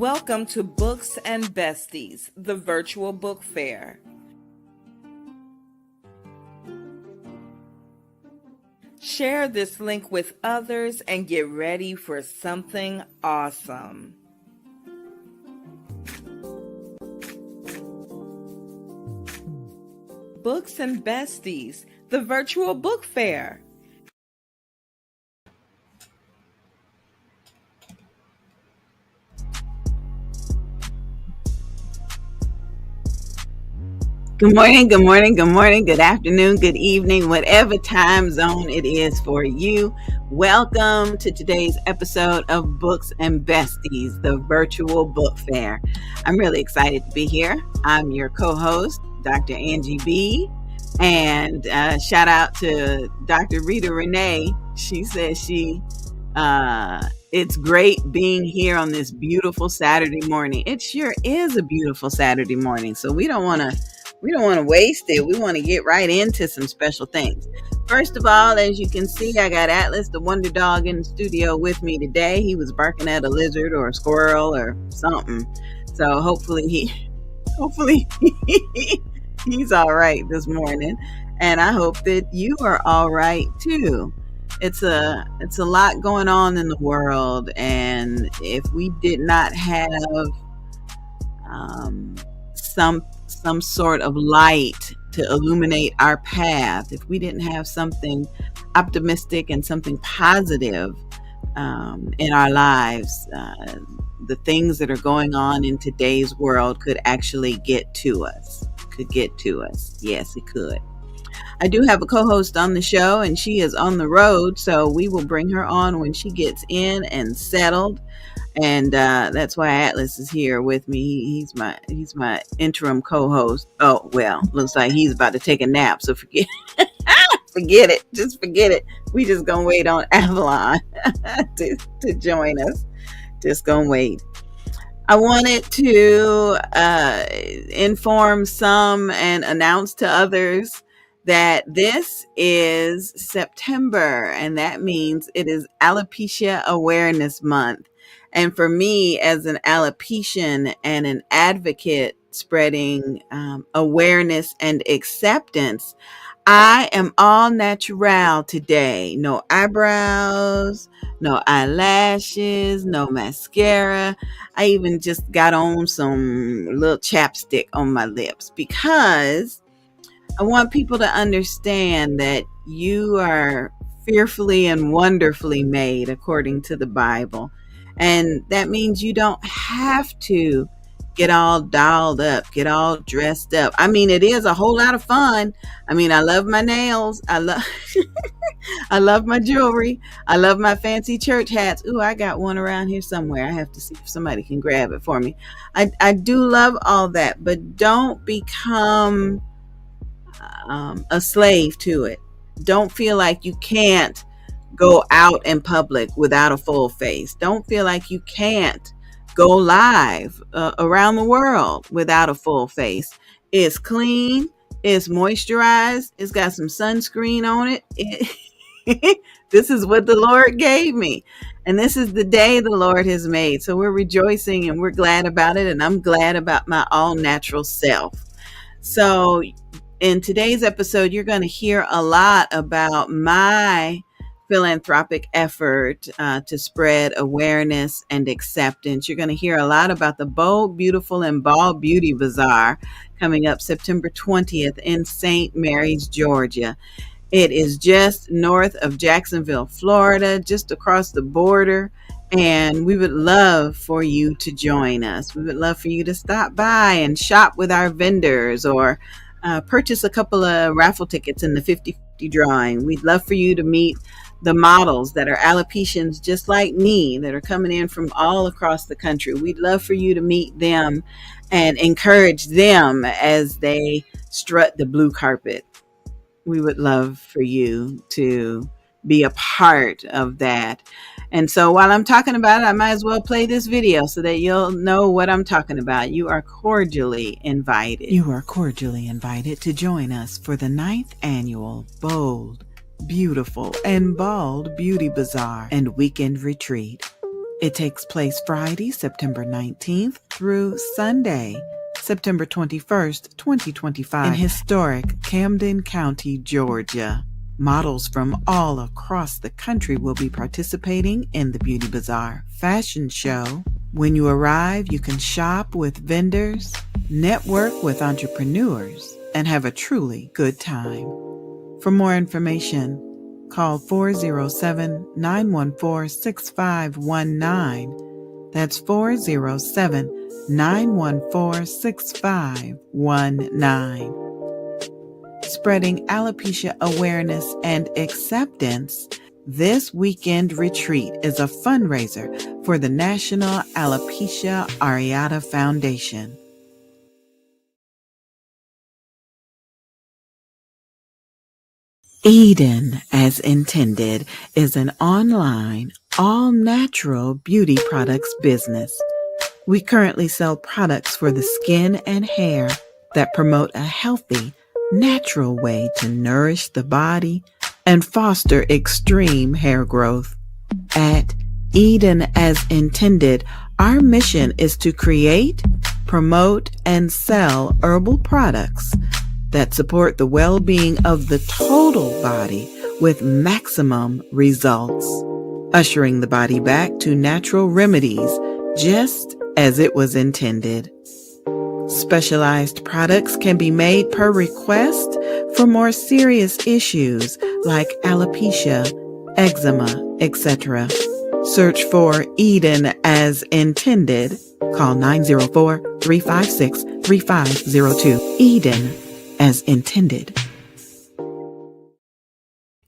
Welcome to Books and Besties, the virtual book fair. Share this link with others and get ready for something awesome. Books and Besties, the virtual book fair. Good morning, good morning, good morning, good afternoon, good evening, whatever time zone it is for you. Welcome to today's episode of Books and Besties, the virtual book fair. I'm really excited to be here. I'm your co-host, Dr. Angie BEE, and shout out to Dr. Rita Renee. She says it's great being here on this beautiful Saturday morning. It sure is a beautiful Saturday morning, so we don't want to waste it. We want to get right into some special things. First of all, as you can see, I got Atlas, the wonder dog, in the studio with me today. He was barking at a lizard or a squirrel or something. So hopefully he's all right this morning. And I hope that you are all right too. It's a lot going on in the world. And if we did not have some sort of light to illuminate our path, if we didn't have something optimistic and something positive in our lives, the things that are going on in today's world could actually get to us. Yes, it could. I do have a co-host on the show, and she is on the road, so we will bring her on when she gets in and settled. And that's why Atlas is here with me. He's my interim co-host. Oh, well, looks like he's about to take a nap, so forget it. Just forget it. We just gonna wait on Avalon to join us. Just gonna wait. I wanted to inform some and announce to others that this is September, and that means it is Alopecia Awareness Month. And for me, as an alopecian and an advocate spreading awareness and acceptance, I am all natural today. No eyebrows, no eyelashes, no mascara. I even just got on some little chapstick on my lips because I want people to understand that you are fearfully and wonderfully made according to the Bible. And that means you don't have to get all dolled up, get all dressed up. I mean, it is a whole lot of fun. I mean, I love my nails. I love my jewelry. I love my fancy church hats. Ooh, I got one around here somewhere. I have to see if somebody can grab it for me. I do love all that, but don't become a slave to it. Don't feel like you can't go out in public without a full face. Don't feel like you can't go live around the world without a full face. It's clean, it's moisturized, it's got some sunscreen on it. This is what the Lord gave me, and this is the day the Lord has made. So we're rejoicing and we're glad about it, and I'm glad about my all natural self. So in today's episode, you're going to hear a lot about my philanthropic effort to spread awareness and acceptance. You're going to hear a lot about the Bold, Beautiful, and Bald Beauty Bazaar coming up September 20th in St. Mary's, Georgia. It is just north of Jacksonville, Florida, just across the border. And we would love for you to join us. We would love for you to stop by and shop with our vendors or purchase a couple of raffle tickets in the 50/50 drawing. We'd love for you to meet the models that are alopecians just like me that are coming in from all across the country. We'd love for you to meet them and encourage them as they strut the blue carpet. We would love for you to be a part of that. And so while I'm talking about it, I might as well play this video so that you'll know what I'm talking about. You are cordially invited. You are cordially invited to join us for the 9th annual Bold, Beautiful, and Bald Beauty Bazaar and Weekend Retreat. It takes place Friday, September 19th through Sunday, September 21st, 2025, in historic Camden County, Georgia. Models from all across the country will be participating in the Beauty Bazaar fashion show. When you arrive, you can shop with vendors, network with entrepreneurs, and have a truly good time. For more information, call 407-914-6519. That's 407-914-6519. Spreading alopecia awareness and acceptance, this weekend retreat is a fundraiser for the National Alopecia Areata Foundation. Eden, as intended, is an online, all-natural beauty products business. We currently sell products for the skin and hair that promote a healthy, natural way to nourish the body and foster extreme hair growth. At Eden, as intended, our mission is to create, promote, and sell herbal products that support the well-being of the total body with maximum results, ushering the body back to natural remedies just as it was intended. Specialized products can be made per request for more serious issues like alopecia, eczema, etc. Search for Eden as intended. Call 904-356-3502. Eden as intended.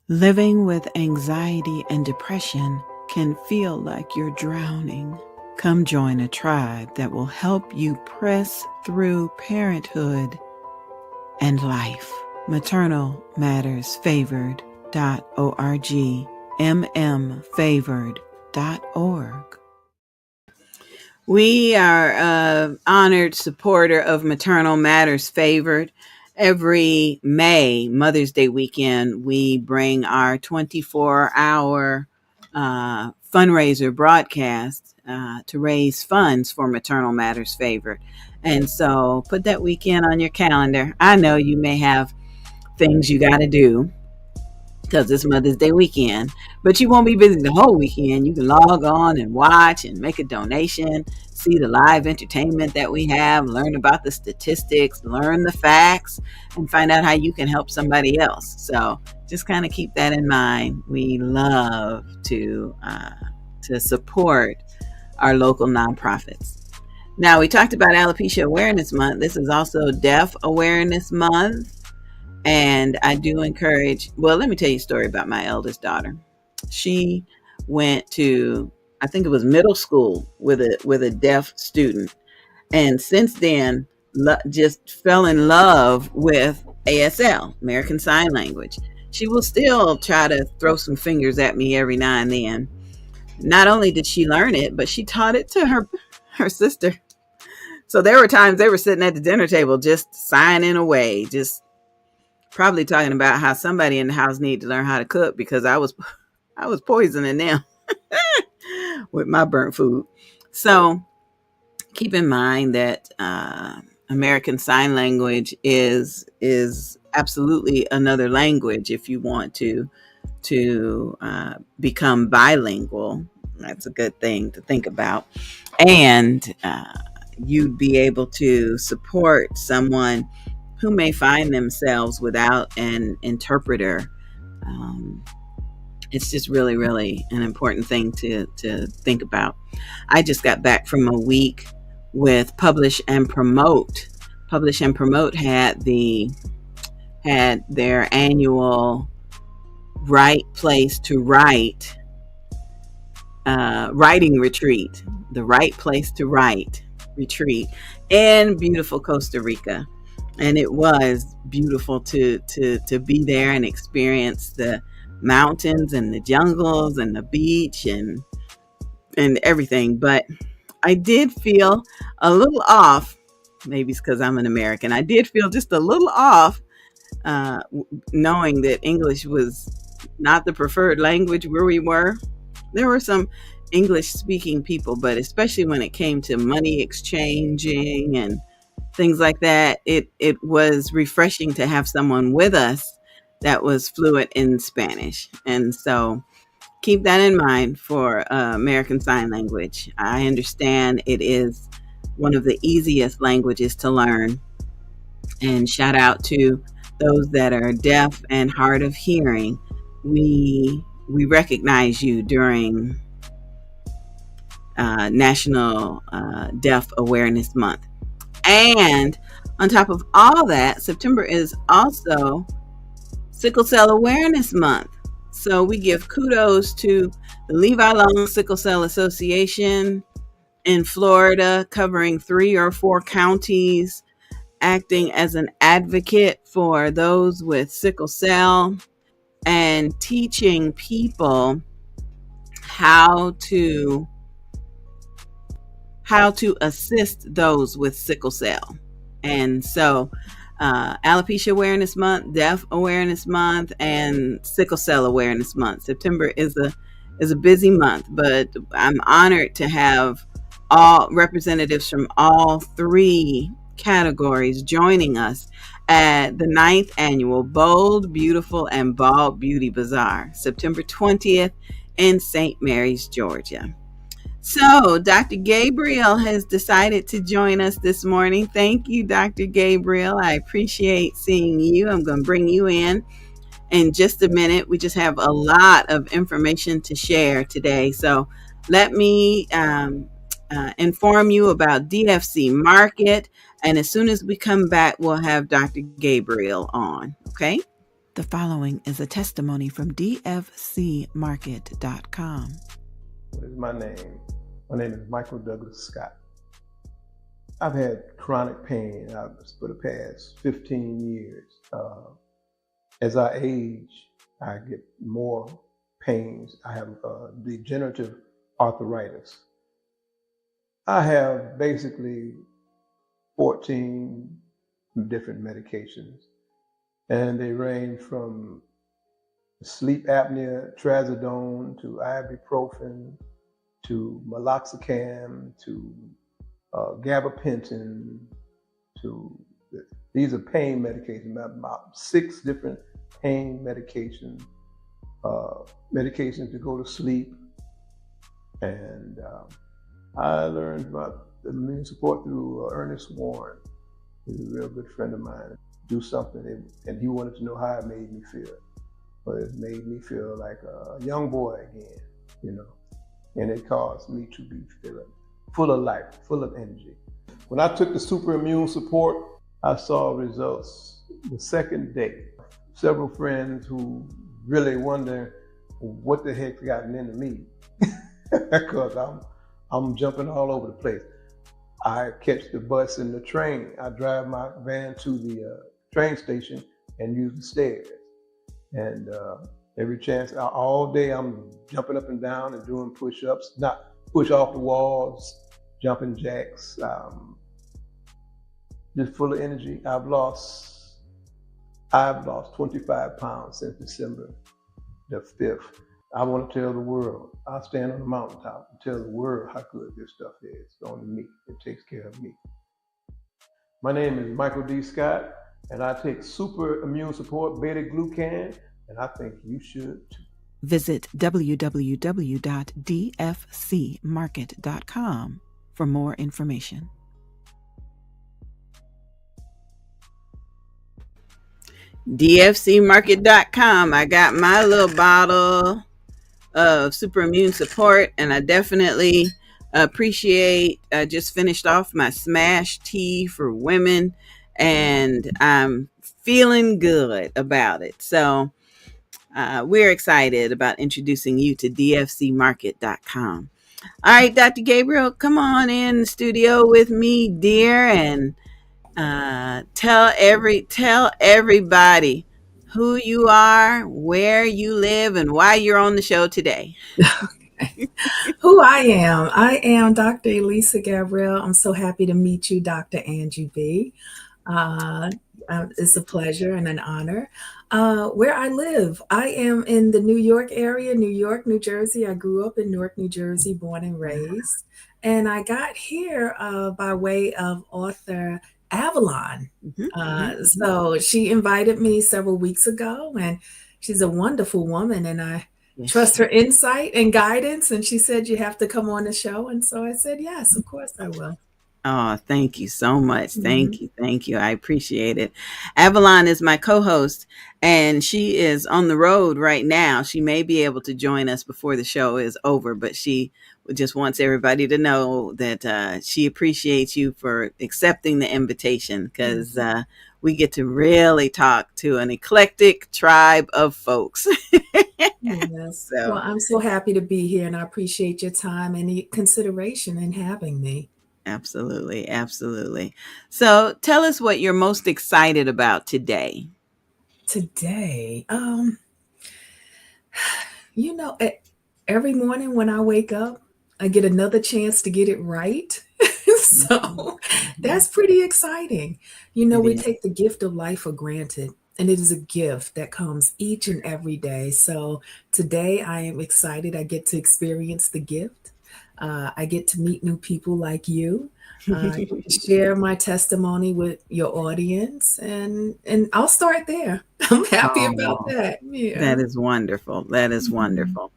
Living with anxiety and depression can feel like you're drowning. Come join a tribe that will help you press through parenthood and life. maternalmattersfavored.org, mmfavored.org. We are an honored supporter of Maternal Matters Favored. Every May, Mother's Day weekend, we bring our 24-hour fundraiser broadcast to raise funds for Maternal Matters Favored. And so put that weekend on your calendar. I know you may have things you got to do because it's Mother's Day weekend, but you won't be busy the whole weekend. You can log on and watch and make a donation, see the live entertainment that we have, learn about the statistics, learn the facts, and find out how you can help somebody else. So just kind of keep that in mind. We love to support our local nonprofits. Now, we talked about Alopecia Awareness Month. This is also Deaf Awareness Month. And I do encourage, well, let me tell you a story about my eldest daughter. She went to, I think it was middle school with a deaf student. And since then, just fell in love with ASL, American Sign Language. She will still try to throw some fingers at me every now and then. Not only did she learn it, but she taught it to her sister. So there were times they were sitting at the dinner table just signing away, just probably talking about how somebody in the house needed to learn how to cook because I was poisoning them with my burnt food. So keep in mind that American Sign Language is absolutely another language if you want to become bilingual. That's a good thing to think about. And you'd be able to support someone who may find themselves without an interpreter. It's just really, really an important thing to think about. I just got back from a week with Publish and Promote. Publish and Promote had their annual Right Place to Write writing retreat, the Right Place to Write retreat in beautiful Costa Rica. And it was beautiful to be there and experience the mountains and the jungles and the beach and everything. But I did feel a little off. Maybe it's because I'm an American. I did feel just a little off knowing that English was not the preferred language where we were. There were some English speaking people, but especially when it came to money exchanging and things like that, it was refreshing to have someone with us that was fluent in Spanish. And so keep that in mind for American Sign Language. I understand it is one of the easiest languages to learn. And shout out to those that are deaf and hard of hearing. We recognize you during National Deaf Awareness Month. And on top of all that, September is also Sickle Cell Awareness Month. So we give kudos to the Levi Long Sickle Cell Association in Florida, covering 3 or 4 counties, acting as an advocate for those with sickle cell and teaching people how to assist those with sickle cell. And so Alopecia Awareness Month, Deaf Awareness Month, and Sickle Cell Awareness Month. September is a busy month, but I'm honored to have all representatives from all 3 categories joining us at the 9th annual Bold, Beautiful, and Bald Beauty Bazaar, September 20th in St. Mary's, Georgia. So, Dr. Gabriel has decided to join us this morning. Thank you, Dr. Gabriel. I appreciate seeing you. I'm going to bring you in just a minute. We just have a lot of information to share today. So, let me inform you about DFC Market. And as soon as we come back, we'll have Dr. Gabriel on. Okay? The following is a testimony from dfcmarket.com. What is my name? My name is Michael Douglas Scott. I've had chronic pain for the past 15 years. As I age, I get more pains. I have degenerative arthritis. I have basically 14 different medications, and they range from sleep apnea, trazodone, to ibuprofen, to meloxicam, to gabapentin, these are pain medications, about 6 different pain medications, medications to go to sleep. And I learned about the immune support through Ernest Warren. He's a real good friend of mine. Do something, and he wanted to know how it made me feel. But it made me feel like a young boy again, you know. And it caused me to be feeling full of life, full of energy. When I took the super immune support, I saw results the second day. Several friends who really wonder what the heck's gotten into me, because I'm jumping all over the place. I catch the bus and the train. I drive my van to the train station and use the stairs. And every chance, all day I'm jumping up and down and doing push-ups, not push off the walls, jumping jacks, just full of energy. I've lost 25 pounds since December the 5th. I want to tell the world. I'll stand on the mountaintop and tell the world how good this stuff is. It's on me. It takes care of me. My name is Michael D. Scott, and I take super immune support beta-glucan, and I think you should too. Visit www.dfcmarket.com for more information. dfcmarket.com. I got my little bottle of super immune support, and I definitely appreciate. I just finished off my smash tea for women, and I'm feeling good about it. So we're excited about introducing you to dfcmarket.com. All right, Dr. Gabriel, come on in the studio with me, dear, and tell everybody who you are, where you live, and why you're on the show today. Who I am Dr. Elisa Gabriel. I'm so happy to meet you, Dr. Angie BEE. Uh, it's a pleasure and an honor. Where I live, I am in the New York area, New York, New Jersey. I grew up in Newark, New Jersey, born and raised. And I got here by way of author Avalon. Mhm, mhm, mhm. So she invited me several weeks ago, and she's a wonderful woman, and I Yes, trust she. her insight and guidance. And she said, "You have to come on the show." And so I said, "Yes, of course I will." Oh, thank you so much. Mhm. Thank you. Thank you. I appreciate it. Avalon is my co host, and she is on the road right now. She may be able to join us before the show is over, but she just wants everybody to know that she appreciates you for accepting the invitation because Yes. we get to really talk to an eclectic tribe of folks. Yes. Well, So, I'm so happy to be here, and I appreciate your time and the consideration in having me absolutely. Absolutely. So, tell us what you're most excited about today. today. You know, every morning when I wake up, I get another chance to get it right. Mhm, So mhm. that's pretty exciting. You know, It we is. take the gift of life for granted, and it is a gift that comes each and every day. So today I am excited. I get to experience the gift. I get to meet new people like you. I get to share my testimony with your audience, and I'll start there. I'm happy about Oh, that. that Yeah. is wonderful. That is Mhm. wonderful.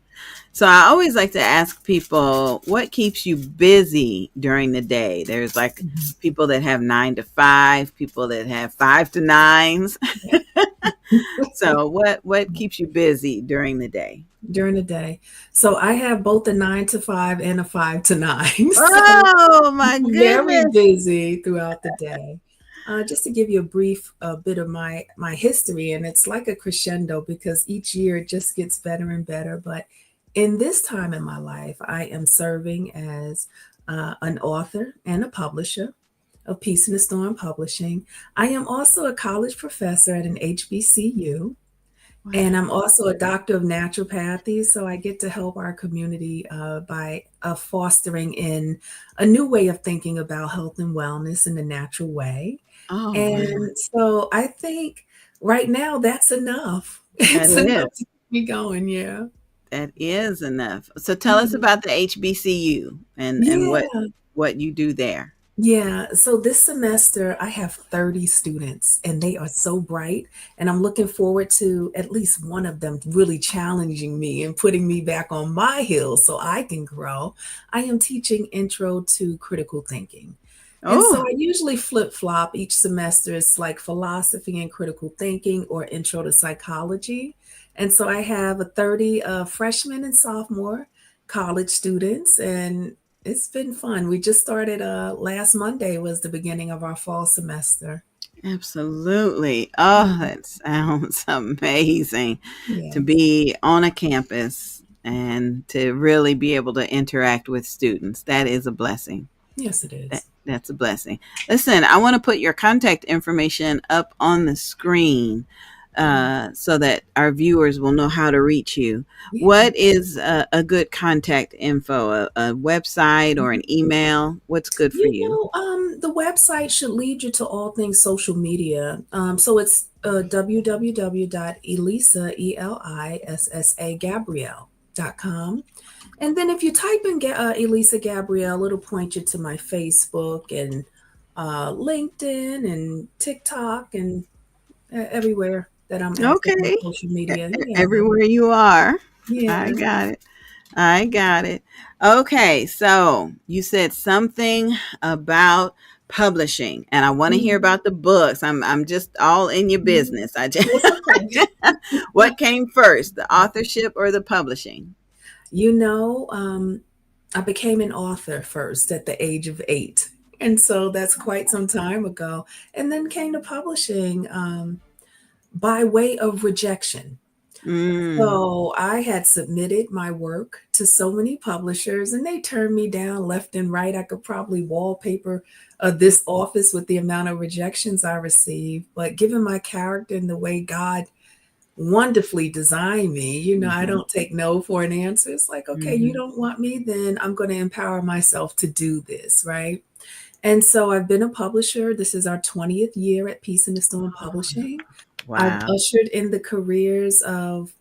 So I always like to ask people what keeps you busy during the day. There's like Mhm. people that have 9 to 5, people that have 5 to 9s. Yeah. So what keeps you busy during the day? During the day. So I have both a 9 to 5 and a 5 to 9. So Oh my very goodness. busy throughout the day. Just to give you a brief bit of my history, and it's like a crescendo because each year it just gets better and better. But in this time in my life, I am serving as an author and a publisher of Peace in the Storm Publishing. I am also a college professor at an HBCU. And I'm Wow. also a doctor of naturopathy, so I get to help our community by fostering in a new way of thinking about health and wellness in a natural way. Oh wow. And so I think right now that's enough. That It's enough is. to keep me going. Yeah. That is enough. So tell us Yeah. about the HBCU and Yeah. what you do there. Yeah, so this semester I have 30 students and they are so bright, and I'm looking forward to at least one of them really challenging me and putting me back on my heels so I can grow. I am teaching intro to critical thinking. And so Oh, I usually flip-flop each semester. It's like philosophy and critical thinking or intro to psychology. And so I have a 30 freshmen and sophomore college students, and it's been fun. We just started last Monday was the beginning of our fall semester. absolutely. Oh, Mhm. that sounds amazing to Yes. be on a campus and to really be able to interact with students. That is a blessing. Yes, it is. That's a blessing. Listen, I want to put your contact information up on the screen Mhm. so that our viewers will know how to reach you. Yeah. What is a good contact info? A website or Mhm. an email? What's good for you? The website should lead you to all things social media. So it's www.elisa, ELISSA Gabrielle.com. And then if you type in Elisa Gabrielle, it'll point you to my Facebook and LinkedIn and TikTok and everywhere that I'm active on Okay. social media. Yeah. Everywhere you are. I Yeah. got it. I got it. Okay, so you said something about publishing, and I want to hear Mhm. about the books. I'm just all in your Mhm. business. I just That's okay. what came first, the authorship or the publishing? You know, I became an author first at the age of 8. And so that's quite some time ago. And then came to publishing by way of rejection. Mm, So I had submitted my work to so many publishers and they turned me down left and right. I could probably wallpaper this office with the amount of rejections I received. But given my character and the way God wonderfully designed me, I mhm, don't take no for an answer. It's like, okay, you mhm, don't want me, then I'm going to empower myself to do this, right? And so I've been a publisher. This is our 20th year at Peace in the Storm Publishing. I've Wow. ushered in the careers of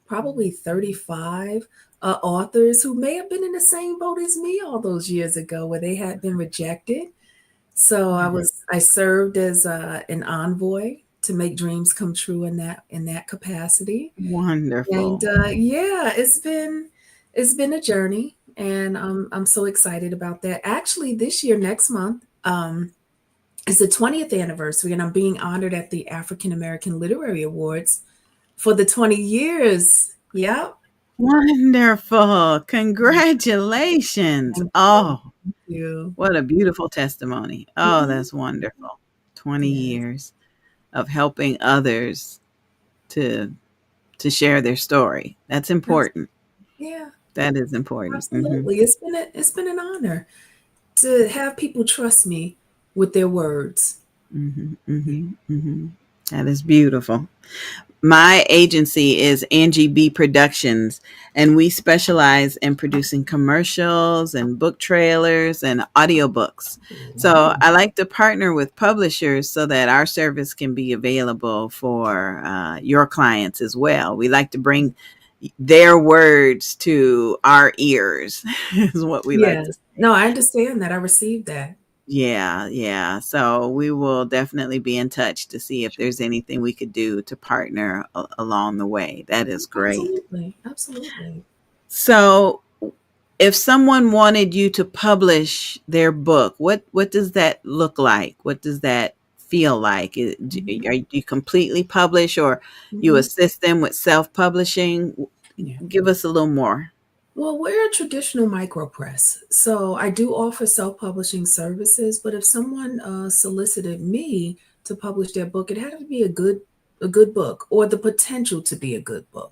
probably 35 authors who may have been in the same boat as me all those years ago where they had been rejected. So I served as an envoy to make dreams come true in that capacity. And Wonderful. yeah, it's been a journey, and I'm so excited about that. Actually, this year, next month, is the 20th anniversary, and I'm being honored at the African American Literary Awards for the 20 years. Yep. Wonderful. Congratulations. Thank Oh, you. what a beautiful testimony. Oh, Mhm. that's wonderful. 20 Yes. years of helping others to share their story. That's Abs- important. Yeah, That is important. absolutely. It's been an honor to have people trust me with their words. That is beautiful. My agency is Angie BEE Productions, and we specialize in producing commercials and book trailers and audiobooks. So I like to partner with publishers so that our service can be available for your clients as well. We like to bring their words to our ears, is what we like to Yes. say. No, I understand that. I received that. Yeah, yeah. So we will definitely be in touch to see if there's anything we could do to partner along the way. That is great. Absolutely. Absolutely. So if someone wanted you to publish their book, what does that look like? What does that feel like? Mhm. Are you completely publish, or you Mhm. assist them with self-publishing? Yeah. Give us a little more. Well, we're a traditional micropress, so I do offer self-publishing services. But if someone solicited me to publish their book, it had to be a good book or the potential to be a good book.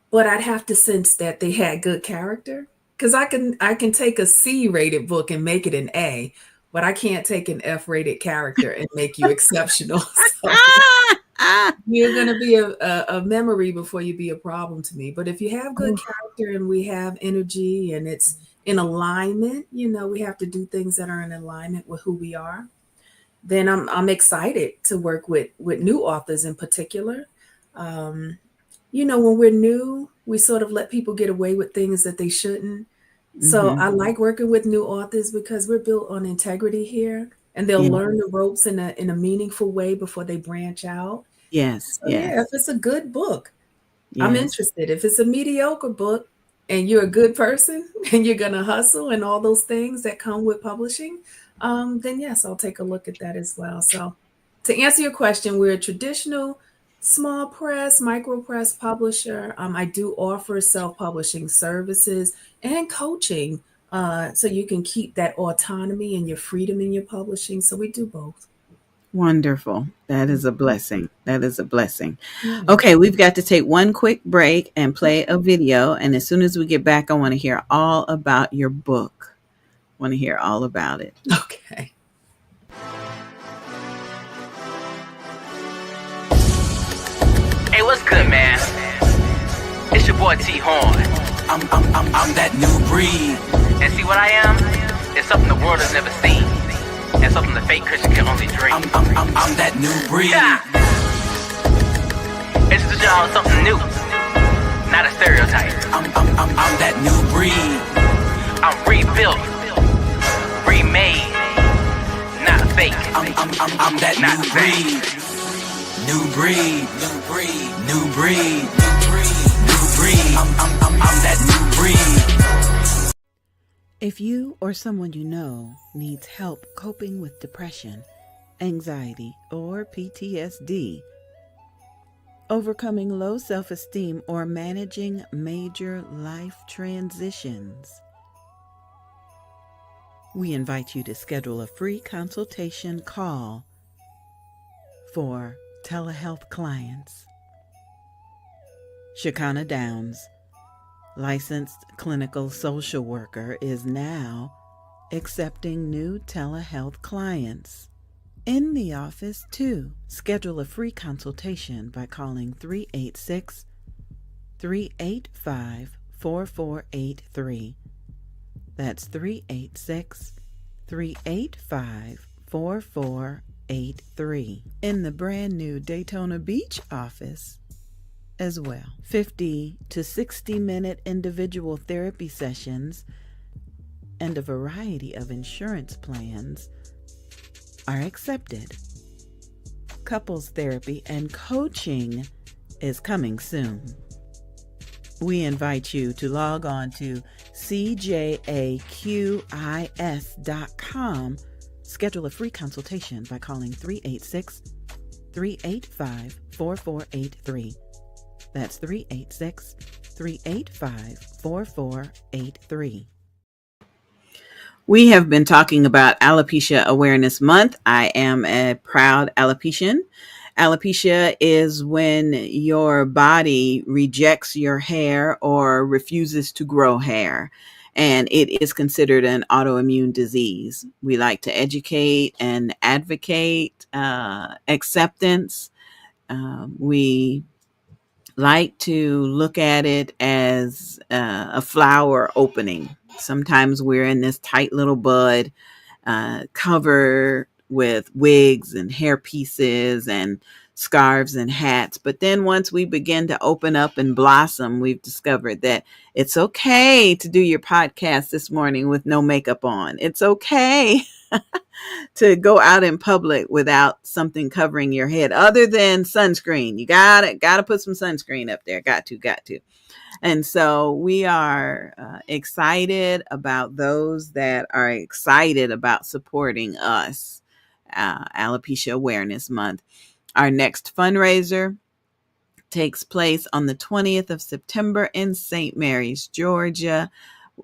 But I'd have to sense that they had good character because I can take a C-rated book and make it an A, but I can't take an F-rated character and make you exceptional. So you're going to be a memory before you be a problem to me. But if you have good character and we have energy and it's in alignment, you know, we have to do things that are in alignment with who we are. Then I'm excited to work with new authors in particular. Um, you know, when we're new, we sort of let people get away with things that they shouldn't. So Hmm. I like working with new authors because we're built on integrity here, and they'll Yeah. learn the ropes in a meaningful way before they branch out. Yes. So yeah, if Yes. it's a good book, I'm Yes. interested. If it's a mediocre book and you're a good person and you're gonna hustle and all those things that come with publishing, then yes, I'll take a look at that as well. So to answer your question, we're a traditional small press, micro press publisher. I do offer self-publishing services and coaching. So you can keep that autonomy and your freedom in your publishing. So we do both. Wonderful. That is a blessing. That is a blessing. Yeah. Okay, we've got to take one quick break and play Okay. a video. And as soon as we get back, I want to hear all about your book. Want to hear all about it. Okay. Hey, what's good, man? It's your boy T Horn. I'm that new breed. And see what I am? It's something the world has never seen. And something the fake Christian can only dream. I'm that new breed. Yeah. Introduce y'all to something new. Not a stereotype. I'm that new breed. I'm rebuilt. Remade. Not fake. I'm that new breed. New breed, new breed, new breed, new breed, new breed. I'm that new breed. If you or someone you know needs help coping with depression, anxiety, or PTSD, overcoming low self-esteem, or managing major life transitions, we invite you to schedule a free consultation call for telehealth clients. Shekinah Downs, licensed clinical social worker, is now accepting new telehealth clients. In the office, too. Schedule a free consultation by calling 386-385-4483. That's 386 385 4483 in the brand new Daytona Beach office as well. 50 to 60-minute individual therapy sessions and a variety of insurance plans are accepted. Couples therapy and coaching is coming soon. We invite you to log on to cjaqis.com. Schedule a free consultation by calling 386-385-4483. That's 386-385-4483. We have been talking about Alopecia Awareness Month. I am a proud alopecian. Alopecia is when your body rejects your hair or refuses to grow hair, and it is considered an autoimmune disease. We like to educate and advocate acceptance. We like to look at it as a flower opening. Sometimes we're in this tight little bud covered with wigs and hair pieces and scarves and hats. But then once we begin to open up and blossom, we've discovered that it's okay to do your podcast this morning with no makeup on. It's okay to go out in public without something covering your head other than sunscreen. You gotta put some sunscreen up there. Got to. And so we are excited about those that are excited about supporting us, Alopecia Awareness Month. Our next fundraiser takes place on the 20th of September in St. Mary's, Georgia.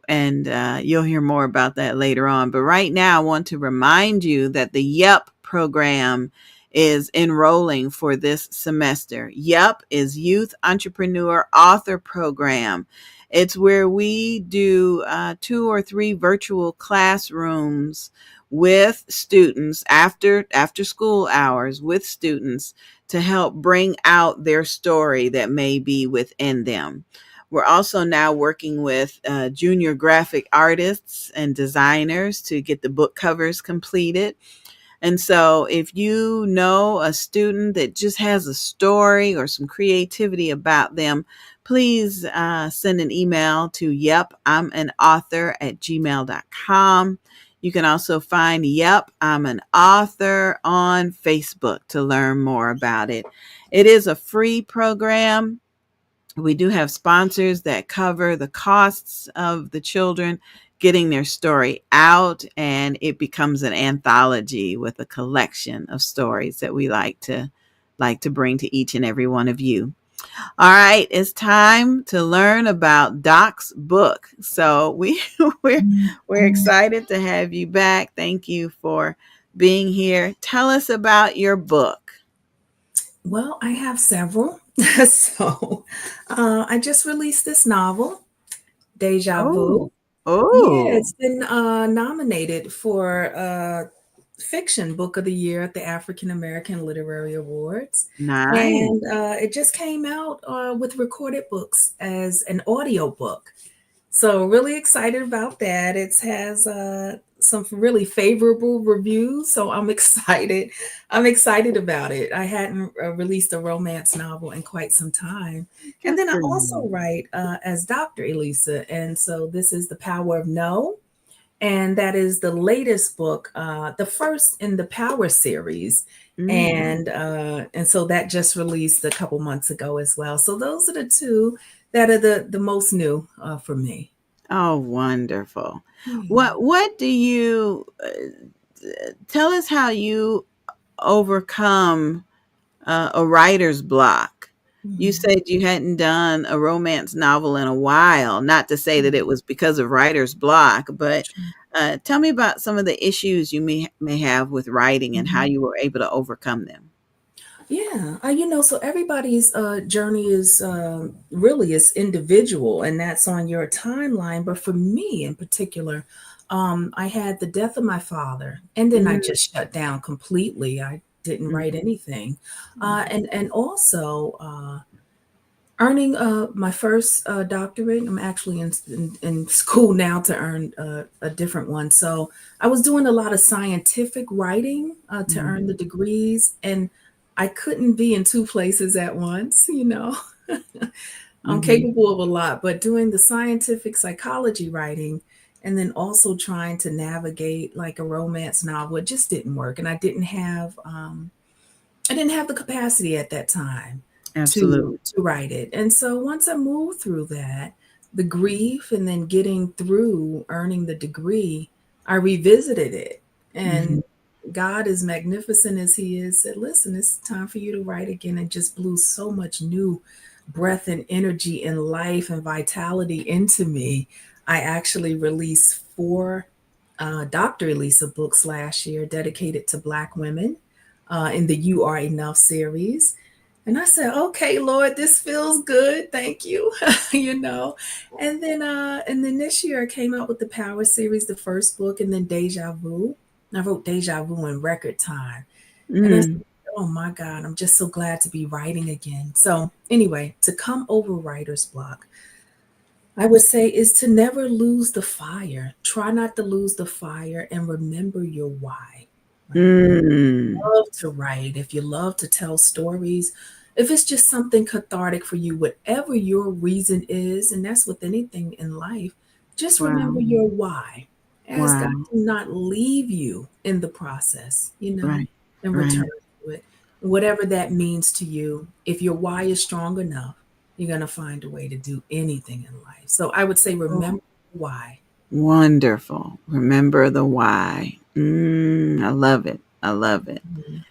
And you'll hear more about that later on. But right now, I want to remind you that the YEP program is enrolling for this semester. YEP is Youth Entrepreneur Author Program. It's where we do 2 or 3 virtual classrooms with students after school hours with students to help bring out their story that may be within them. We're also now working with junior graphic artists and designers to get the book covers completed. And so if you know a student that just has a story or some creativity about them, please send an email to yepimanauthor@gmail.com. You can also find Yep, I'm an Author on Facebook to learn more about it. It is a free program. We do have sponsors that cover the costs of the children getting their story out, and it becomes an anthology with a collection of stories that we like to bring to each and every one of you. All right, it's time to learn about Doc's book. So we're excited to have you back. Thank you for being here. Tell us about your book. Well, I have several. So I just released this novel, Deja Vu. Yeah, Oh, it's been nominated for Fiction Book of the Year at the African American Literary Awards. nice. And it just came out with recorded books as an audio book. So really excited about that. It has some really favorable reviews, so I'm excited. I'm excited about it. I hadn't released a romance novel in quite some time, and Good then I for also you. write as Dr. Elisa, and so this is The Power of No, and that is the latest book, the first in the Power series, Mm. and so that just released a couple months ago as well. So those are the two that are the most new for me. Oh, wonderful. Yeah. What do you tell us how you overcome a writer's block? You Mhm. said you hadn't done a romance novel in a while, not to say that it was because of writer's block, but tell me about some of the issues you may have with writing and how Mhm. you were able to overcome them. Yeah, so everybody's journey is really is individual, and that's on your timeline. But for me in particular, I had the death of my father, and then I Mm, just shut down completely. I didn't mm, write anything, mm, and also Earning my first doctorate. I'm actually in school now to earn a different one. So I was doing a lot of scientific writing to earn the Mm, degrees, and I couldn't be in two places at once, you know. I'm mhm, capable of a lot, but doing the scientific psychology writing and then also trying to navigate like a romance novel, it just didn't work. And I didn't have the capacity at that time absolutely. to write it. And so once I moved through that, the grief and then getting through earning the degree, I revisited it. Mhm. And God, as magnificent as He is, said, listen, it's time for you to write again, and just blew so much new breath and energy and life and vitality into me. I actually released four Dr. Elisa books last year dedicated to Black women in the You Are Enough series. And I said, okay, Lord, this feels good. Thank you. you know. And then this year I came out with the Power series, the first book, and then Deja Vu. And I wrote Deja Vu in record time. And I said, Mm, oh my God, I'm just so glad to be writing again. So anyway, to come over writer's block, I would say is to never lose the fire. Try not to lose the fire and remember your why. Right? mm, Love to write, if you love to tell stories, if it's just something cathartic for you, whatever your reason is, and that's with anything in life, just remember wow, your why. Ask God wow, to not leave you in the process, right, and return right. to it. Whatever that means to you, if your why is strong enough, you're going to find a way to do anything in life. So I would say, Oh, remember why. wonderful. Remember the why. I love it. I love it. Mhm.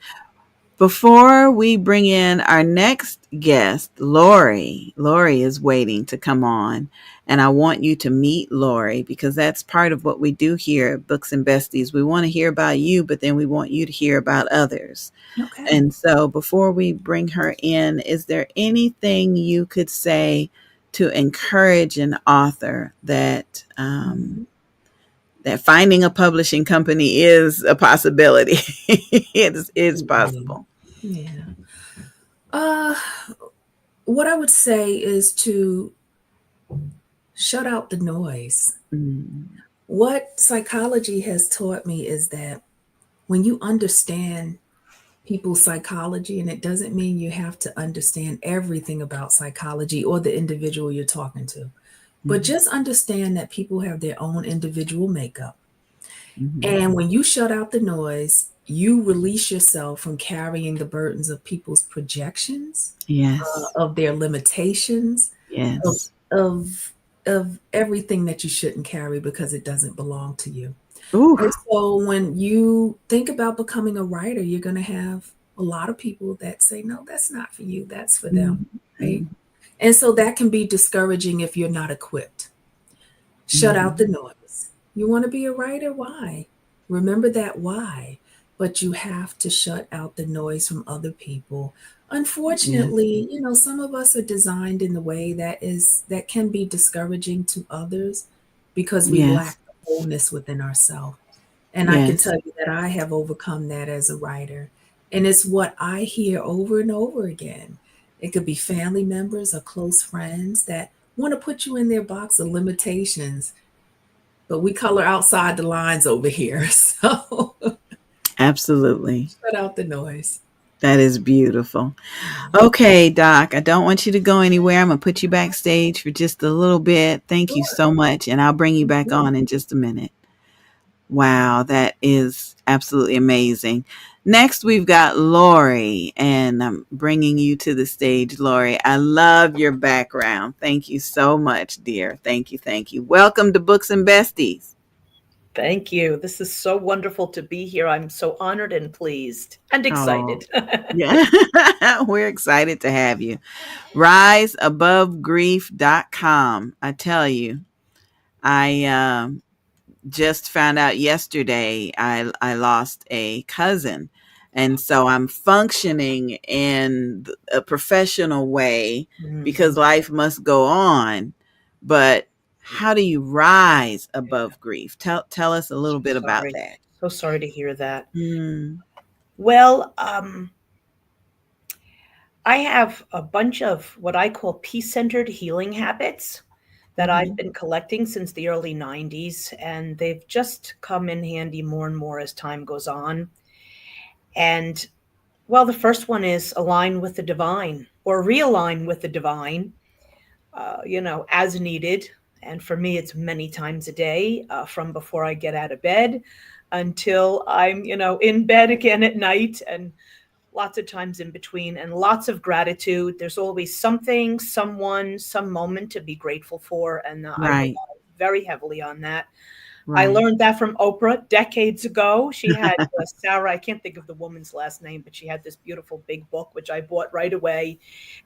Before we bring in our next guest, Lori is waiting to come on. And I want you to meet Lori because that's part of what we do here at Books and Besties. We want to hear about you, but then we want you to hear about others. Okay. And so before we bring her in, is there anything you could say to encourage an author that Mhm. that finding a publishing company is a possibility? It's Right. possible. Yeah. Uh, what I would say is to shut out the noise. Mm, What psychology has taught me is that when you understand people's psychology, and it doesn't mean you have to understand everything about psychology or the individual you're talking to, but mhm, just understand that people have their own individual makeup. mhm. And when you shut out the noise, you release yourself from carrying the burdens of people's projections, Yes. of their limitations, of Yes. of of everything that you shouldn't carry because it doesn't belong to you. Ooh. And so when you think about becoming a writer, you're going to have a lot of people that say, no, that's not for you, that's for them, Mhm, right? mhm, And so that can be discouraging if you're not equipped. Shut out the mhm. noise. You want to be a writer? Why? Remember that why. But you have to shut out the noise from other people. Yes. Unfortunately, some of us are designed in the way that can be discouraging to others because we Yes. lack the wholeness within ourselves. And I can Yes. tell you that I have overcome that as a writer. And it's what I hear over and over again. It could be family members or close friends that want to put you in their box of limitations, but we color outside the lines over here. So Absolutely. shut out the noise. That is beautiful. Yeah. Okay, Doc, I don't want you to go anywhere. I'm going to put you backstage for just a little bit. Thank you Sure. so much. And I'll bring you back Mhm. on in just a minute. Wow, that is absolutely amazing. Next, we've got Lori, and I'm bringing you to the stage, Lori. I love your background. Thank you so much, dear. Thank you. Thank you. Welcome to Books and Besties. Thank you. This is so wonderful to be here. I'm so honored and pleased and Oh, excited. yeah. We're excited to have you. RiseAboveGrief.com. I tell you, I just found out yesterday I lost a cousin. And so I'm functioning in a professional way because Mhm. life must go on. But how do you rise above grief? Tell us a little So bit about sorry. that. So sorry to hear that. Mm, Well, I have a bunch of what I call peace-centered healing habits that I've been collecting since the early 90s, and they've just come in handy more and more as time goes on. And well, the first one is align with the divine or realign with the divine, as needed. And for me, it's many times a day, from before I get out of bed until I'm, in bed again at night, and lots of times in between, and lots of gratitude. There's always something, someone, some moment to be grateful for. And I rely Right. very heavily on that. I Right. learned that from Oprah decades ago. She had Sarah, I can't think of the woman's last name, but she had this beautiful big book, which I bought right away.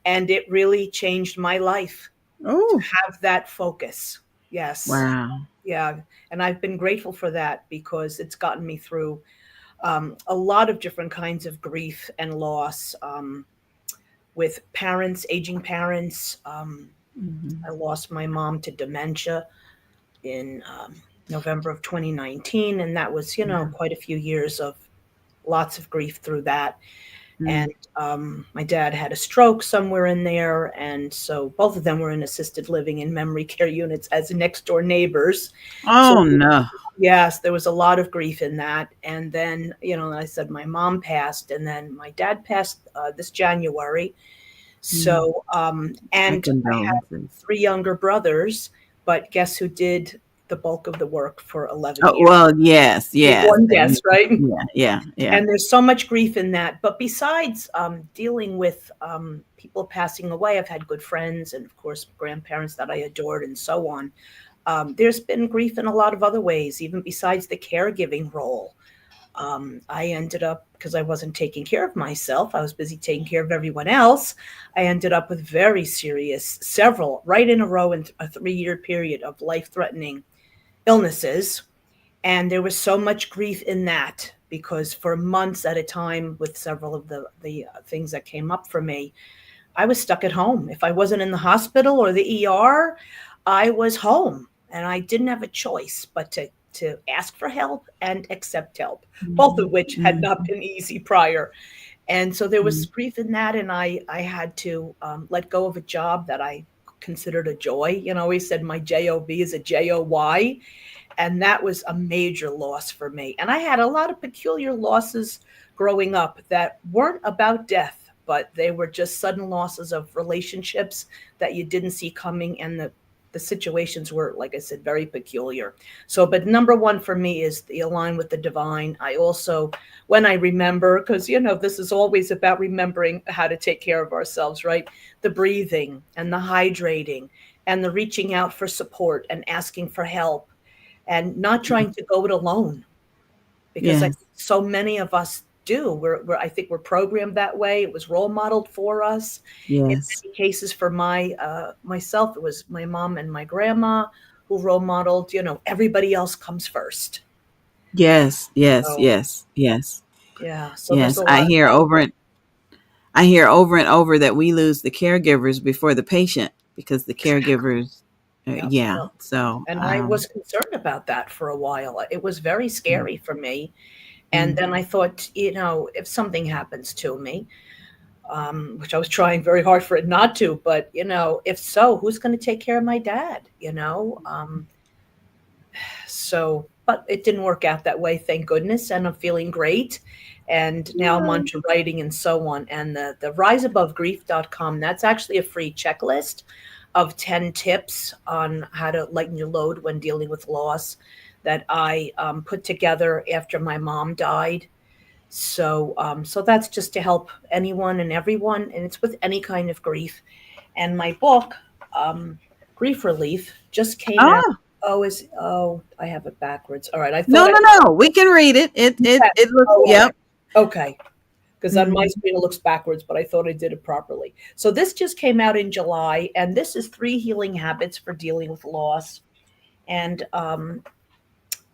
And it really changed my life to Oh, have that focus. Yes. wow. Yeah. And I've been grateful for that because it's gotten me through a lot of different kinds of grief and loss, with parents, aging parents. I lost my mom to dementia in November of 2019. And that was, quite a few years of lots of grief through that. And my dad had a stroke somewhere in there. And so both of them were in assisted living and memory care units as next door neighbors. So, Oh, no. yes, there was a lot of grief in that. And then, I said my mom passed, and then my dad passed this January. So, My and I have condolences. 3 younger brothers, but guess who did the bulk of the work for 11 Oh, years? well, yes, Take yes. one guess, right? Yeah, yeah, yeah. And there's so much grief in that. But besides dealing with people passing away, I've had good friends and, of course, grandparents that I adored and so on. There's been grief in a lot of other ways, even besides the caregiving role. I ended up, because I wasn't taking care of myself, I was busy taking care of everyone else. I ended up with very serious, several right in a row in a 3-year period of life-threatening illnesses. And there was so much grief in that because for months at a time, with several of the things that came up for me, I was stuck at home. If I wasn't in the hospital or the ER, I was home, and I didn't have a choice but to ask for help and accept help, both of which had not been easy prior. And so there was grief in that, and I had to let go of a job that I considered a joy. I always said my job is a joy, and that was a major loss for me. And I had a lot of peculiar losses growing up that weren't about death, but they were just sudden losses of relationships that you didn't see coming. And the situations were, like I said, very peculiar. So, but number one for me is the align with the divine. I also, when I remember, because, this is always about remembering how to take care of ourselves, right? The breathing and the hydrating and the reaching out for support and asking for help, and not trying to go it alone, because I Yes, think so many of us do. I think we're programmed that way. It was role modeled for us. In yes, many cases, for myself, it was my mom and my grandma who role modeled. Everybody else comes first. yes, yes, So yes, yes, yeah, so there's yes. a lot of I hear over and over that we lose the caregivers before the patient because the caregivers, yeah. yeah. So, And I was concerned about that for a while. It was very mm, scary for me. And mm, then I thought, if something happens to me, which I was trying very hard for it not to, but if so, who's going to take care of my dad? So, but it didn't work out that way, thank goodness, and I'm feeling great. And now I'm on to writing and so on. And the riseabovegrief.com, that's actually a free checklist of 10 tips on how to lighten your load when dealing with loss that I put together after my mom died. So that's just to help anyone and everyone, and it's with any kind of grief. And my book, Grief Relief, just came out. oh, I have it backwards. All right, I no, thought no, no. We can read it. It looks. all Yep. right. Okay, because on my Mhm. screen it looks backwards, but I thought I did it properly. So this just came out in July, and this is 3 healing habits for dealing with loss, and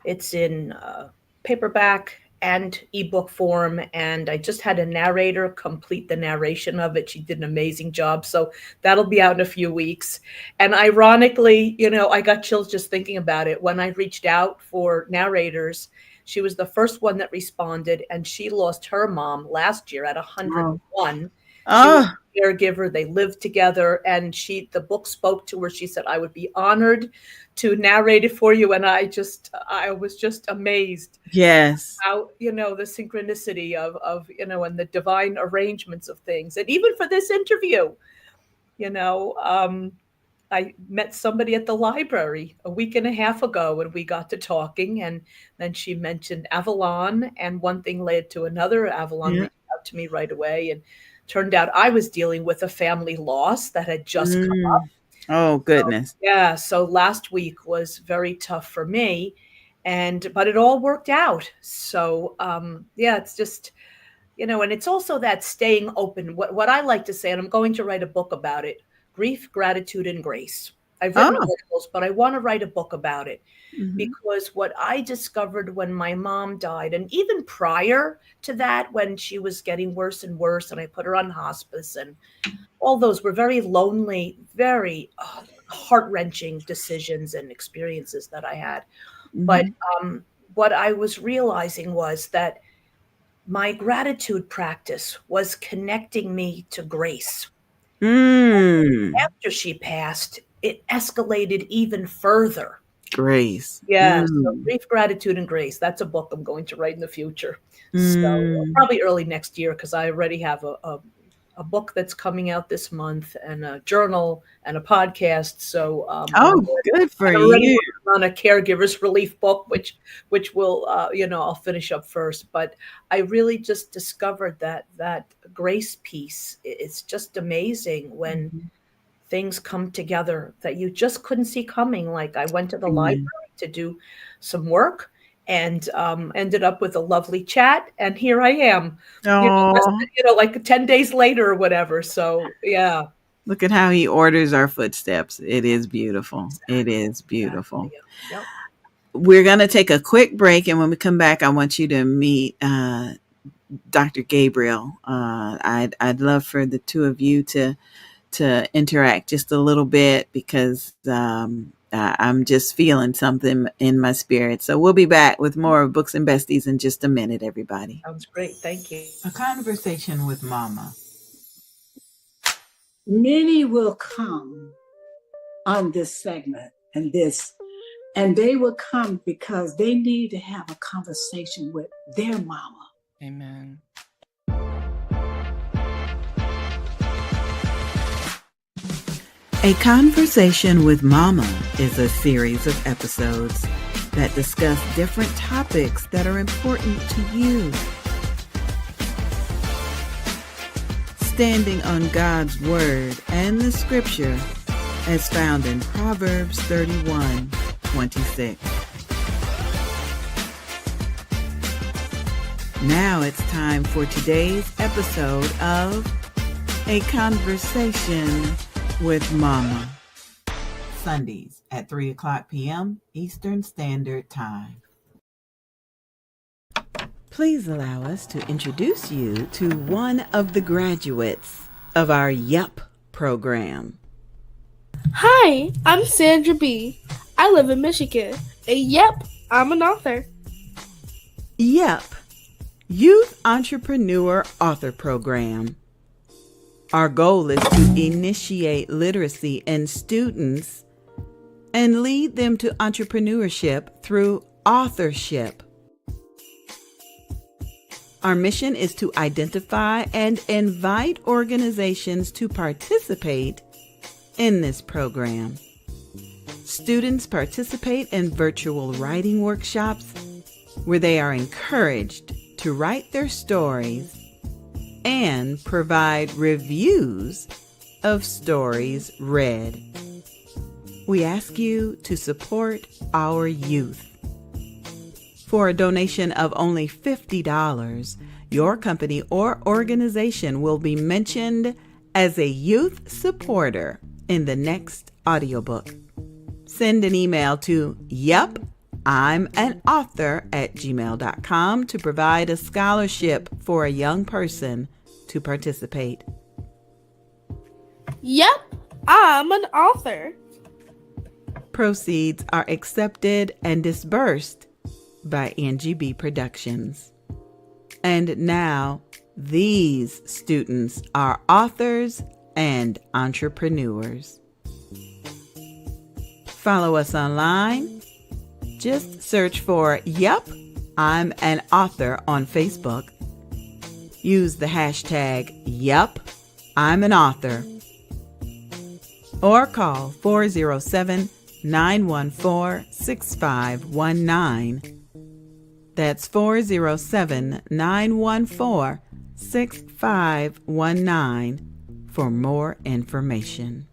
it's in paperback and ebook form. And I just had a narrator complete the narration of it. She did an amazing job. So that'll be out in a few weeks. And ironically, I got chills just thinking about it. When I reached out for narrators, she was the first one that responded, and she lost her mom last year at Oh, 101. She was Oh, a caregiver. They lived together, and the book spoke to her. She said, "I would be honored to narrate it for you." And I was just amazed yes. how, the synchronicity of, and the divine arrangements of things. And even for this interview, you know, I met somebody at the library a week and a half ago, and we got to talking, and then she mentioned Avalon, and one thing led to another. Avalon Yeah. reached out to me right away, and turned out I was dealing with a family loss that had just come up. Oh, goodness. Yeah, so last week was very tough for me, but it all worked out. So yeah, it's just, and it's also that staying open. What I like to say, and I'm going to write a book about it: grief, gratitude, and grace. I've written Oh. articles, but I want to write a book about it, Mhm. because what I discovered when my mom died, and even prior to that, when she was getting worse and worse, and I put her on hospice, and all those were very lonely, very heart-wrenching decisions and experiences that I had. But Mhm. what I was realizing was that my gratitude practice was connecting me to grace. Mm. After she passed, it escalated even further. Grace. Yeah, so Mm. grief, gratitude, and grace. That's a book I'm going to write in the future. So Mm. probably early next year, because I already have a book that's coming out this month, and a journal, and a podcast. So and Oh, good for I'm already you. working on a caregivers relief book, which will I'll finish up first. But I really just discovered that grace piece. It's just amazing when Mhm. things come together that you just couldn't see coming. Like, I went to the library Amen. to do some work, and ended up with a lovely chat, and here I am, Oh, like 10 days later or whatever. So yeah. look at how he orders our footsteps. It is beautiful. It Exactly. is beautiful. Exactly. Yep. We're going to take a quick break. And when we come back, I want you to meet Dr. Gabriel. I'd love for the two of you to interact just a little bit, because I'm just feeling something in my spirit. So we'll be back with more of Books and Besties in just a minute, everybody. Sounds great. Thank you. A conversation with Mama. Many will come on this segment and they will come because they need to have a conversation with their mama. Amen. A Conversation with Mama is a series of episodes that discuss different topics that are important to you. Standing on God's Word and the Scripture as found in Proverbs 31:26. Now it's time for today's episode of A Conversation with Mama. Sundays at 3:00 p.m. Eastern Standard Time. Please allow us to introduce you to one of the graduates of our YEP program. Hi, I'm Sandra BEE. I live in Michigan. And yep, I'm an author. YEP, Youth Entrepreneur Author Program. Our goal is to initiate literacy in students and lead them to entrepreneurship through authorship. Our mission is to identify and invite organizations to participate in this program. Students participate in virtual writing workshops where they are encouraged to write their stories and provide reviews of stories read. We ask you to support our youth. For a donation of only $50, your company or organization will be mentioned as a youth supporter in the next audiobook. Send an email to yepI'mAnAuthor@gmail.com to provide a scholarship for a young person to participate. Yep, I'm an author. Proceeds are accepted and disbursed by Angie BEE Productions. And now, These students are authors and entrepreneurs. Follow us online. Just search for Yup, I'm an Author on Facebook. Use the hashtag Yup, I'm an Author. Or call 407-914-6519. That's 407-914-6519 for more information.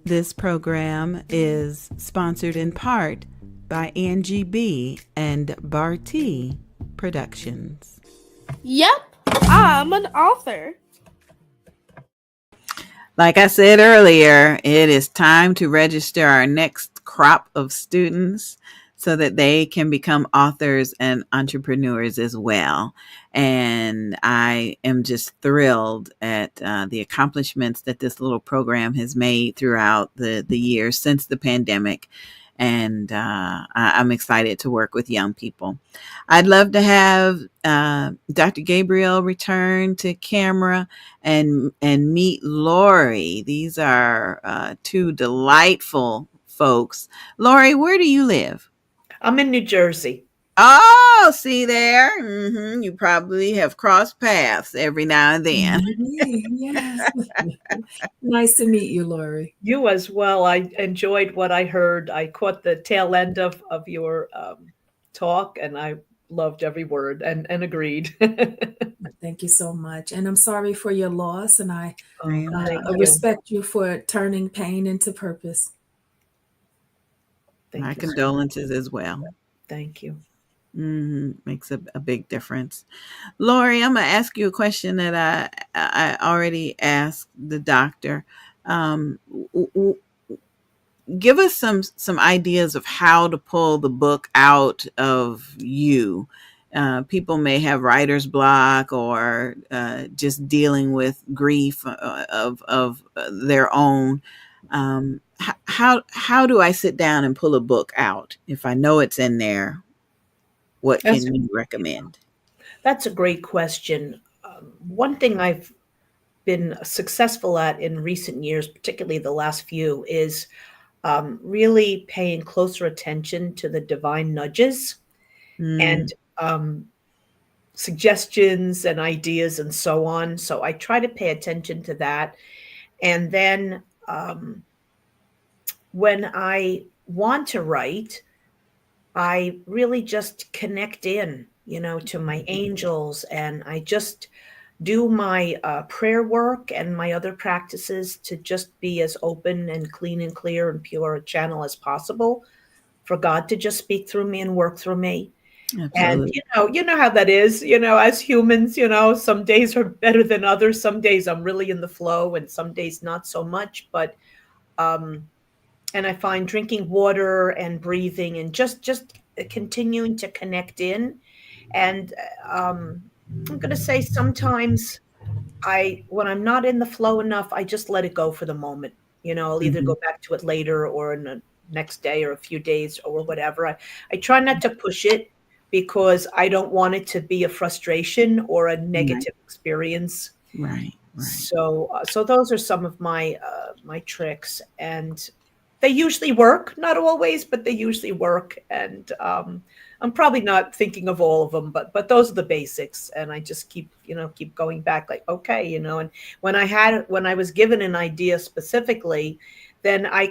This program is sponsored in part by Angie BEE and Barty Productions. Yep, I'm an author. Like I said earlier, it is time to register our next crop of students so that they can become authors and entrepreneurs as well. And I am just thrilled at the accomplishments that this little program has made throughout the years since the pandemic. And I'm excited to work with young people. I'd love to have Dr. Gabriel return to camera and meet Lori. These are two delightful folks. Lori, where do you live? I'm in New Jersey. Oh, see there. You probably have crossed paths every now and then. Yes. Nice to meet you, Lori. You as well. I enjoyed what I heard. I caught the tail end of your talk, and I loved every word and agreed. Thank you so much. And I'm sorry for your loss, and I Thank you. respect you for turning pain into purpose. Thank My you. condolences as well. Thank you. Makes a big difference. Lori, I'm going to ask you a question that I already asked the doctor. Give us some ideas of how to pull the book out of you. People may have writer's block or just dealing with grief of their own. How do I sit down and pull a book out if I know it's in there? What can you recommend? That's a great question. One thing I've been successful at in recent years, particularly the last few, is really paying closer attention to the divine nudges and suggestions and ideas and so on. So I try to pay attention to that. And then when I want to write, I really just connect in, to my angels, and I just do my prayer work and my other practices to just be as open and clean and clear and pure a channel as possible for God to just speak through me and work through me. Absolutely. And you know how that is, as humans, some days are better than others. Some days I'm really in the flow and some days not so much, but and I find drinking water and breathing and just continuing to connect in. And I'm going to say sometimes when I'm not in the flow enough, I just let it go for the moment. I'll either go back to it later or in the next day or a few days or whatever. I try not to push it because I don't want it to be a frustration or a negative experience. Right. So those are some of my tricks, and they usually work. Not always, but they usually work. And I'm probably not thinking of all of them, but those are the basics. And I just keep going back, like, okay, and when I was given an idea specifically, then I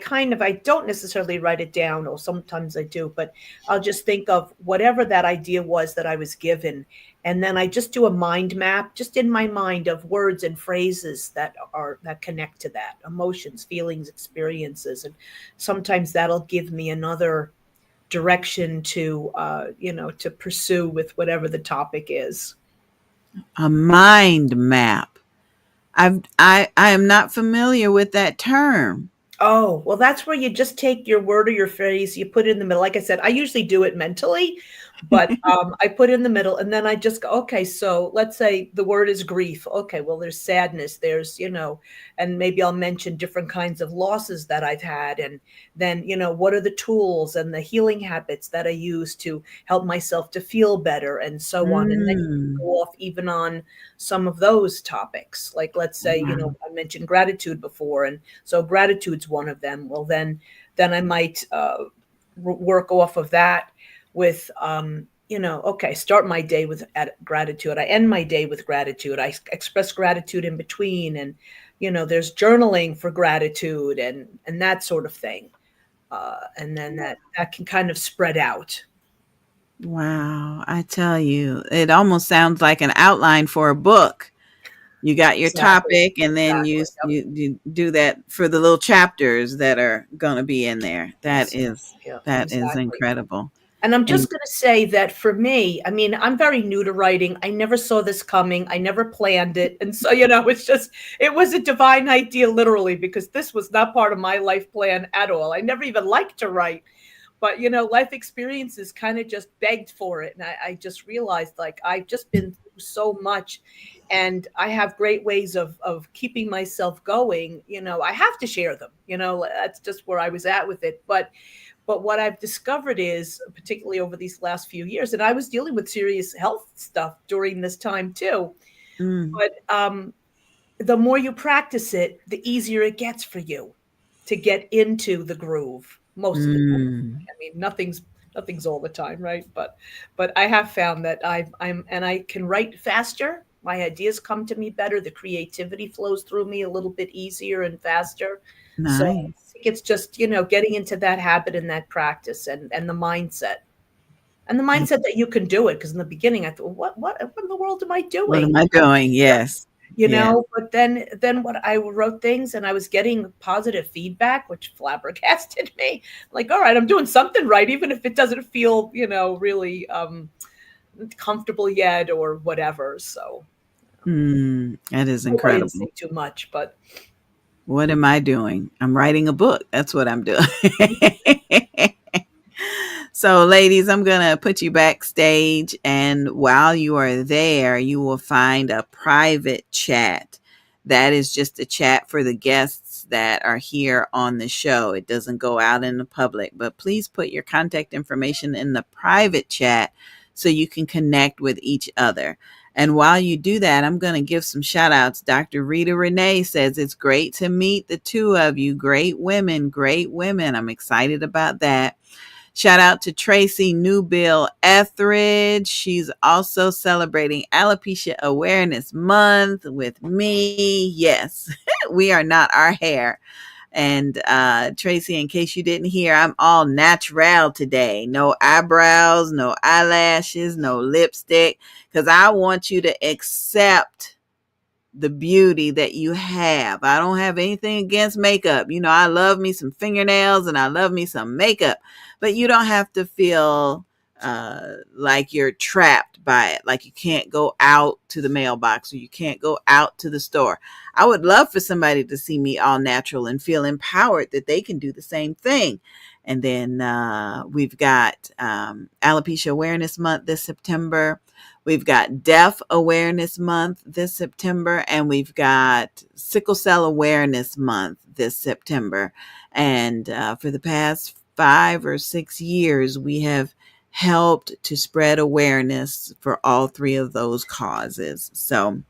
don't necessarily write it down, or sometimes I do, but I'll just think of whatever that idea was that I was given. And then I just do a mind map just in my mind of words and phrases that connect to that, emotions, feelings, experiences. And sometimes that'll give me another direction to pursue with whatever the topic is. A mind map. I am not familiar with that term. Oh, well, that's where you just take your word or your phrase, you put it in the middle. Like I said, I usually do it mentally, But I put in the middle, and then I just go, okay, so let's say the word is grief. Okay, well, there's sadness, there's, and maybe I'll mention different kinds of losses that I've had. And then, what are the tools and the healing habits that I use to help myself to feel better and so on. And then you Mm. go off even on some of those topics. Like, let's say, Wow. I mentioned gratitude before. And so gratitude's one of them. Well, then I might work off of that with okay, start my day with gratitude, I end my day with gratitude, I express gratitude in between, and there's journaling for gratitude and that sort of thing, and then that can kind of spread out. Wow. I tell you, it almost sounds like an outline for a book. You got your Exactly. topic, and then Exactly. Yep. you do that for the little chapters that are going to be in there. Yes. Yeah, That is exactly. incredible. And I'm And just going to say that for me, I mean, I'm very new to writing. I never saw this coming. I never planned it. And so, it was a divine idea, literally, because this was not part of my life plan at all. I never even liked to write. But, life experiences kind of just begged for it. And I just realized, like, I've just been through so much, and I have great ways of keeping myself going. I have to share them. That's just where I was at with it. But what I've discovered is, particularly over these last few years, and I was dealing with serious health stuff during this time too, mm, but the more you practice it, the easier it gets for you to get into the groove most of the time. mm, I mean, nothing's all the time, right? But I have found that I can write faster. My ideas come to me better. The creativity flows through me a little bit easier and faster. So I nice. think it's just, getting into that habit and that practice and the mindset. And the And mindset that you can do it. Because in the beginning I thought, what in the world am I what doing? am I doing? Yes. Yes. But then what, I wrote things and I was getting positive feedback, which flabbergasted me. Like, all right, I'm doing something right, even if it doesn't feel, really comfortable yet or whatever. So That is I won't even say incredible. too much, but What am I doing? I'm writing a book. That's what I'm doing. So, ladies, I'm going to put you backstage. And while you are there, you will find a private chat. That is just a chat for the guests that are here on the show. It doesn't go out in the public, but please put your contact information in the private chat so you can connect with each other. And while you do that, I'm going to give some shout outs. Dr. Rita Renee says it's great to meet the two of you. Great women, great women. I'm excited about that. Shout out to Tracy Newbill Etheridge. She's also celebrating Alopecia Awareness Month with me. Yes, we are not our hair. And Tracy, in case you didn't hear, I'm all natural today. No eyebrows, no eyelashes, no lipstick, because I want you to accept the beauty that you have. I don't have anything against makeup. I love me some fingernails and I love me some makeup, but you don't have to feel like you're trapped by it, like you can't go out to the mailbox or you can't go out to the store. I would love for somebody to see me all natural and feel empowered that they can do the same thing. And then we've got Alopecia Awareness Month this September. We've got Deaf Awareness Month this September, and we've got Sickle Cell Awareness Month this September. And for the past 5 or 6 years, we have helped to spread awareness for all three of those causes. So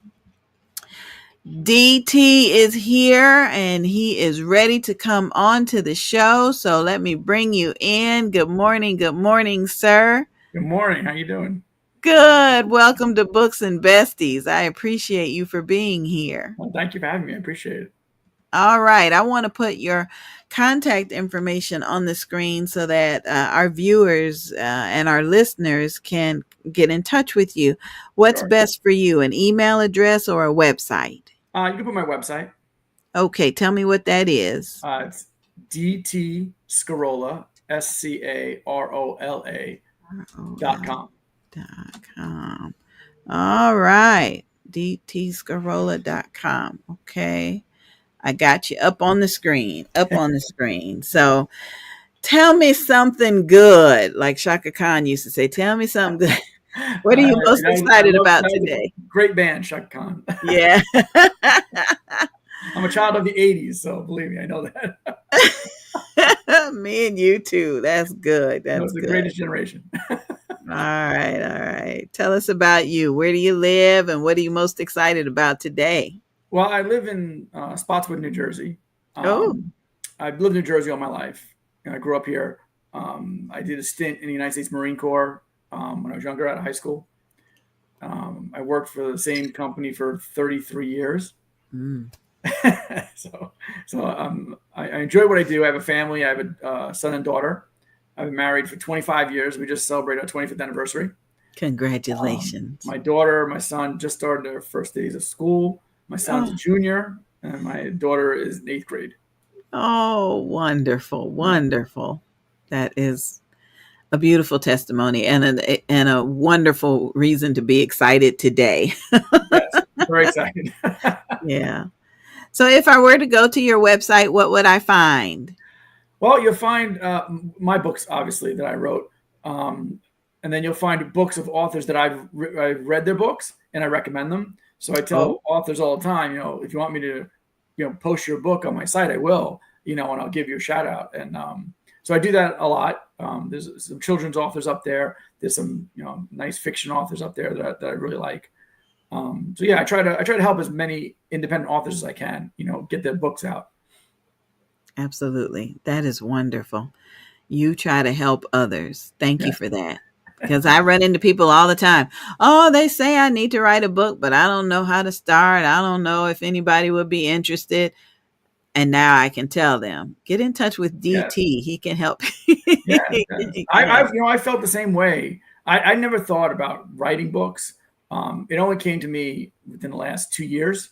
DT is here and he is ready to come on to the show. So let me bring you in. Good morning, sir. Good morning. How you doing? Good. Welcome to Books and Besties. I appreciate you for being here. Well, thank you for having me. I appreciate it. All right. I want to put your contact information on the screen so that our viewers and our listeners can get in touch with you. What's Sure. best for you, an email address or a website? You can put my website. Okay. Tell me what that is. It's DT Scarola, SCAROLA.com. .com. All right. dtscarola.com. Okay. I got you up on the screen. So Tell me something good, like Shaka Khan used to say. Tell me something good. What are you most excited about today? Great band, Shaka Khan. Yeah. I'm a child of the 80s, so believe me, I know that. Me and you too. That's good. That That's was the good. greatest generation. All right. All right. Tell us about you. Where do you live and what are you most excited about today? Well, I live in Spotswood, New Jersey. Oh. I've lived in New Jersey all my life. I grew up here. I did a stint in the United States Marine Corps when I was younger, out of high school. I worked for the same company for 33 years. Mm. I enjoy what I do. I have a family. I have a son and daughter. I've been married for 25 years. We just celebrated our 25th anniversary. Congratulations. My daughter, my son just started their first days of school. My son's a junior, and my daughter is in 8th grade. Oh, wonderful. Wonderful. That is a beautiful testimony and a wonderful reason to be excited today. Yes, very excited. Yeah. So if I were to go to your website, what would I find? Well, you'll find my books, obviously, that I wrote. And then you'll find books of authors that I've read their books and I recommend them. So I tell authors all the time, if you want me to, post your book on my site, I will, and I'll give you a shout out. And so I do that a lot. There's some children's authors up there. There's some, nice fiction authors up there that I really like. So yeah, I try to help as many independent authors as I can, get their books out. Absolutely. That is wonderful. You try to help others. Thank you for that. Because I run into people all the time. Oh, they say I need to write a book, but I don't know how to start. I don't know if anybody would be interested. And now I can tell them, get in touch with DT. Yes. He can help. I felt the same way. I never thought about writing books. It only came to me within the last 2 years.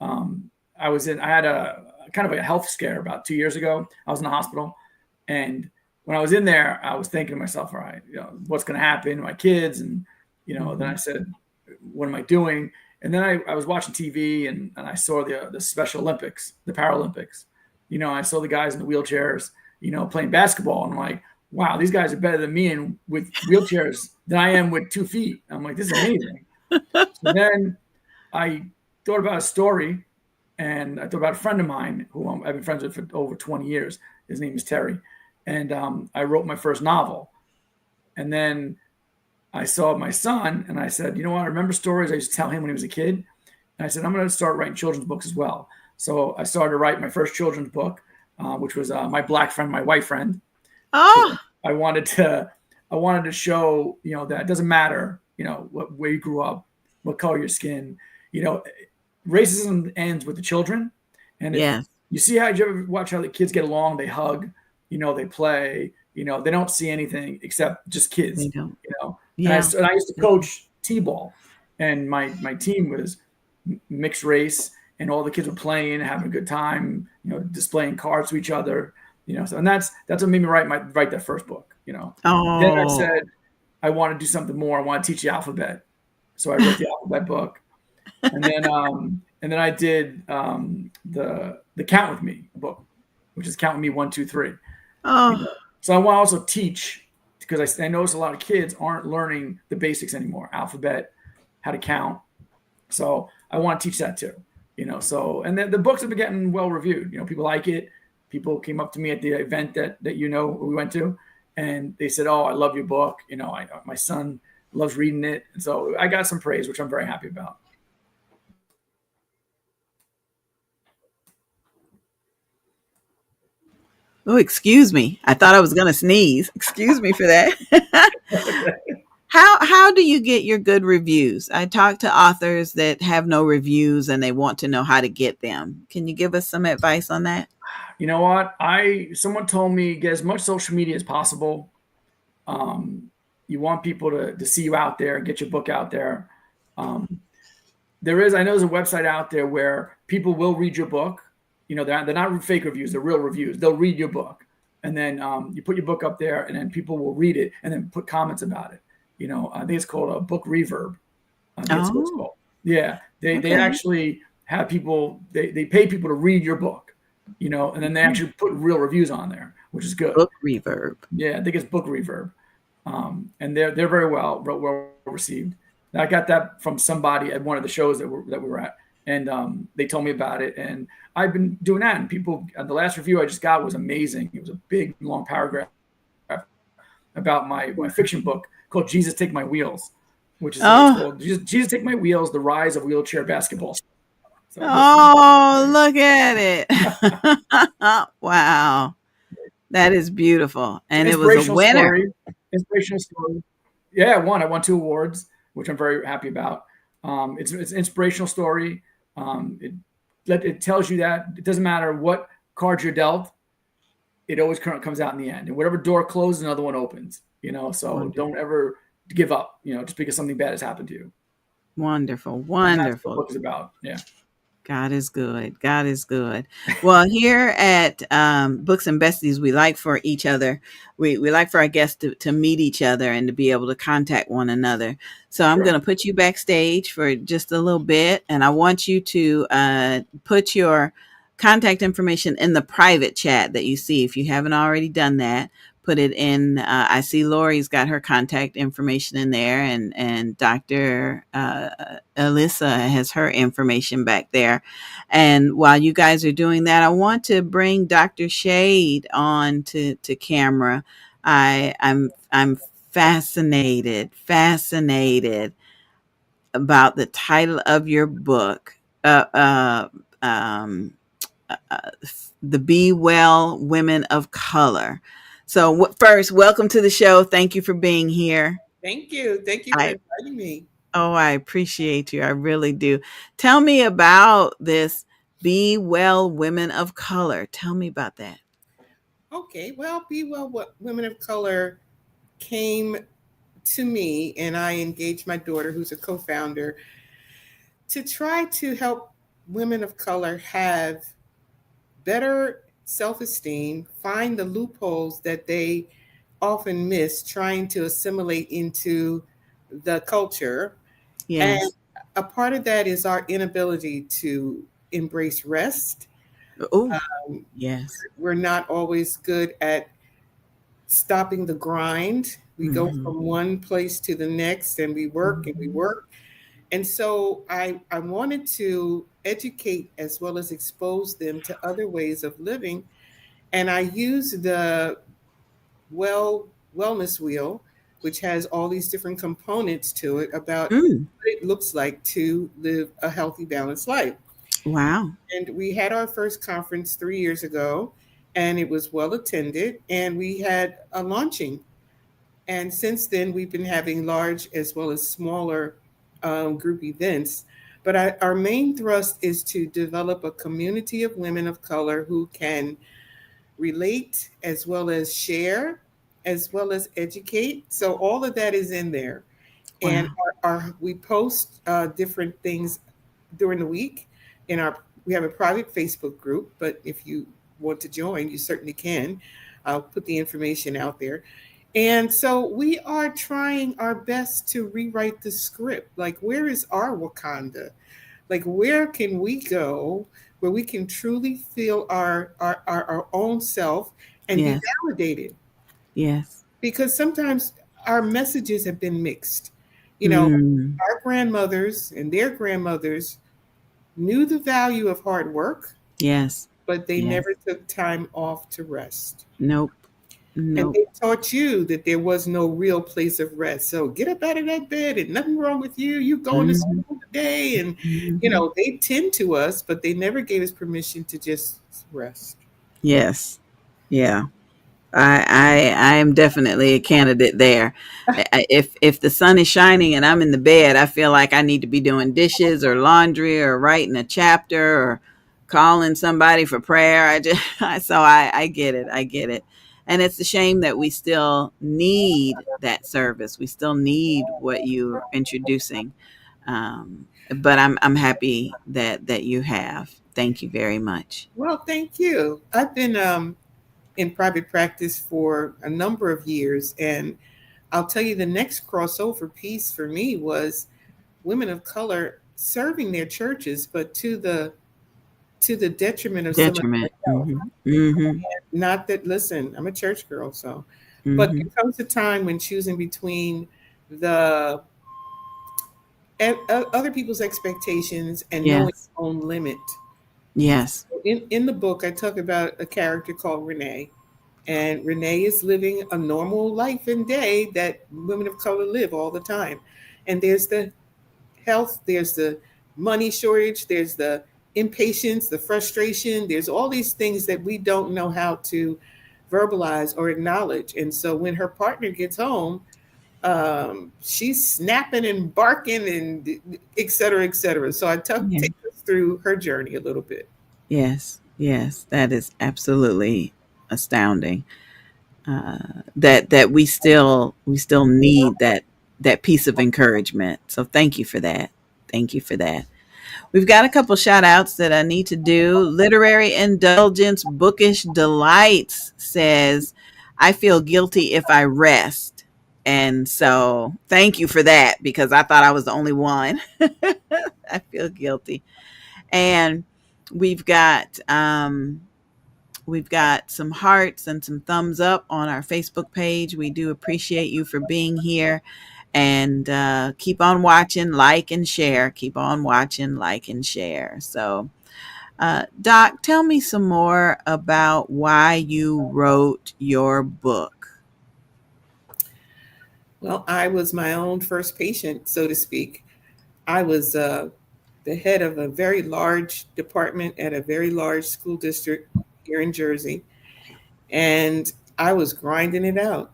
I had a kind of a health scare about 2 years ago. I was in the hospital, and when I was in there, I was thinking to myself, all right, what's going to happen to my kids? And, then I said, what am I doing? And then I was watching TV and I saw the Special Olympics, the Paralympics. I saw the guys in the wheelchairs, playing basketball. And I'm like, wow, these guys are better than me and with wheelchairs than I am with 2 feet. I'm like, this is amazing. So then I thought about a story, and I thought about a friend of mine who I've been friends with for over 20 years. His name is Terry. And I wrote my first novel. And then I saw my son and I said, I remember stories I used to tell him when he was a kid. And I said, I'm going to start writing children's books as well. So I started to write my first children's book, which was My Black Friend, My White Friend. Oh, so I wanted to show, that it doesn't matter, where you grew up, what color your skin, racism ends with the children. And you see how you ever watch how the kids get along, they hug, they play, they don't see anything except just kids, They don't. Yeah. And I used to coach T-ball, and my team was mixed race, and all the kids were playing, having a good time, displaying cards to each other, so, and that's what made me write that first book, Oh. Then I said, I want to do something more. I want to teach the alphabet. So I wrote the alphabet book, and then I did the Count With Me book, which is Count With Me 1, 2, 3. Oh. So I want to also teach, because I notice a lot of kids aren't learning the basics anymore, alphabet, how to count. So I want to teach that too, so, and then the books have been getting well reviewed. People like it. People came up to me at the event that we went to, and they said, oh, I love your book. My son loves reading it. And so I got some praise, which I'm very happy about. Oh, excuse me. I thought I was going to sneeze. Excuse me for that. How do you get your good reviews? I talk to authors that have no reviews and they want to know how to get them. Can you give us some advice on that? You know what? Someone told me, get as much social media as possible. You want people to see you out there, get your book out there. I know there's a website out there where people will read your book. They're not fake reviews, they're real reviews. They'll read your book. And then you put your book up there, and then people will read it and then put comments about it. I think it's called a book reverb. That's what it's called. Yeah. They actually have people, they pay people to read your book. and then they actually put real reviews on there, which is good. Book reverb. Yeah, I think it's book reverb, and they're very well received. And I got that from somebody at one of the shows that we were at, and they told me about it, and I've been doing that. And people, the last review I just got was amazing. It was a big long paragraph about my fiction book called "Jesus Take My Wheels," which is it's called "Jesus Take My Wheels: The Rise of Wheelchair Basketball." So look at it! Wow. That is beautiful. And it was a winner. Inspirational story. Yeah, I won 2 awards, which I'm very happy about. It's an inspirational story. It tells you that it doesn't matter what cards you're dealt, it always comes out in the end. And whatever door closes, another one opens. So Wonderful. Don't ever give up. Just because something bad has happened to you. Wonderful. And that's what the book is about. Yeah. God is good. God is good. Well, here at Books and Besties, we like for each other. We like for our guests to meet each other and to be able to contact one another. So I'm going to put you backstage for just a little bit. And I want you to put your contact information in the private chat that you see. If you haven't already done that, put it in. I see Lori's got her contact information in there, and Dr. Alyssa has her information back there. And while you guys are doing that, I want to bring Dr. Shade on to camera. I'm fascinated about the title of your book. The Be Well Women of Color. So first, welcome to the show. Thank you for being here. Thank you. Thank you for inviting me. Oh, I appreciate you. I really do. Tell me about this Be Well Women of Color. Tell me about that. Okay. Well, Be Well Women of Color came to me, and I engaged my daughter, who's a co-founder, to try to help women of color have better self-esteem, find the loopholes that they often miss trying to assimilate into the culture. Yes. And a part of that is our inability to embrace rest. Yes. We're not always good at stopping the grind. We go from one place to the next, and we work and we work. And so I wanted to educate as well as expose them to other ways of living. And I used the wellness wheel, which has all these different components to it about what it looks like to live a healthy, balanced life. Wow. And we had our first conference 3 years ago, and it was well attended, and we had a launching. And since then, we've been having large as well as smaller group events. But our main thrust is to develop a community of women of color who can relate as well as share, as well as educate. So all of that is in there. Wow. And we post different things during the week. We have a private Facebook group, but if you want to join, you certainly can. I'll put the information out there. And so we are trying our best to rewrite the script. Like, where is our Wakanda? Like, where can we go where we can truly feel our own self and be validated? Yes. Because sometimes our messages have been mixed. Our grandmothers and their grandmothers knew the value of hard work. Yes. But they never took time off to rest. Nope. And they taught you that there was no real place of rest. So get up out of that bed and nothing wrong with you. You going to school today. And, they tend to us, but they never gave us permission to just rest. Yes. Yeah. I am definitely a candidate there. If the sun is shining and I'm in the bed, I feel like I need to be doing dishes or laundry or writing a chapter or calling somebody for prayer. I get it. I get it. And it's a shame that we still need that service. We still need what you're introducing. But I'm happy that you have. Thank you very much. Well, thank you. I've been in private practice for a number of years. And I'll tell you, the next crossover piece for me was women of color serving their churches, but to the to the detriment of some of Detriment. their health. Mm-hmm. Not that, listen, I'm a church girl, so, but Mm-hmm. there comes a time when choosing between the other people's expectations and knowing Yes. your own limit. Yes. In the book, I talk about a character called Renee, and Renee is living a normal life and day that women of color live all the time. And there's the health, there's the money shortage, there's the impatience, the frustration, there's all these things that we don't know how to verbalize or acknowledge. And so when her partner gets home, she's snapping and barking and et cetera, et cetera. So I Yeah. take us through her journey a little bit. Yes. Yes. That is absolutely astounding. That we still need that piece of encouragement. So thank you for that. Thank you for that. We've got a couple shout outs that I need to do. Literary Indulgence Bookish Delights says, I feel guilty if I rest. And so thank you for that, because I thought I was the only one. I feel guilty. And we've got we've got some hearts and some thumbs up on our Facebook page. We do appreciate you for being here. And keep on watching, like, and share. Keep on watching, like, and share. So, Doc, tell me some more about why you wrote your book. Well, I was my own first patient, so to speak. I was the head of a very large department at a very large school district here in Jersey, and I was grinding it out.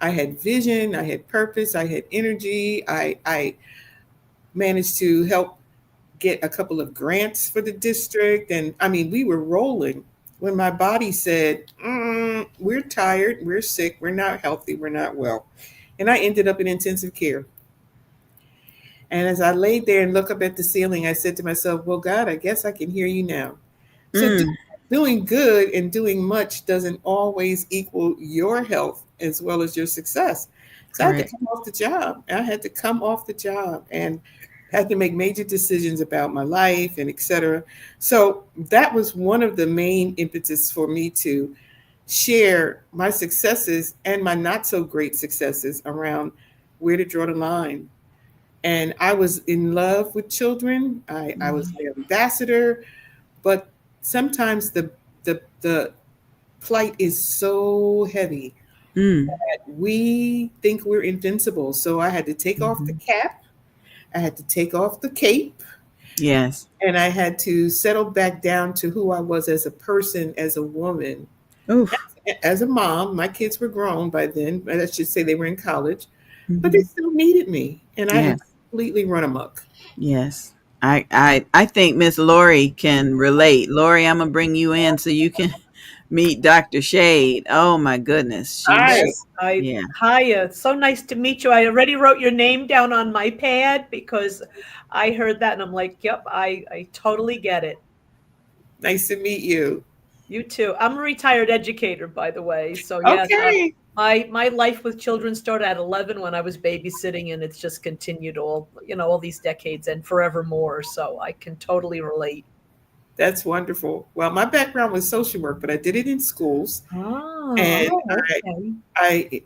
I had vision, I had purpose, I had energy. I managed to help get a couple of grants for the district. And I mean, we were rolling when my body said, we're tired, we're sick, we're not healthy, we're not well. And I ended up in intensive care. And as I laid there and looked up at the ceiling, I said to myself, well, God, I guess I can hear you now. So Mm, doing good and doing much doesn't always equal your health as well as your success. So I had to correct. come off the job. I had to come off the job and had to make major decisions about my life and et cetera. So that was one of the main impetus for me to share my successes and my not so great successes around where to draw the line. And I was in love with children. I was their ambassador, but sometimes the plight is so heavy Mm, that we think we're invincible. So I had to take off the mhm. cap, I had to take off the cape, Yes. and I had to settle back down to who I was as a person, as a woman, Oof. as a mom. My kids were grown by then. I should say they were in college, but they Mhm. still needed me, and I had Yes. completely run amok. Yes. I think Miss Lori can relate. Lori, I'm gonna bring you in so you can meet Dr. Shade. Oh my goodness. She Yes, I yeah. hi. It's so nice to meet you. I already wrote your name down on my pad because I heard that and I'm like, yep, I totally get it. Nice to meet you. You too. I'm a retired educator, by the way. So yes, Okay. my life with children started at 11 when I was babysitting, and it's just continued all these decades and forevermore. So I can totally relate. That's wonderful. Well, my background was social work, but I did it in schools, and Oh, okay. I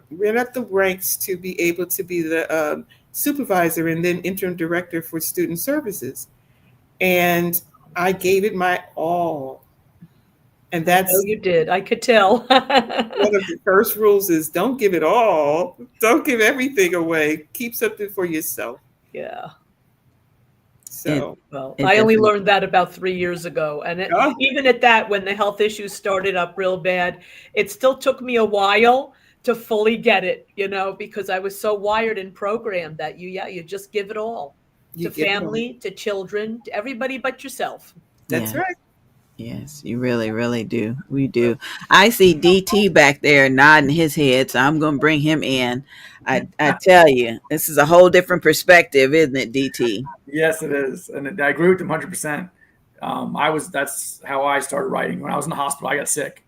ran up the ranks to be able to be the supervisor and then interim director for student services. And I gave it my all. And I know that's you did. I could tell. one of the first rules is don't give it all. Don't give everything away. Keep something for yourself. Yeah. It So, Well, it I only definitely learned that about 3 years ago. And oh, even at that, when the health issues started up real bad, it still took me a while to fully get it, because I was so wired and programmed that you just give it all you to give it all. family, to children, to everybody but yourself. That's yes. right. Yes, you really, really do. We do. I see DT back there nodding his head, so I'm gonna bring him in. I tell you, this is a whole different perspective, isn't it, DT? Yes, it is, and I agree with him 100%. That's how I started writing. When I was in the hospital, I got sick,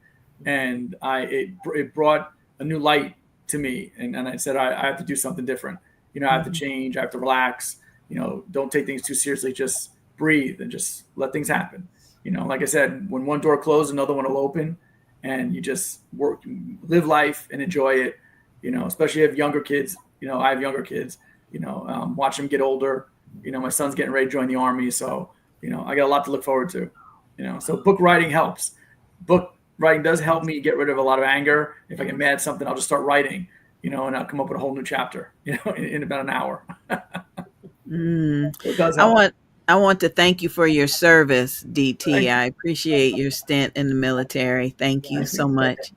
and it brought a new light to me, and I said I have to do something different. I have to change. I have to relax. Don't take things too seriously. Just breathe and just let things happen. Like I said, when one door closes, another one will open, and you just work, live life and enjoy it. Especially if you have younger kids. I have younger kids. Watch them get older. My son's getting ready to join the army, so I got a lot to look forward to. So book writing helps. Book writing does help me get rid of a lot of anger. If I get mad at something, I'll just start writing. And I'll come up with a whole new chapter. In about an hour. It does help. I want to thank you for your service, DT. I appreciate your stint in the military. Thank you so much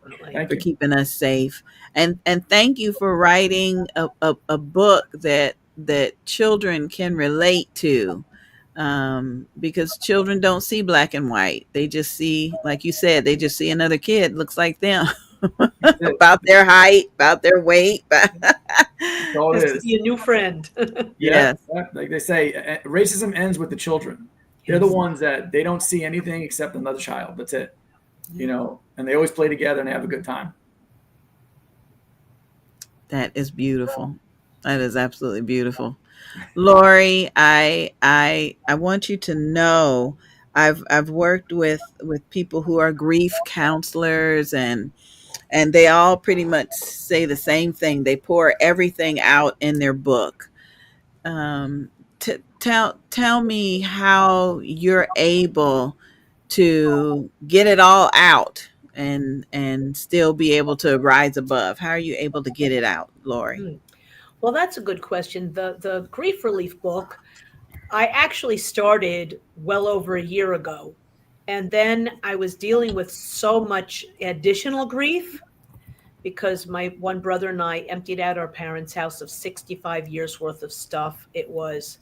for keeping us safe. And thank you for writing a book that children can relate to. Because children don't see black and white. They just see, like you said, they just see another kid looks like them. About their height, about their weight. That's all it is. Be a new friend. Yes. Like they say, racism ends with the children. They're the ones that they don't see anything except another child. That's it. And they always play together and they have a good time. That is beautiful. That is absolutely beautiful. Lori, I want you to know I've worked with people who are grief counselors, and they all pretty much say the same thing. They pour everything out in their book. Tell me how you're able to get it all out and still be able to rise above. How are you able to get it out, Lori? Well, that's a good question. The grief relief book, I actually started well over a year ago. And then I was dealing with so much additional grief because my one brother and I emptied out our parents' house of 65 years worth of stuff. It was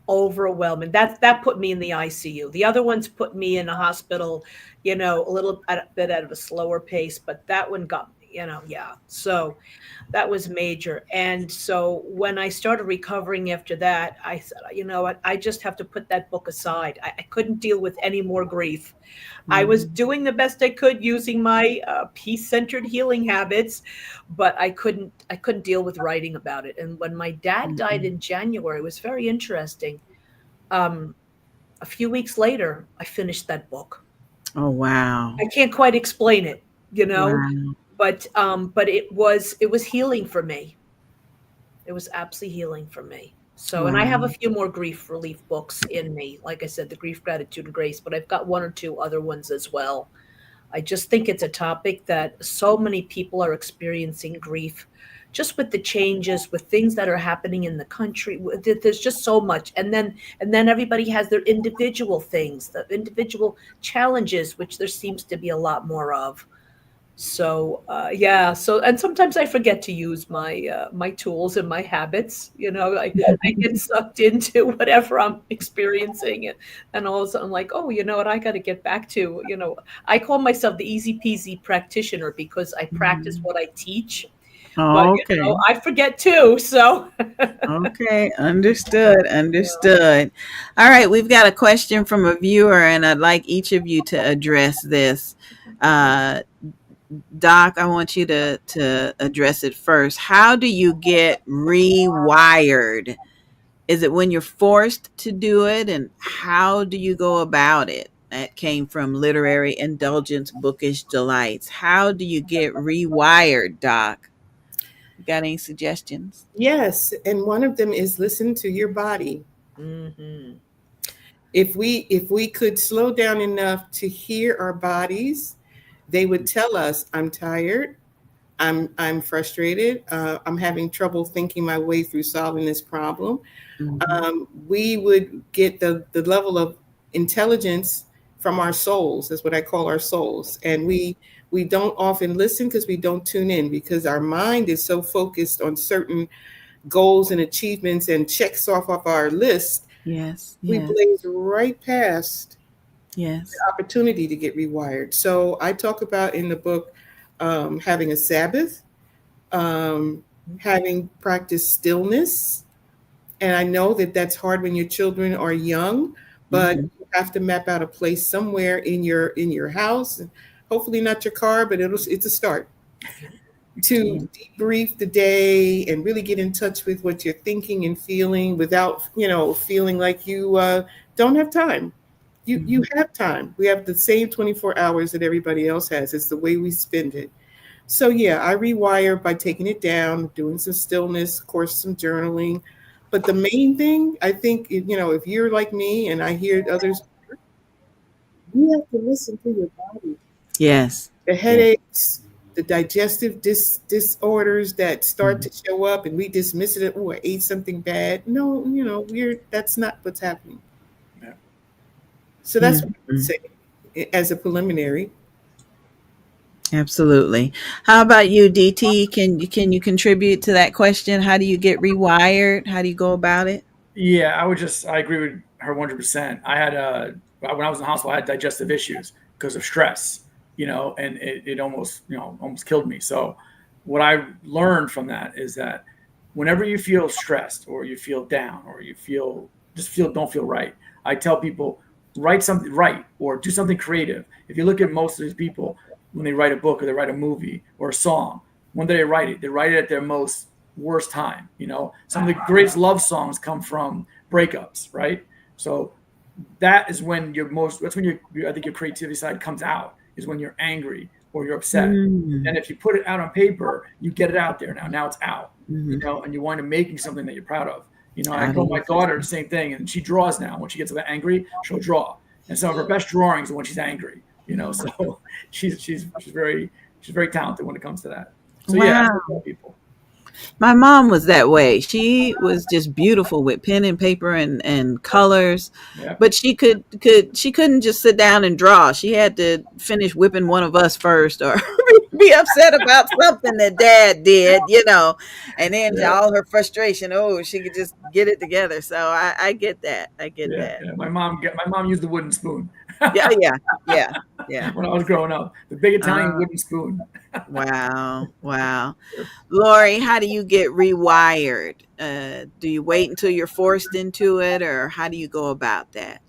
overwhelming. That put me in the ICU. The other ones put me in a hospital, a little bit at a slower pace, but that one got me, yeah. So that was major. And so when I started recovering after that, I said, you know what, I just have to put that book aside. I couldn't deal with any more grief. I was doing the best I could using my peace-centered healing habits, but I couldn't deal with writing about it. And when my dad died in January, it was very interesting. A few weeks later, I finished that book. Oh, wow. I can't quite explain it, Wow. but it was healing for me. It was absolutely healing for me. So, and I have a few more grief relief books in me. Like I said, the Grief, Gratitude, and Grace, but I've got one or two other ones as well. I just think it's a topic that so many people are experiencing grief, just with the changes, with things that are happening in the country. There's just so much. And then everybody has their individual things, the individual challenges, which there seems to be a lot more of. So and sometimes I forget to use my my tools and my habits. I get sucked into whatever I'm experiencing, and all of a sudden I'm like, oh, you know what, I got to get back to, I call myself the easy peasy practitioner because I practice what I teach. Oh, But okay. I forget too. So Okay, understood. All right, we've got a question from a viewer, and I'd like each of you to address this. Doc, I want you to address it first. How do you get rewired? Is it when you're forced to do it? And how do you go about it? That came from Literary Indulgence, Bookish Delights. How do you get rewired, Doc? You got any suggestions? Yes, and one of them is listen to your body. mm-hmm. If we could slow down enough to hear our bodies, they would tell us, I'm tired, I'm frustrated, I'm having trouble thinking my way through solving this problem. We would get the level of intelligence from our souls. That's what I call our souls. And we don't often listen because we don't tune in, because our mind is so focused on certain goals and achievements and checks off of our list. Yes. We blaze right past the opportunity to get rewired. So I talk about in the book having a Sabbath, having practiced stillness. And I know that that's hard when your children are young, but you have to map out a place somewhere in your house, and hopefully not your car, but it's a start to debrief the day and really get in touch with what you're thinking and feeling without, feeling like you don't have time. You have time. We have the same 24 hours that everybody else has. It's the way we spend it. So yeah, I rewire by taking it down, doing some stillness, of course, some journaling. But the main thing, I think, if you're like me and I hear others, you have to listen to your body. Yes. The Yes. headaches, the digestive disorders that start to show up, and we dismiss it. Oh, I ate something bad. No, that's not what's happening. Yeah. So that's what I would say as a preliminary. Absolutely. How about you, DT? Can you contribute to that question? How do you get rewired? How do you go about it? Yeah, I agree with her 100%. I had when I was in the hospital, I had digestive issues because of stress, and it almost killed me. So what I learned from that is that whenever you feel stressed or you feel down or you don't feel right, I tell people, write or do something creative. If you look at most of these people, when they write a book or they write a movie or a song, when they write it at their most worst time. Some of the greatest love songs come from breakups, right? So that is when that's when I think your creativity side comes out, is when you're angry or you're upset. And if you put it out on paper, you get it out there now it's out, and you wind up making something that you're proud of. I told my daughter the same thing, and she draws now. When she gets a bit angry, she'll draw, and some of her best drawings are when she's angry. So she's very talented when it comes to that. So wow. Yeah, I people. My mom was that way. She was just beautiful with pen and paper and colors, but she couldn't just sit down and draw. She had to finish whipping one of us first, or be upset about something that Dad did, and then all her frustration. Oh, she could just get it together. So I get that. I get that. Yeah. My mom used the wooden spoon. Yeah. When I was growing up, the big Italian wooden spoon. Wow. Lori, how do you get rewired? Do you wait until you're forced into it, or how do you go about that?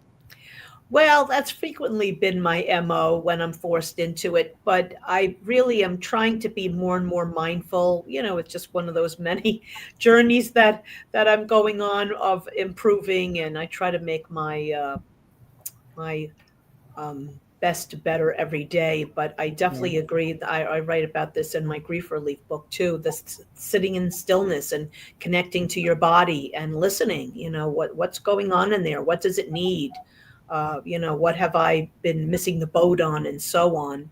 Well, that's frequently been my MO when I'm forced into it, but I really am trying to be more and more mindful. It's just one of those many journeys that I'm going on of improving, and I try to make my best better every day. But I definitely agree. I write about this in my grief relief book too, this sitting in stillness and connecting to your body and listening. What's going on in there? What does it need? What have I been missing the boat on, and so on.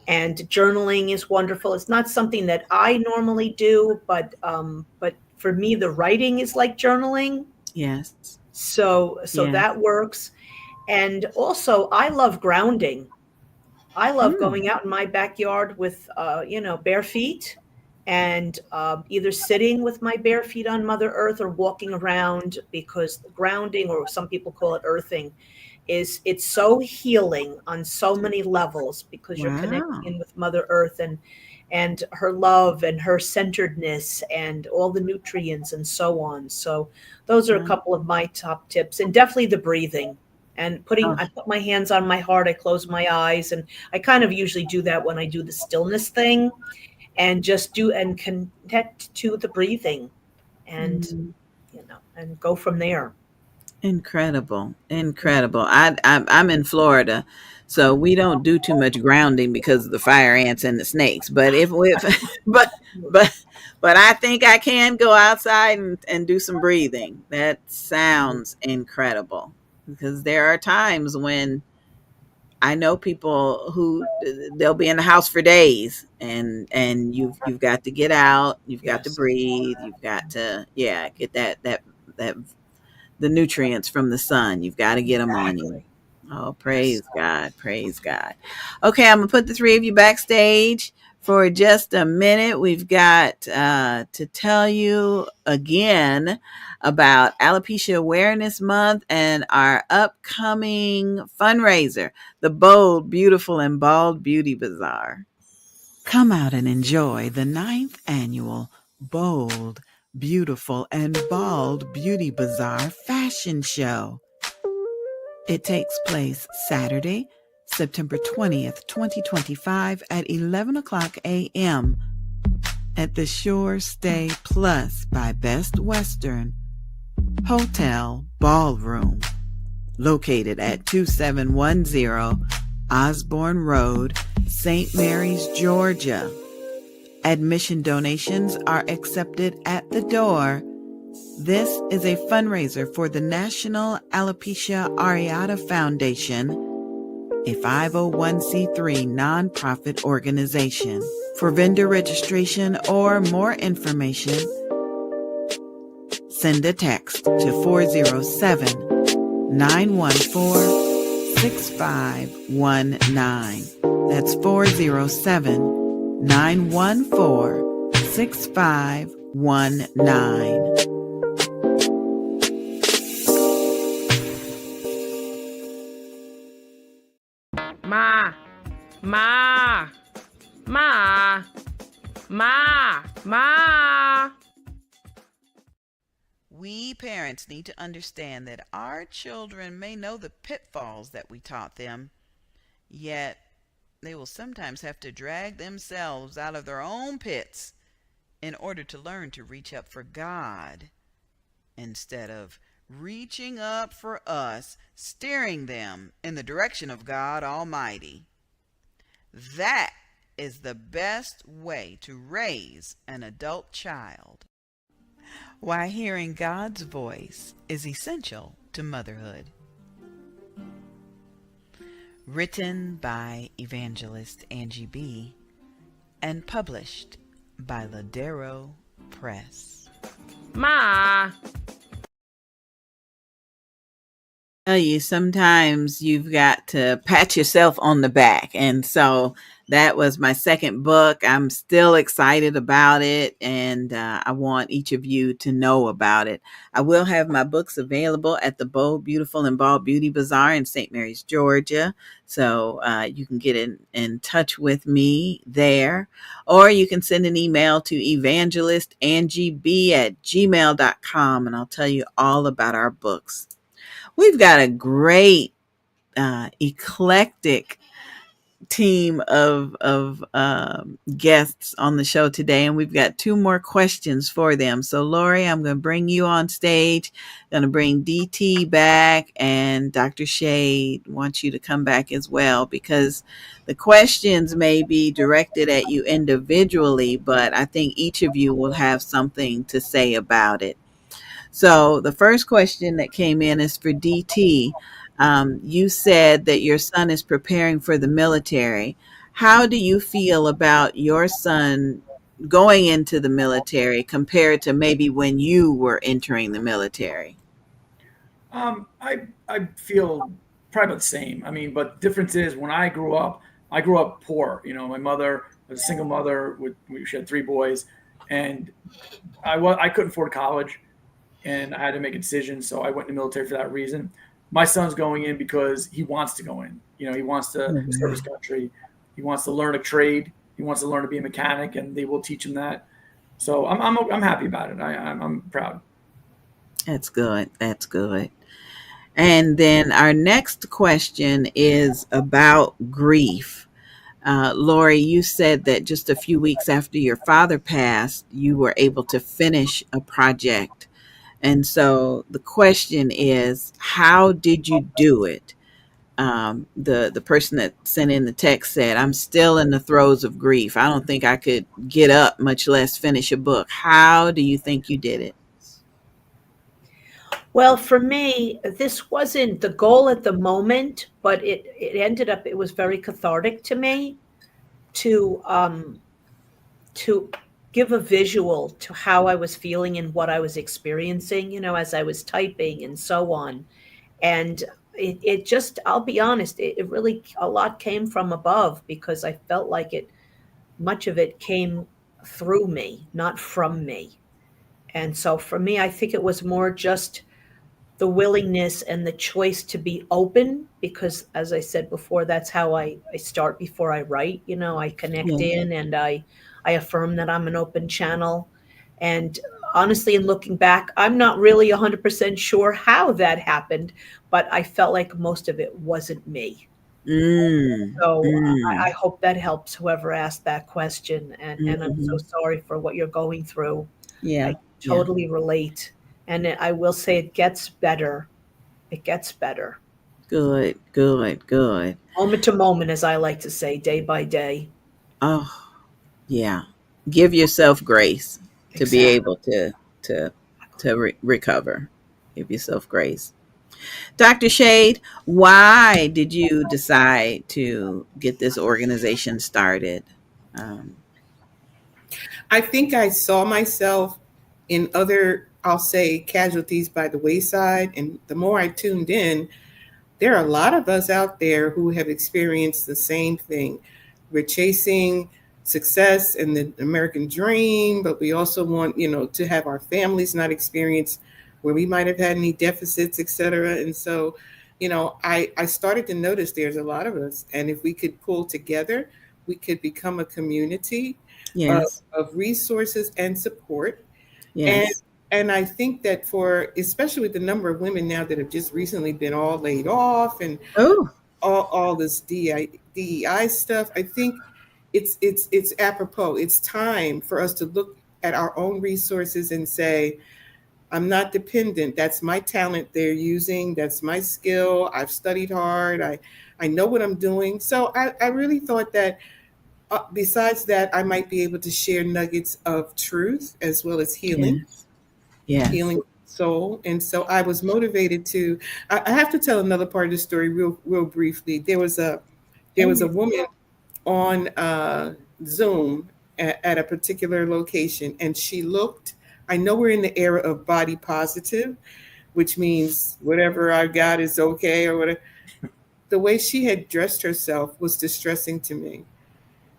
And journaling is wonderful. It's not something that I normally do, but for me, the writing is like journaling. Yes. So that works. And also, I love grounding. I love going out in my backyard with, bare feet, and either sitting with my bare feet on Mother Earth or walking around, because grounding, or some people call it earthing, it's so healing on so many levels, because you're connecting in with Mother Earth and her love and her centeredness and all the nutrients and so on. So those are a couple of my top tips, and definitely the breathing. And I put my hands on my heart, I close my eyes, and I kind of usually do that when I do the stillness thing, and just and connect to the breathing, and and go from there. Incredible. I'm in Florida, so we don't do too much grounding because of the fire ants and the snakes. But but I think I can go outside and do some breathing. That sounds incredible, because there are times when I know people who they'll be in the house for days, and you've got to get out, you've got to breathe, you've got to get that the nutrients from the sun. You've got to get them on you. Oh, praise God. Okay, I'm gonna put the three of you backstage for just a minute. We've got to tell you again about Alopecia Awareness Month and our upcoming fundraiser, the Bold, Beautiful, and Bald Beauty Bazaar. Come out and enjoy the 9th annual Bold, Beautiful, and Bald Beauty Bazaar fashion show. It takes place Saturday, September 20th, 2025 at 11 o'clock a.m. at the Shore Stay Plus by Best Western Hotel Ballroom. located at 2710 Osborne Road, St. Mary's, Georgia. Admission donations are accepted at the door. This is a fundraiser for the National Alopecia Areata Foundation, a 501c3 nonprofit organization. For vendor registration or more information, send a text to 407-914-6519. That's 407-914-6519. Ma, ma, ma, ma, ma. We parents need to understand that our children may know the pitfalls that we taught them, yet they will sometimes have to drag themselves out of their own pits in order to learn to reach up for God instead of reaching up for us, steering them in the direction of God Almighty. That is the best way to raise an adult child. Why hearing God's voice is essential to motherhood. Written by evangelist Angie BEE and published by Ladero Press. Ma. Tell you, sometimes you've got to pat yourself on the back. And so that was my second book. I'm still excited about it, and I want each of you to know about it. I will have my books available at the Bold, Beautiful, and Bald Beauty Bazaar in St. Mary's, Georgia. So you can get in touch with me there, or you can send an email to evangelistangieb@gmail.com, and I'll tell you all about our books. We've got a great, eclectic team of guests on the show today, and we've got two more questions for them. So, Lori, I'm going to bring you on stage. I'm going to bring DT back, and Dr. Shade wants you to come back as well, because the questions may be directed at you individually, but I think each of you will have something to say about it. So the first question that came in is for DT. You said that your son is preparing for the military. How do you feel about your son going into the military compared to maybe when you were entering the military? I feel probably the same. I mean, but the difference is when I grew up poor. You know, my mother was a single mother. She had 3 boys, and I couldn't afford college. And I had to make a decision, so I went in the military for that reason. My son's going in because he wants to go in. You know, he wants to serve his country. He wants to learn a trade. He wants to learn to be a mechanic, and they will teach him that. So I'm happy about it. I'm proud. That's good. That's good. And then our next question is about grief. Lori, you said that just a few weeks after your father passed, you were able to finish a project. And so the question is, how did you do it? The person that sent in the text said, I'm still in the throes of grief. I don't think I could get up, much less finish a book. How do you think you did it? Well, for me, this wasn't the goal at the moment, but it ended up, it was very cathartic to me to give a visual to how I was feeling and what I was experiencing, you know, as I was typing and so on. And it just, I'll be honest, it really, a lot came from above, because I felt like much of it came through me, not from me. And so for me, I think it was more just the willingness and the choice to be open, because as I said before, that's how I start before I write. You know, I connect in, and I affirm that I'm an open channel. And honestly, in looking back, I'm not really 100% sure how that happened, but I felt like most of it wasn't me. So I hope that helps whoever asked that question. And I'm so sorry for what you're going through. Yeah. I totally relate. And I will say it gets better. It gets better. Good, good, good. Moment to moment, as I like to say, day by day. Oh, yeah. Give yourself grace to be Exactly. able to recover. Give yourself grace. Dr. Shade, why did you decide to get this organization started? Um, I think I saw myself in other, I'll say, casualties by the wayside. And the more I tuned in, there are a lot of us out there who have experienced the same thing. We're chasing success and the American dream, but we also want, to have our families not experience where we might have had any deficits, et cetera. And so, I started to notice there's a lot of us. And if we could pull together, we could become a community of, yes, of resources and support. And yes. and I think that for especially with the number of women now that have just recently been all laid off and Oh, all this DEI stuff, I think it's apropos. It's time for us to look at our own resources and say, I'm not dependent. That's my talent they're using. That's my skill. I've studied hard. I know what I'm doing. So I really thought that besides that, I might be able to share nuggets of truth as well as yes, yes. healing soul. And so I was motivated to. I have to tell another part of the story real briefly. There was a woman on Zoom at a particular location, and she looked. I know we're in the era of body positive, which means whatever I got is okay or whatever. The way she had dressed herself was distressing to me.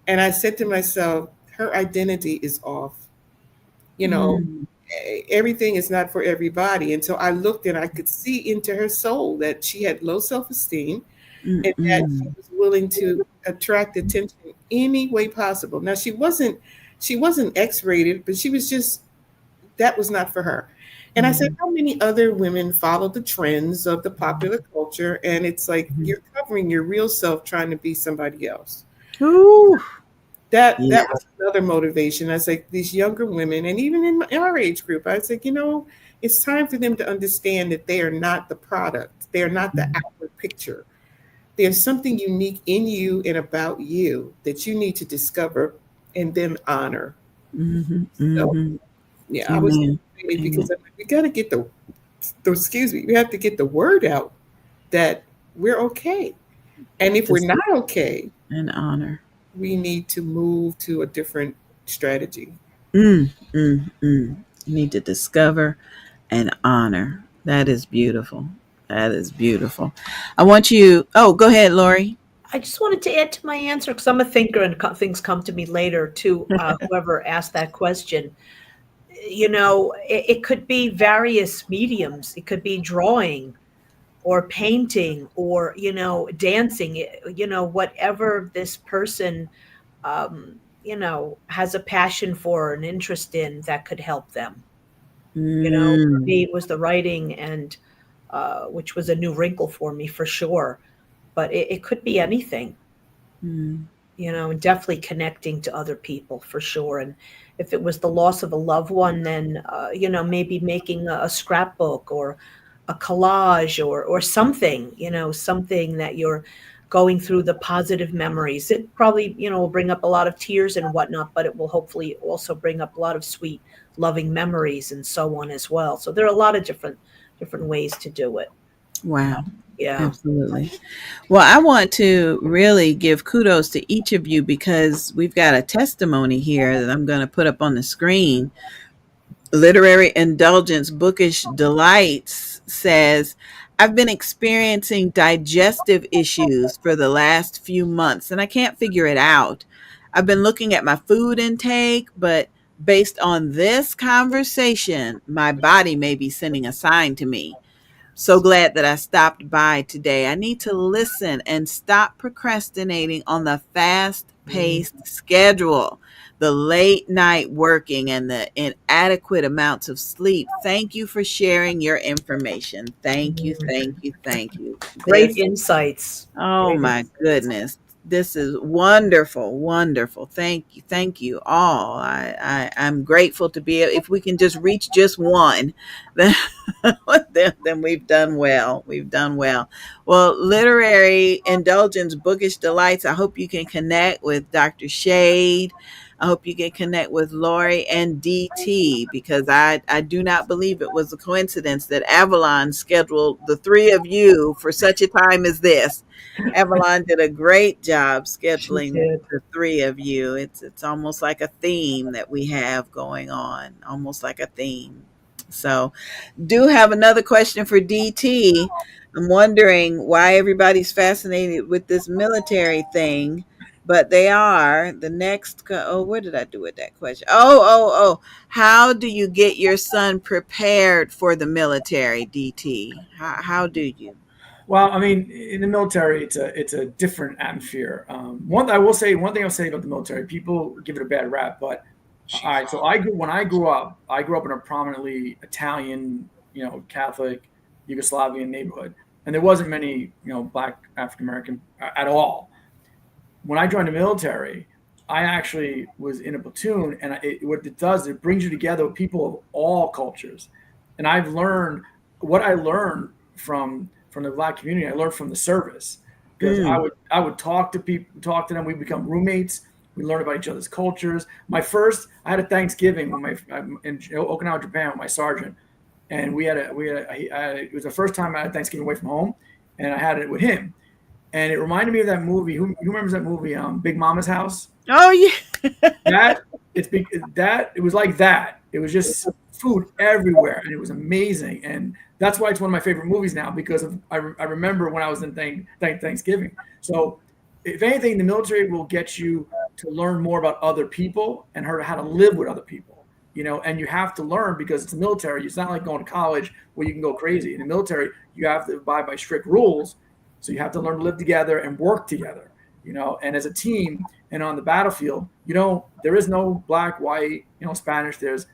And I said to myself, her identity is off. You know, Mm, everything is not for everybody. And so I looked and I could see into her soul that she had low self esteem mm, and that she mm, was willing to attract attention any way possible. Now she wasn't X-rated, but she was just that was not for her. And I said, mm, how many other women follow the trends of the popular culture? And it's like mm. you're covering your real self trying to be somebody else. Ooh, That yeah. was another motivation. I was like, these younger women, and even in our age group, I was like, it's time for them to understand that they are not the product. They are not the outward picture. There's something unique in you and about you that you need to discover and then honor. Mm-hmm, So, mm-hmm. yeah, I was Amen. motivated because Amen. I'm like, we got to get excuse me, we have to get the word out that we're okay. And if we're Just not okay, an honor. we need to move to a different strategy. Mm, mm, mm. You need to discover and honor. That is beautiful. That is beautiful. I want you. Oh, go ahead, Lori. I just wanted to add to my answer because I'm a thinker and things come to me later to whoever asked that question. It could be various mediums. It could be drawing or painting or, dancing, whatever this person, has a passion for, an interest in that could help them. For Mm, me, it was the writing and which was a new wrinkle for me for sure. But it could be anything, mm, and definitely connecting to other people for sure. And if it was the loss of a loved one, then, maybe making a scrapbook or a collage or something, something that you're going through the positive memories. It probably, will bring up a lot of tears and whatnot, but it will hopefully also bring up a lot of sweet, loving memories and so on as well. So there are a lot of different ways to do it. wow. Yeah. Absolutely. Well, I want to really give kudos to each of you because we've got a testimony here that I'm going to put up on the screen. Literary Indulgence Bookish Delights says, I've been experiencing digestive issues for the last few months and I can't figure it out. I've been looking at my food intake, but based on this conversation, my body may be sending a sign to me. So glad that I stopped by today. I need to listen and stop procrastinating on the fast paced schedule, the late night working, and the inadequate amounts of sleep. Thank you for sharing your information. Thank you, thank you, thank you. Great This, insights. oh Great my insights. goodness. This is wonderful, wonderful. Thank you all. I'm grateful to be. If we can just reach just one, then then we've done well. We've done well. Well, literary indulgence, bookish delights. I hope you can connect with Dr. Shade. I hope you can connect with Lori and DT, because I do not believe it was a coincidence that Avalon scheduled the three of you for such a time as this. Avalon did a great job She scheduling did. the three of you. It's almost like a theme that we have going on, almost like a theme. So, do have another question for DT. I'm wondering why everybody's fascinated with this military thing, but they are. The next, oh, where did I do with that question? Oh. How do you get your son prepared for the military, DT? How do you? Well, I mean, in the military, it's a different atmosphere. One thing I'll say about the military, people give it a bad rap, but all right. So when I grew up, in a prominently Italian, Catholic, Yugoslavian neighborhood, and there wasn't many, Black African American at all. When I joined the military, I actually was in a platoon, and what it does, it brings you together with people of all cultures. And I've learned what I learned from the Black community. I learned from the service, because I would talk to people, talk to them. We become roommates. We learn about each other's cultures. I had a Thanksgiving in Okinawa, Japan, with my sergeant, and it was the first time I had Thanksgiving away from home, and I had it with him. And it reminded me of that movie. Who remembers that movie, Big Mama's House? Oh yeah. It was like that. It was just food everywhere, and it was amazing. And that's why it's one of my favorite movies now, because I remember when I was in Thanksgiving. So, if anything, the military will get you to learn more about other people and how to live with other people. And you have to learn, because it's the military. It's not like going to college where you can go crazy. In the military, you have to abide by strict rules. So you have to learn to live together and work together, and as a team. And on the battlefield, there is no black, white, Spanish. There's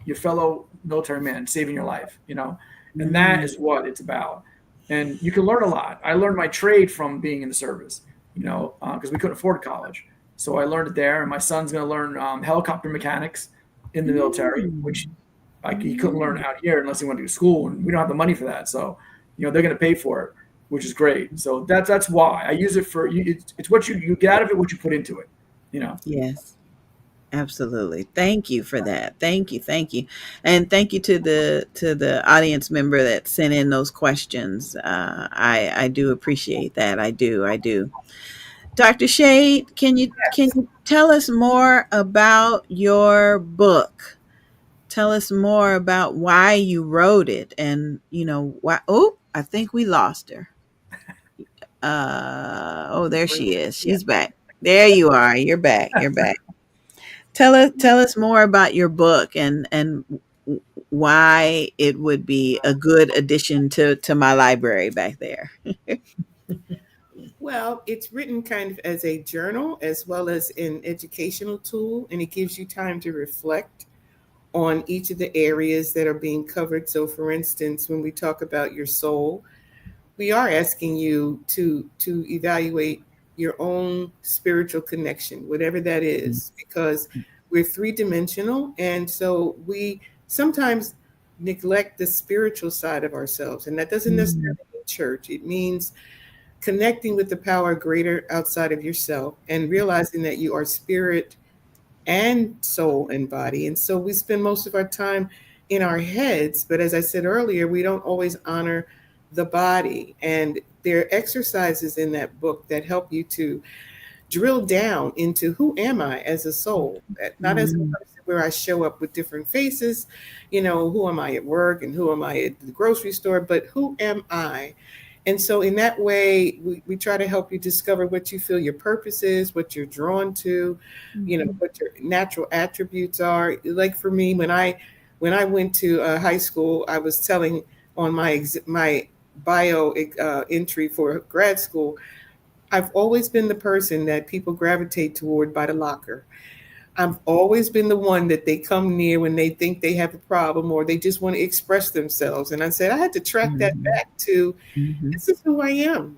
your fellow military man saving your life, and that is what it's about. And you can learn a lot. I learned my trade from being in the service, because we couldn't afford college. So I learned it there. And my son's going to learn helicopter mechanics in the military, which he couldn't learn out here unless he went to school. And we don't have the money for that. So, they're going to pay for it, which is great. So that's why I use it for you. It's what you get out of it, what you put into it, Yes, absolutely. Thank you for that. Thank you. And thank you to the audience member that sent in those questions. I do appreciate that. I do. Dr. Shade, can you tell us more about your book? Tell us more about why you wrote it, and why. Oh, I think we lost her. There she is. She's back. There you are. You're back. Tell us more about your book, and why it would be a good addition to my library back there. Well, it's written kind of as a journal as well as an educational tool, and it gives you time to reflect on each of the areas that are being covered. So, for instance, when we talk about your soul, we are asking you to evaluate your own spiritual connection, whatever that is, because we're three-dimensional, and so we sometimes neglect the spiritual side of ourselves, and that doesn't necessarily mean church. It means connecting with the power greater outside of yourself and realizing that you are spirit and soul and body. And so we spend most of our time in our heads, but as I said earlier, we don't always honor the body. And there are exercises in that book that help you to drill down into who am I as a soul, not as a person where I show up with different faces, who am I at work and who am I at the grocery store, but who am I? And so in that way, we try to help you discover what you feel your purpose is, what you're drawn to, what your natural attributes are. Like for me, when I went to high school, I was telling on my bio entry for grad school, I've always been the person that people gravitate toward by the locker. I've always been the one that they come near when they think they have a problem or they just want to express themselves. And I said, I had to track that back to, this is who I am.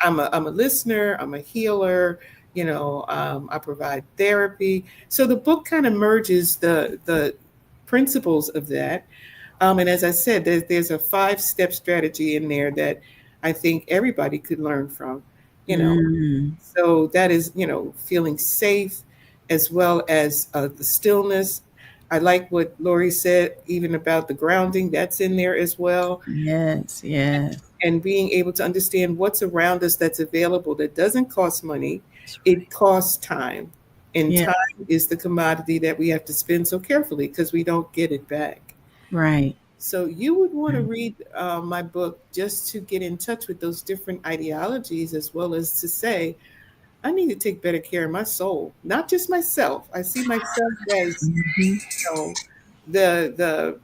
I'm a listener, I'm a healer, I provide therapy. So the book kind of merges the principles of that. And as I said, there's a 5-step strategy in there that I think everybody could learn from, you know. Mm. So that is, feeling safe as well as the stillness. I like what Lori said, even about the grounding, that's in there as well. Yes, yes. And being able to understand what's around us that's available that doesn't cost money, That's right. it costs time. And Yeah, time is the commodity that we have to spend so carefully because we don't get it back. right. So you would want to Right. read my book just to get in touch with those different ideologies, as well as to say, I need to take better care of my soul, not just myself. I see myself as, Mhm. the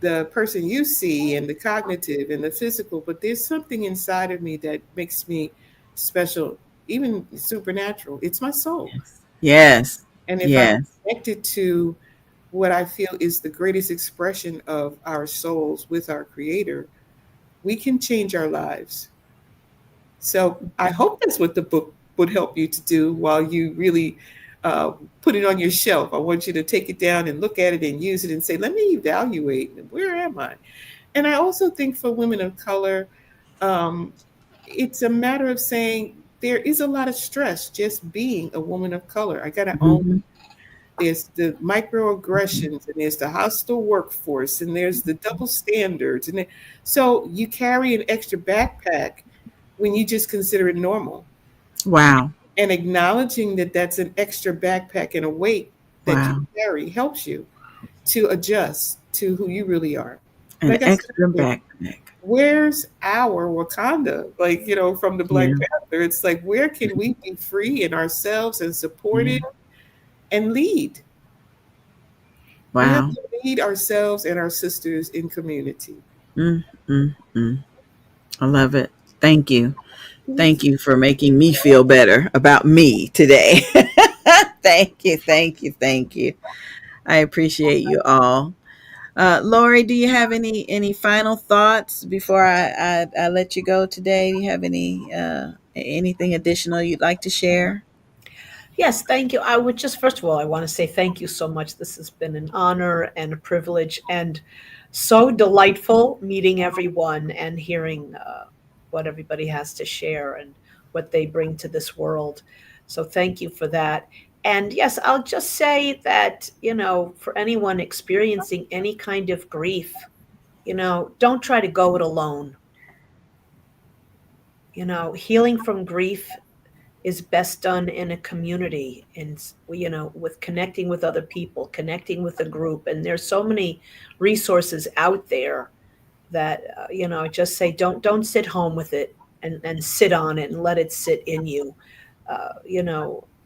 the person you see, and the cognitive and the physical, but there's something inside of me that makes me special, even supernatural. It's my soul. Yes. Yes. And if I'm Yes. connected to what I feel is the greatest expression of our souls with our creator, we can change our lives. So I hope that's what the book would help you to do while you really put it on your shelf. I want you to take it down and look at it and use it and say, let me evaluate, where am I? And I also think for women of color, um, it's a matter of saying there is a lot of stress just being a woman of color. I got to own. Mhm. There's the microaggressions, and there's the hostile workforce, and there's the double standards, so you carry an extra backpack when you just consider it normal. Wow. And acknowledging that that's an extra backpack and a weight that you Wow. carry helps you to adjust to who you really are. An Like I said, extra backpack. where's our Wakanda? Like, from the Black Yeah. Panther, it's like, where can we be free in ourselves and Yeah. supported and lead? We have Wow. to lead ourselves and our sisters in community. Mm, mm, mm. I love it. Thank you. Thank you for making me feel better about me today. Thank you. Thank you. Thank you. I appreciate you all. Lori, do you have any final thoughts before I let you go today? Do you have anything additional you'd like to share? Yes, thank you. I would just, first of all, I want to say thank you so much. This has been an honor and a privilege, and so delightful meeting everyone and hearing what everybody has to share and what they bring to this world. So thank you for that. And yes, I'll just say that, for anyone experiencing any kind of grief, don't try to go it alone. Healing from grief is best done in a community, and with connecting with other people, connecting with a group. And there's so many resources out there that just say, don't sit home with it and sit on it and let it sit in you.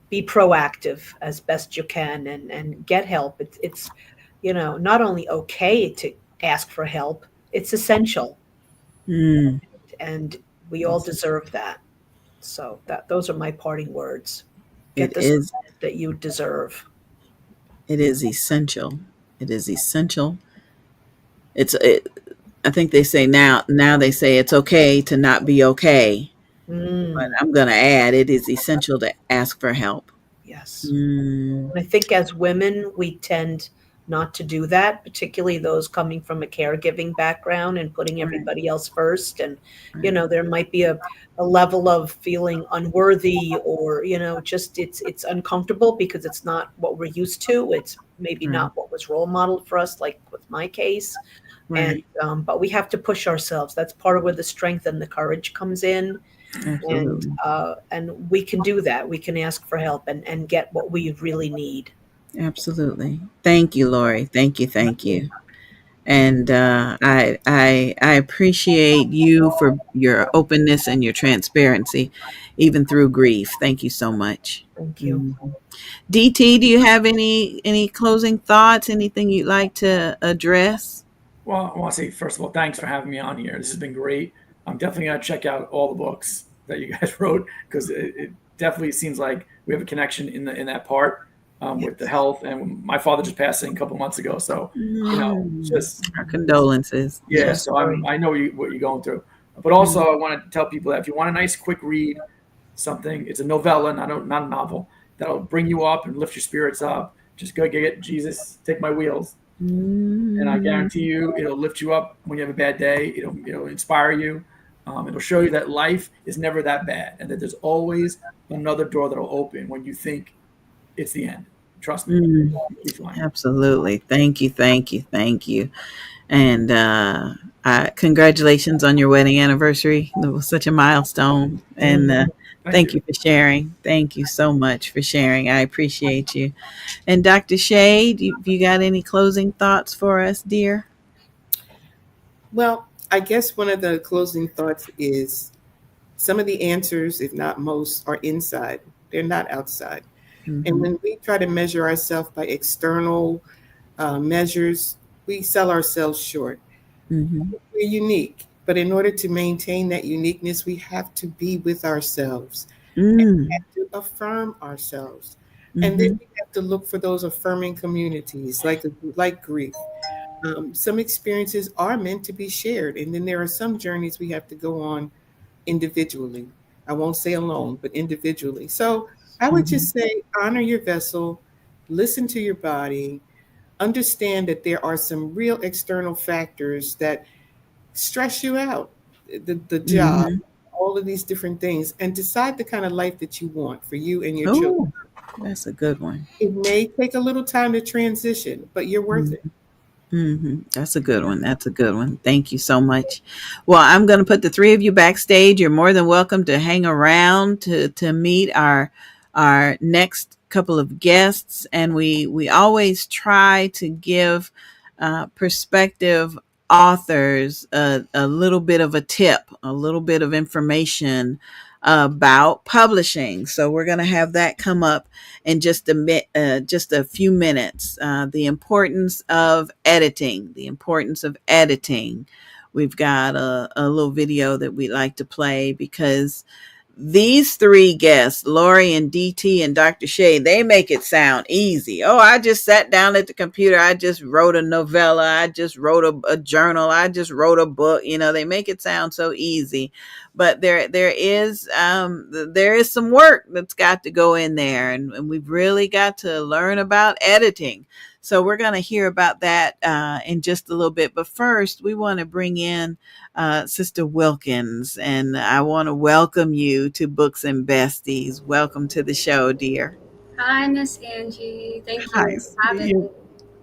Be proactive as best you can and get help. It's not only okay to ask for help, it's essential, Mm, and we all deserve that. So those are my parting words. Get it the is. support that you deserve. It is essential. It is essential. It. I think they say now. Now they say it's okay to not be okay. But Mm, I'm going to add, it is essential to ask for help. yes. Mm, And I think as women, we tend not to do that, particularly those coming from a caregiving background and putting right. everybody else first. And, Right. there might be a level of feeling unworthy, or, just it's uncomfortable because it's not what we're used to. It's maybe Right. not what was role modeled for us, like with my case. And Right. but we have to push ourselves. That's part of where the strength and the courage comes in. Absolutely. And we can do that. We can ask for help and get what we really need. Absolutely. Thank you, Lori. Thank you. Thank Thank you. you. And I appreciate you for your openness and your transparency, even through grief. Thank you so much. Thank you. Mhm. DT, do you have any closing thoughts? Anything you'd like to address? Well, I want to say, first of all, thanks for having me on here. This has been great. I'm definitely going to check out all the books that you guys wrote, because it definitely seems like we have a connection in that part, with the health. And my father just passed a couple months ago, so Mm, just our condolences. yeah. Yeah. So Sorry. I know what you're going through, But also, I want to tell people that if you want a nice, quick read, something, it's a novella, not a novel, that'll bring you up and lift your spirits up. Just go get Jesus, Take My Wheels. And I guarantee you, it'll lift you up when you have a bad day. It'll inspire you. It'll show you that life is never that bad, and that there's always another door that'll open when you think it's the end. Trust me, you'll be fine. Absolutely. Thank you. And congratulations on your wedding anniversary. It was such a milestone. And thank you for sharing. Thank you so much for sharing. I appreciate you. And Dr. Shay, you got any closing thoughts for us, dear? Well, I guess one of the closing thoughts is some of the answers, if not most, are inside. They're not outside. Mm-hmm. And when we try to measure ourselves by external measures, we sell ourselves short. Mm-hmm. We're unique, but in order to maintain that uniqueness, we have to be with ourselves and we have to affirm ourselves. Mm-hmm. And then we have to look for those affirming communities like grief. Some experiences are meant to be shared, and then there are some journeys we have to go on individually. I won't say alone, but individually. So I would just say honor your vessel, listen to your body, understand that there are some real external factors that stress you out, the job, all of these different things, and decide the kind of life that you want for you and your children. That's a good one. It may take a little time to transition, but you're worth it. That's a good one. Thank you so much. Well, I'm going to put the three of you backstage. You're more than welcome to hang around to meet our next couple of guests. And we always try to give prospective authors a little bit of a tip, a little bit of information about publishing. So we're going to have that come up in just a few minutes. The importance of editing. We've got a little video that we like to play because these three guests, Lori and DT and Dr. Shay, they make it sound easy. Oh, I just sat down at the computer. I just wrote a novella. I just wrote a journal. I just wrote a book. They make it sound so easy, but there is some work that's got to go in there, and we've really got to learn about editing. So we're going to hear about that in just a little bit. But first, we want to bring in Sister Wilkins, and I want to welcome you to Books and Besties. Welcome to the show, dear. Hi, Miss Angie. Thank you Hi. for having me.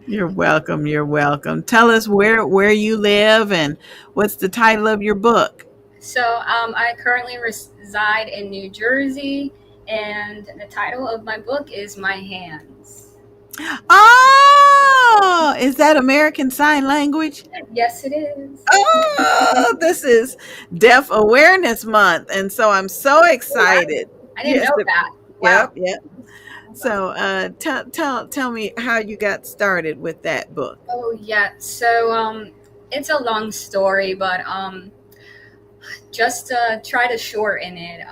You're welcome. Tell us where you live and what's the title of your book. So I currently reside in New Jersey, and the title of my book is My Hands. Oh, is that American Sign Language? Yes, it is. Oh, this is Deaf Awareness Month, and so I'm so excited. I didn't know that. Wow. Yep. So tell me how you got started with that book. Oh, yeah. So it's a long story, but just to try to shorten it,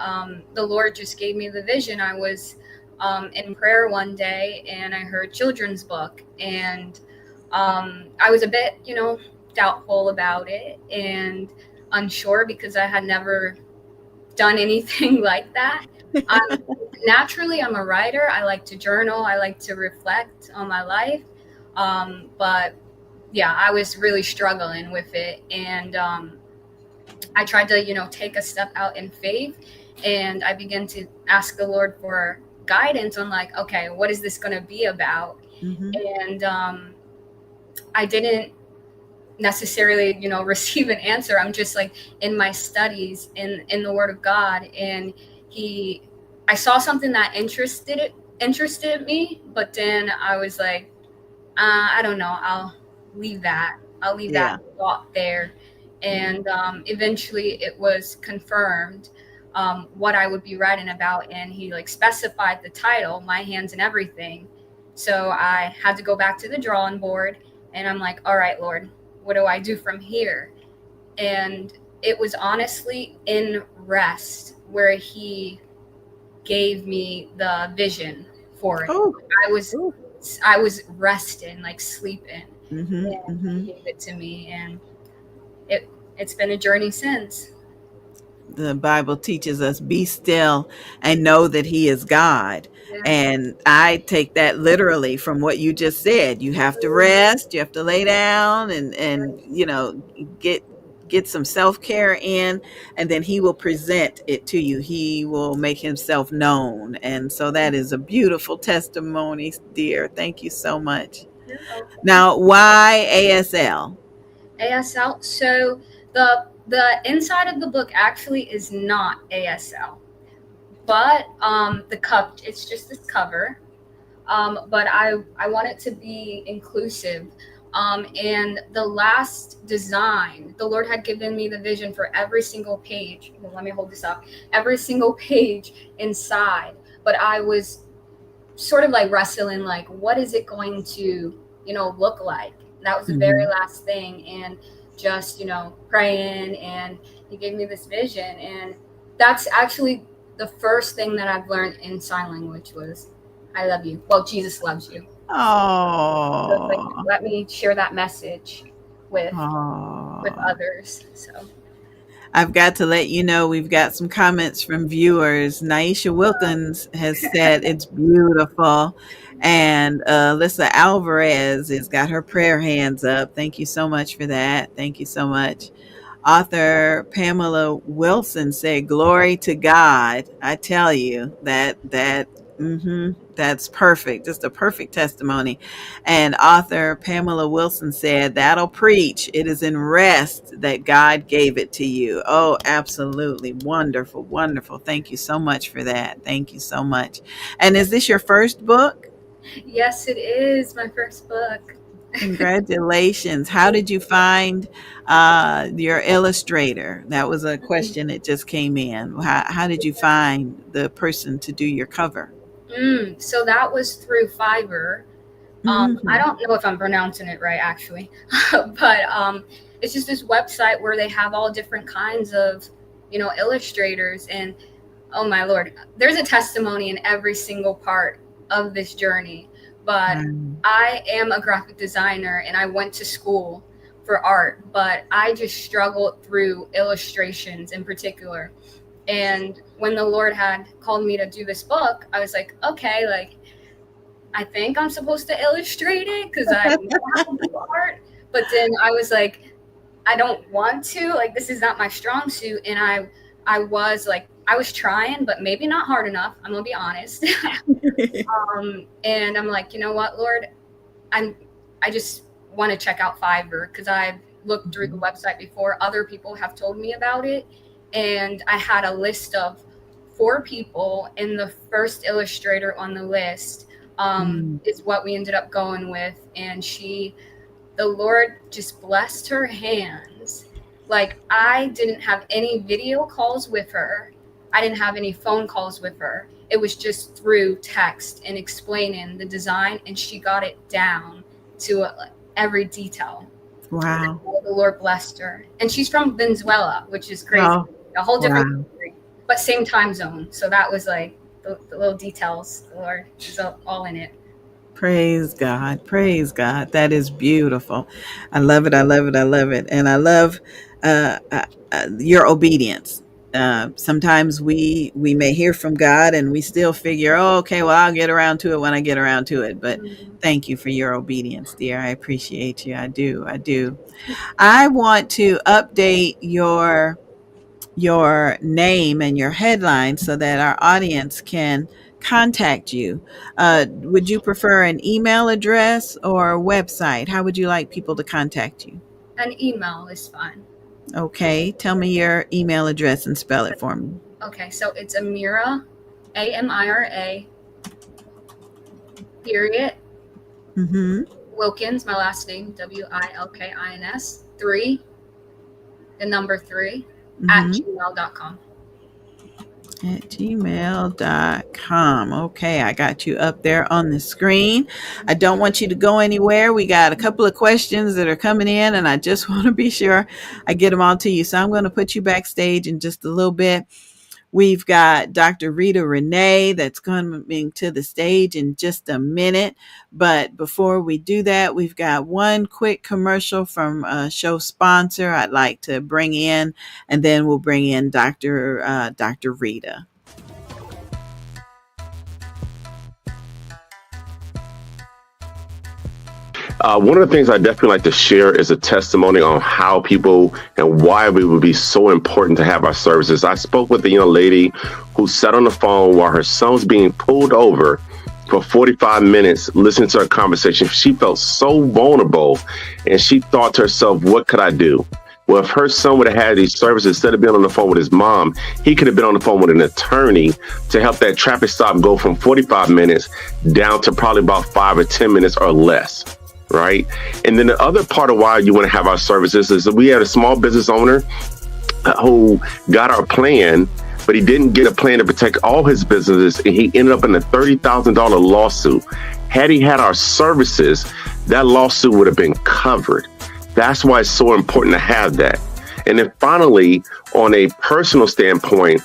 the Lord just gave me the vision. I was in prayer one day, and I heard children's book, and I was a bit, doubtful about it and unsure because I had never done anything like that. Naturally, I'm a writer. I like to journal. I like to reflect on my life. But yeah, I was really struggling with it, and I tried to, take a step out in faith, and I began to ask the Lord for guidance on okay, what is this going to be about? And I didn't necessarily receive an answer. I'm just in my studies in the Word of God, and I saw something that interested me, but then I was I don't know, I'll leave that thought there. And eventually it was confirmed what I would be writing about, and he specified the title, My Hands and Everything. So I had to go back to the drawing board, and I'm all right, Lord, what do I do from here? And it was honestly in rest where he gave me the vision for it. I was resting, sleeping, and he gave it to me, and it's been a journey since. The Bible teaches us, be still and know that he is God. Yeah. And I take that literally from what you just said. You have to rest, you have to lay down and get some self-care in, and then he will present it to you. He will make himself known. And so that is a beautiful testimony, dear. Thank you so much. You're welcome. Now, why ASL? ASL. So the inside of the book actually is not ASL, but it's just this cover. But I want it to be inclusive. And the last design, the Lord had given me the vision for every single page. Well, let me hold this up. Every single page inside, but I was sort of like wrestling, like, what is it going to, look like? That was the very last thing, and just praying, and he gave me this vision, and that's actually the first thing that I've learned in sign language was, I love you. Well, Jesus loves you. Oh, So it's like, let me share that message with others. So I've got to let you know, we've got some comments from viewers. Naisha Wilkins has said it's beautiful. And Alyssa Alvarez has got her prayer hands up. Thank you so much for that. Thank you so much. Author Pamela Wilson said, "Glory to God." I tell you that's perfect. Just a perfect testimony. And author Pamela Wilson said, "That'll preach. It is in rest that God gave it to you." Oh, absolutely. Wonderful. Wonderful. Thank you so much for that. Thank you so much. And is this your first book? yes, it is my first book. Congratulations. How did you find your illustrator? That was a question that just came in. How did you find the person to do your cover? So that was through Fiverr. I don't know if I'm pronouncing it right, actually, but it's just this website where they have all different kinds of, illustrators. And oh my Lord, there's a testimony in every single part of this journey. But I am a graphic designer, and I went to school for art, but I just struggled through illustrations in particular. And when the Lord had called me to do this book, I was like, okay, like, I think I'm supposed to illustrate it because I know how to do art. But then I was like, I don't want to. Like, this is not my strong suit. And I was trying, but maybe not hard enough. I'm gonna be honest. And I'm like, you know what, Lord, I just want to check out Fiverr because I've looked through the website before. Other people have told me about it, and I had a list of 4 people, and the first illustrator on the list is what we ended up going with. And the Lord just blessed her hands. Like, I didn't have any video calls with her. I didn't have any phone calls with her. It was just through text and explaining the design, and she got it down to every detail. Wow. The Lord blessed her. And she's from Venezuela, which is crazy. Oh, a whole different country, but same time zone. So that was like the little details. The Lord is all in it. Praise God. Praise God. That is beautiful. I love it. I love it. I love it. And I love your obedience. Sometimes we may hear from God and we still figure, oh, okay, well, I'll get around to it when I get around to it. But thank you for your obedience, dear. I appreciate you. I do. I want to update your name and your headline so that our audience can contact you. Would you prefer an email address or a website? How would you like people to contact you? An email is fine. Okay. Tell me your email address and spell it for me. Okay. So it's Amira, Amira, period. Wilkins, my last name, Wilkins, 3, the number 3, at gmail.com. At gmail.com. Okay, I got you up there on the screen. I don't want you to go anywhere. We got a couple of questions that are coming in, and I just want to be sure I get them all to you. So I'm going to put you backstage in just a little bit. We've got Dr. Rita Renee that's coming to the stage in just a minute. But before we do that, we've got one quick commercial from a show sponsor I'd like to bring in, and then we'll bring in Dr. Rita. One of the things I definitely like to share is a testimony on how people and why we would be so important to have our services. I spoke with a young lady who sat on the phone while her son was being pulled over for 45 minutes, listening to her conversation. She felt so vulnerable, and she thought to herself, what could I do? Well, if her son would have had these services, instead of being on the phone with his mom, he could have been on the phone with an attorney to help that traffic stop go from 45 minutes down to probably about 5 or 10 minutes or less. Right. And then the other part of why you want to have our services is that we had a small business owner who got our plan, but he didn't get a plan to protect all his businesses. And he ended up in a $30,000 lawsuit. Had he had our services, that lawsuit would have been covered. That's why it's so important to have that. And then finally, on a personal standpoint,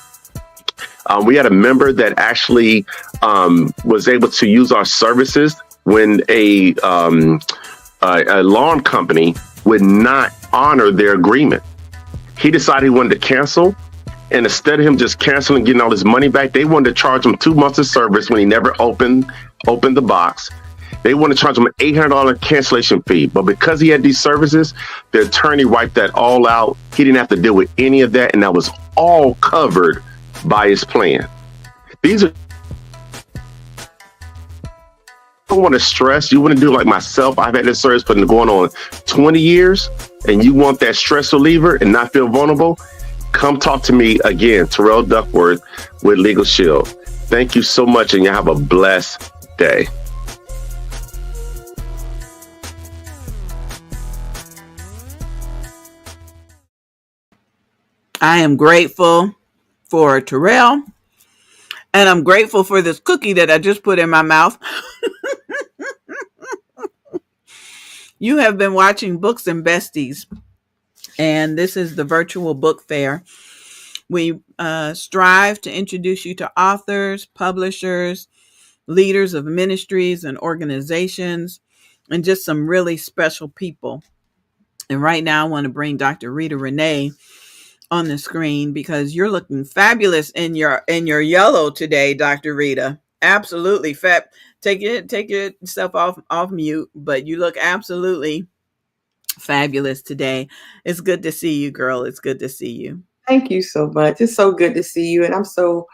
we had a member that actually was able to use our services when a alarm company would not honor their agreement. He decided he wanted to cancel, and instead of him just canceling and getting all his money back, they wanted to charge him 2 months of service when he never opened the box. They wanted to charge him an $800 cancellation fee, but because he had these services, the attorney wiped that all out. He didn't have to deal with any of that, and that was all covered by his plan. These are don't want to stress. You want to do like myself. I've had this service for going on 20 years, and you want that stress reliever and not feel vulnerable. Come talk to me again, Terrell Duckworth with Legal Shield. Thank you so much, and you have a blessed day. I am grateful for Terrell, and I'm grateful for this cookie that I just put in my mouth. You have been watching Books and Besties, and this is the virtual book fair. We strive to introduce you to authors, publishers, leaders of ministries and organizations, and just some really special people. And right now I want to bring Dr. Rita Renee on the screen because you're looking fabulous in your yellow today, Dr. Rita. Absolutely fab. Take yourself off mute, but you look absolutely fabulous today. It's good to see you, girl. It's good to see you. Thank you so much. It's so good to see you, and I'm so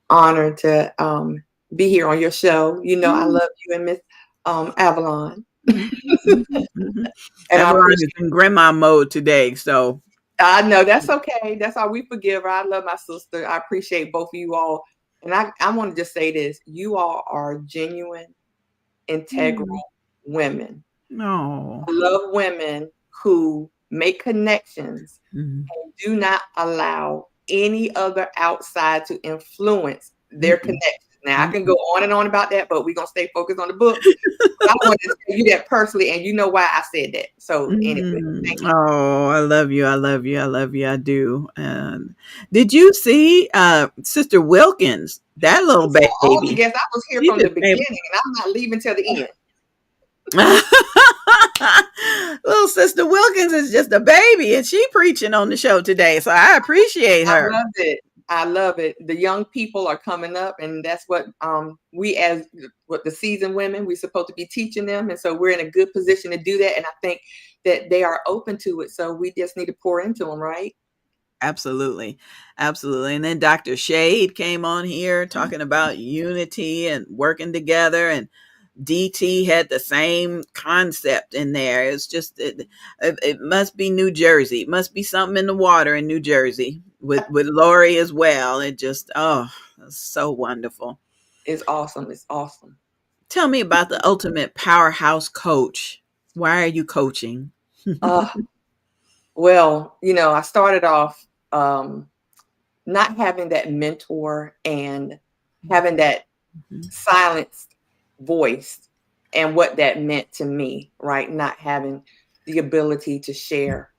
honored to be here on your show. You know, I love you and Miss Avalon. And Avalon is in grandma mode today, so I know that's okay. That's how we forgive her. I love my sister. I appreciate both of you all. And I want to just say this. You all are genuine, integral women. No. I love women who make connections and do not allow any other outside to influence their connections. Now, I can go on and on about that, but we're going to stay focused on the book. I want to tell you that personally, and you know why I said that. So anyway, thank you. Oh, I love you. I love you. I love you. I do. Did you see Sister Wilkins, that little baby? I guess I was here from the beginning, and I'm not leaving till the end. Little Sister Wilkins is just a baby, and she preaching on the show today, so I appreciate her. I love it. The young people are coming up, and that's what we as the seasoned women, we're supposed to be teaching them, and so we're in a good position to do that, and I think that they are open to it, so we just need to pour into them, right? Absolutely. Absolutely. And then Dr. Shade came on here talking about unity and working together, and DT had the same concept in there. It's just it must be New Jersey. It must be something in the water in New Jersey with Lori as well. It just it's so wonderful. It's awesome. It's awesome. Tell me about the ultimate powerhouse coach. Why are you coaching? Well, you know, I started off not having that mentor and having that silenced voice and what that meant to me, right? Not having the ability to share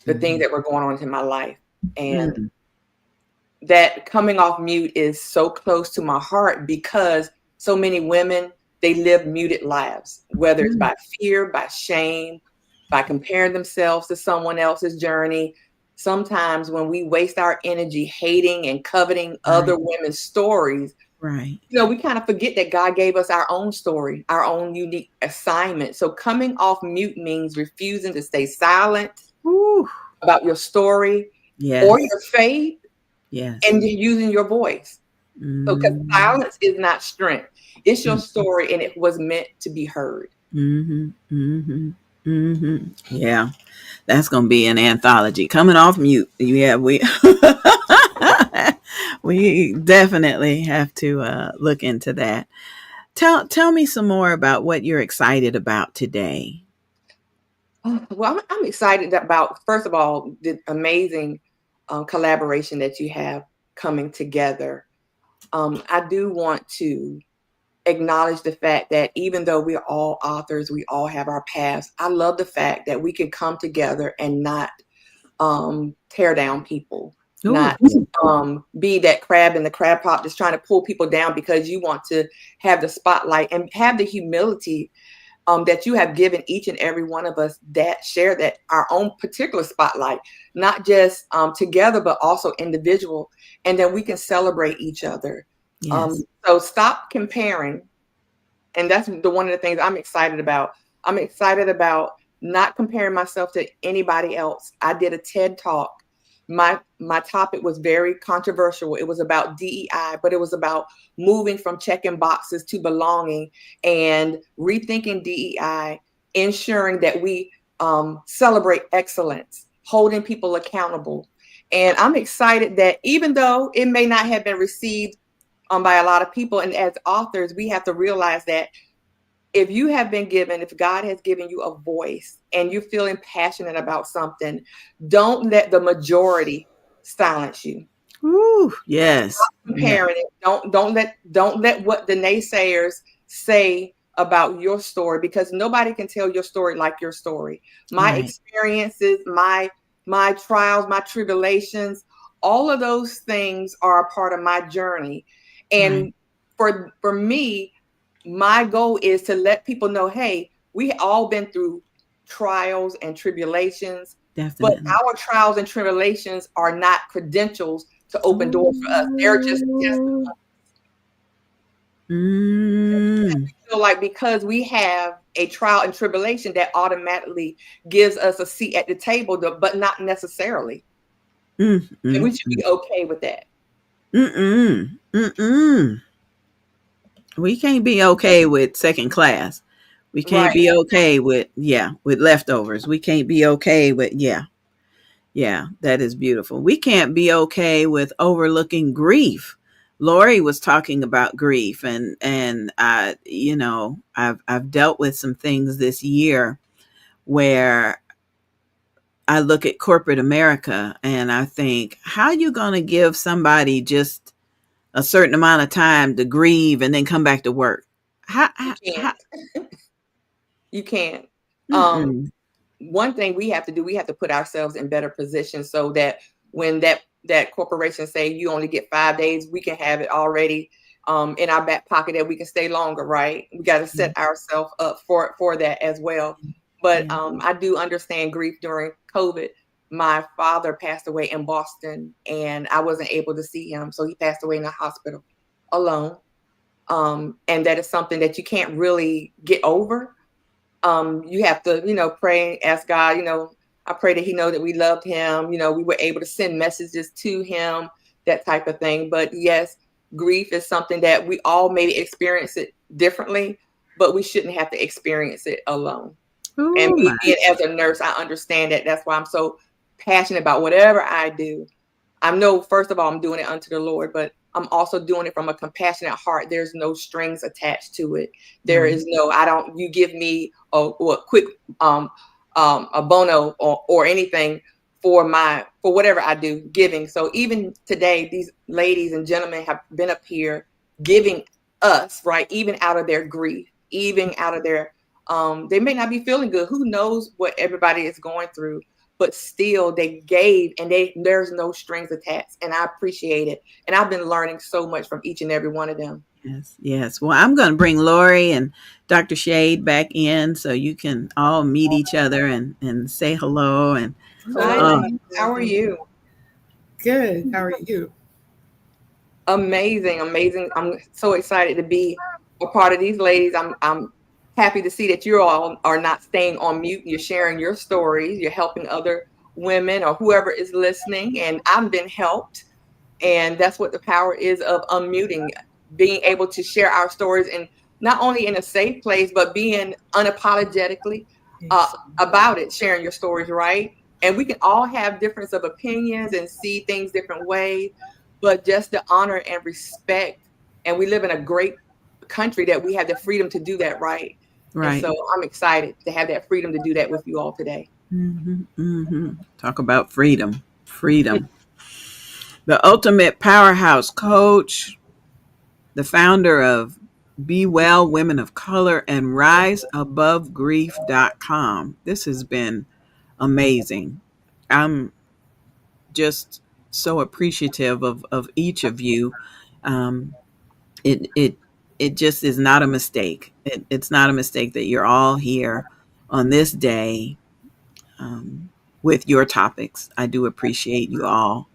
the things that were going on in my life. And that coming off mute is so close to my heart because so many women, they live muted lives, whether it's by fear, by shame, by comparing themselves to someone else's journey. Sometimes when we waste our energy hating and coveting other women's stories, right, we kind of forget that God gave us our own story, our own unique assignment. So coming off mute means refusing to stay silent about your story or your faith, and using your voice. So because silence is not strength. It's your story and it was meant to be heard. Yeah. That's going to be an anthology. Coming off mute. Yeah, we we definitely have to look into that. Tell me some more about what you're excited about today. Well, I'm excited about, first of all, the amazing collaboration that you have coming together. I do want to acknowledge the fact that even though we're all authors, we all have our paths. I love the fact that we can come together and not tear down people, not be that crab in the crab pot just trying to pull people down because you want to have the spotlight, and have the humility that you have given each and every one of us that share that our own particular spotlight, not just together, but also individual. And then we can celebrate each other. Yes. So stop comparing. And that's one of the things I'm excited about. I'm excited about not comparing myself to anybody else. I did a TED Talk. My topic was very controversial. It was about DEI, but it was about moving from checking boxes to belonging and rethinking DEI, ensuring that we celebrate excellence, holding people accountable. And I'm excited that even though it may not have been received by a lot of people, and as authors, we have to realize that if you have been given, if God has given you a voice and you're feeling passionate about something, don't let the majority silence you. Ooh, yes. Stop comparing it. Don't let what the naysayers say about your story, because nobody can tell your story like your story. My experiences, my trials, my tribulations, all of those things are a part of my journey. And for me, my goal is to let people know, hey, we all been through trials and tribulations, but our trials and tribulations are not credentials to open doors for us. They're just testimonies. So like, because we have a trial and tribulation, that automatically gives us a seat at the table, but not necessarily. And we should be okay with that. We can't be okay with second class. We can't be okay with leftovers. We can't be okay with that is beautiful. We can't be okay with overlooking grief. Lori was talking about grief, and I, I've dealt with some things this year where I look at corporate America and I think, how are you going to give somebody just a certain amount of time to grieve and then come back to work? You can't. One thing we have to do, we have to put ourselves in better position so that when that corporation say you only get 5 days, we can have it already in our back pocket that we can stay longer, right? We got to set ourselves up for that as well. But I do understand grief during COVID. My father passed away in Boston and I wasn't able to see him. So he passed away in a hospital alone. And that is something that you can't really get over. You have to, pray, ask God, I pray that he know that we loved him. We were able to send messages to him, that type of thing. But yes, grief is something that we all maybe experience it differently, but we shouldn't have to experience it alone. Ooh, and me being as a nurse, I understand that. That's why I'm so passionate about whatever I do. I know, first of all, I'm doing it unto the Lord, but I'm also doing it from a compassionate heart. There's no strings attached to it. There is no, you give me a quick, a bono or anything for whatever I do, giving. So even today, these ladies and gentlemen have been up here giving us, right? Even out of their grief, even out of their, they may not be feeling good. Who knows what everybody is going through, but still they gave, and there's no strings attached. And I appreciate it. And I've been learning so much from each and every one of them. Yes, yes. Well, I'm going to bring Lori and Dr. Shade back in so you can all meet each other and say hello. And Hi, how are you? Good. How are you? Amazing, amazing. I'm so excited to be a part of these ladies. I'm happy to see that you all are not staying on mute. You're sharing your stories. You're helping other women or whoever is listening. And I've been helped. And that's what the power is of unmuting, being able to share our stories, and not only in a safe place, but being unapologetically about it, sharing your stories, right? And we can all have difference of opinions and see things different ways, but just the honor and respect. And we live in a great country that we have the freedom to do that, right? Right. And so I'm excited to have that freedom to do that with you all today. Talk about freedom. Freedom. The ultimate powerhouse coach, the founder of Be Well Women of Color and RiseAboveGrief.com. This has been amazing. I'm just so appreciative of each of you. It just is not a mistake. It's not a mistake that you're all here on this day with your topics. I do appreciate you all.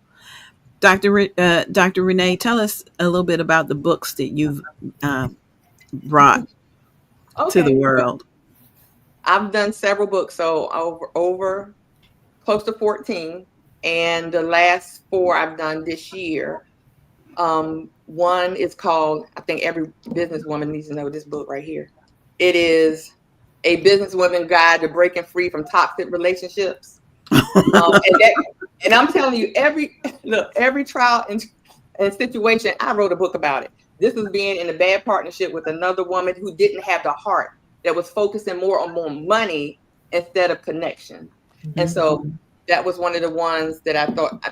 Dr. Renee, tell us a little bit about the books that you've brought to the world. I've done several books, so over close to 14, and the last 4 I've done this year. One is called, I think every businesswoman needs to know this book right here. It is A Businesswoman Guide to Breaking Free from Toxic Relationships. And I'm telling you, every trial and situation, I wrote a book about it. This is being in a bad partnership with another woman who didn't have the heart, that was focusing more on more money instead of connection. And so that was one of the ones that I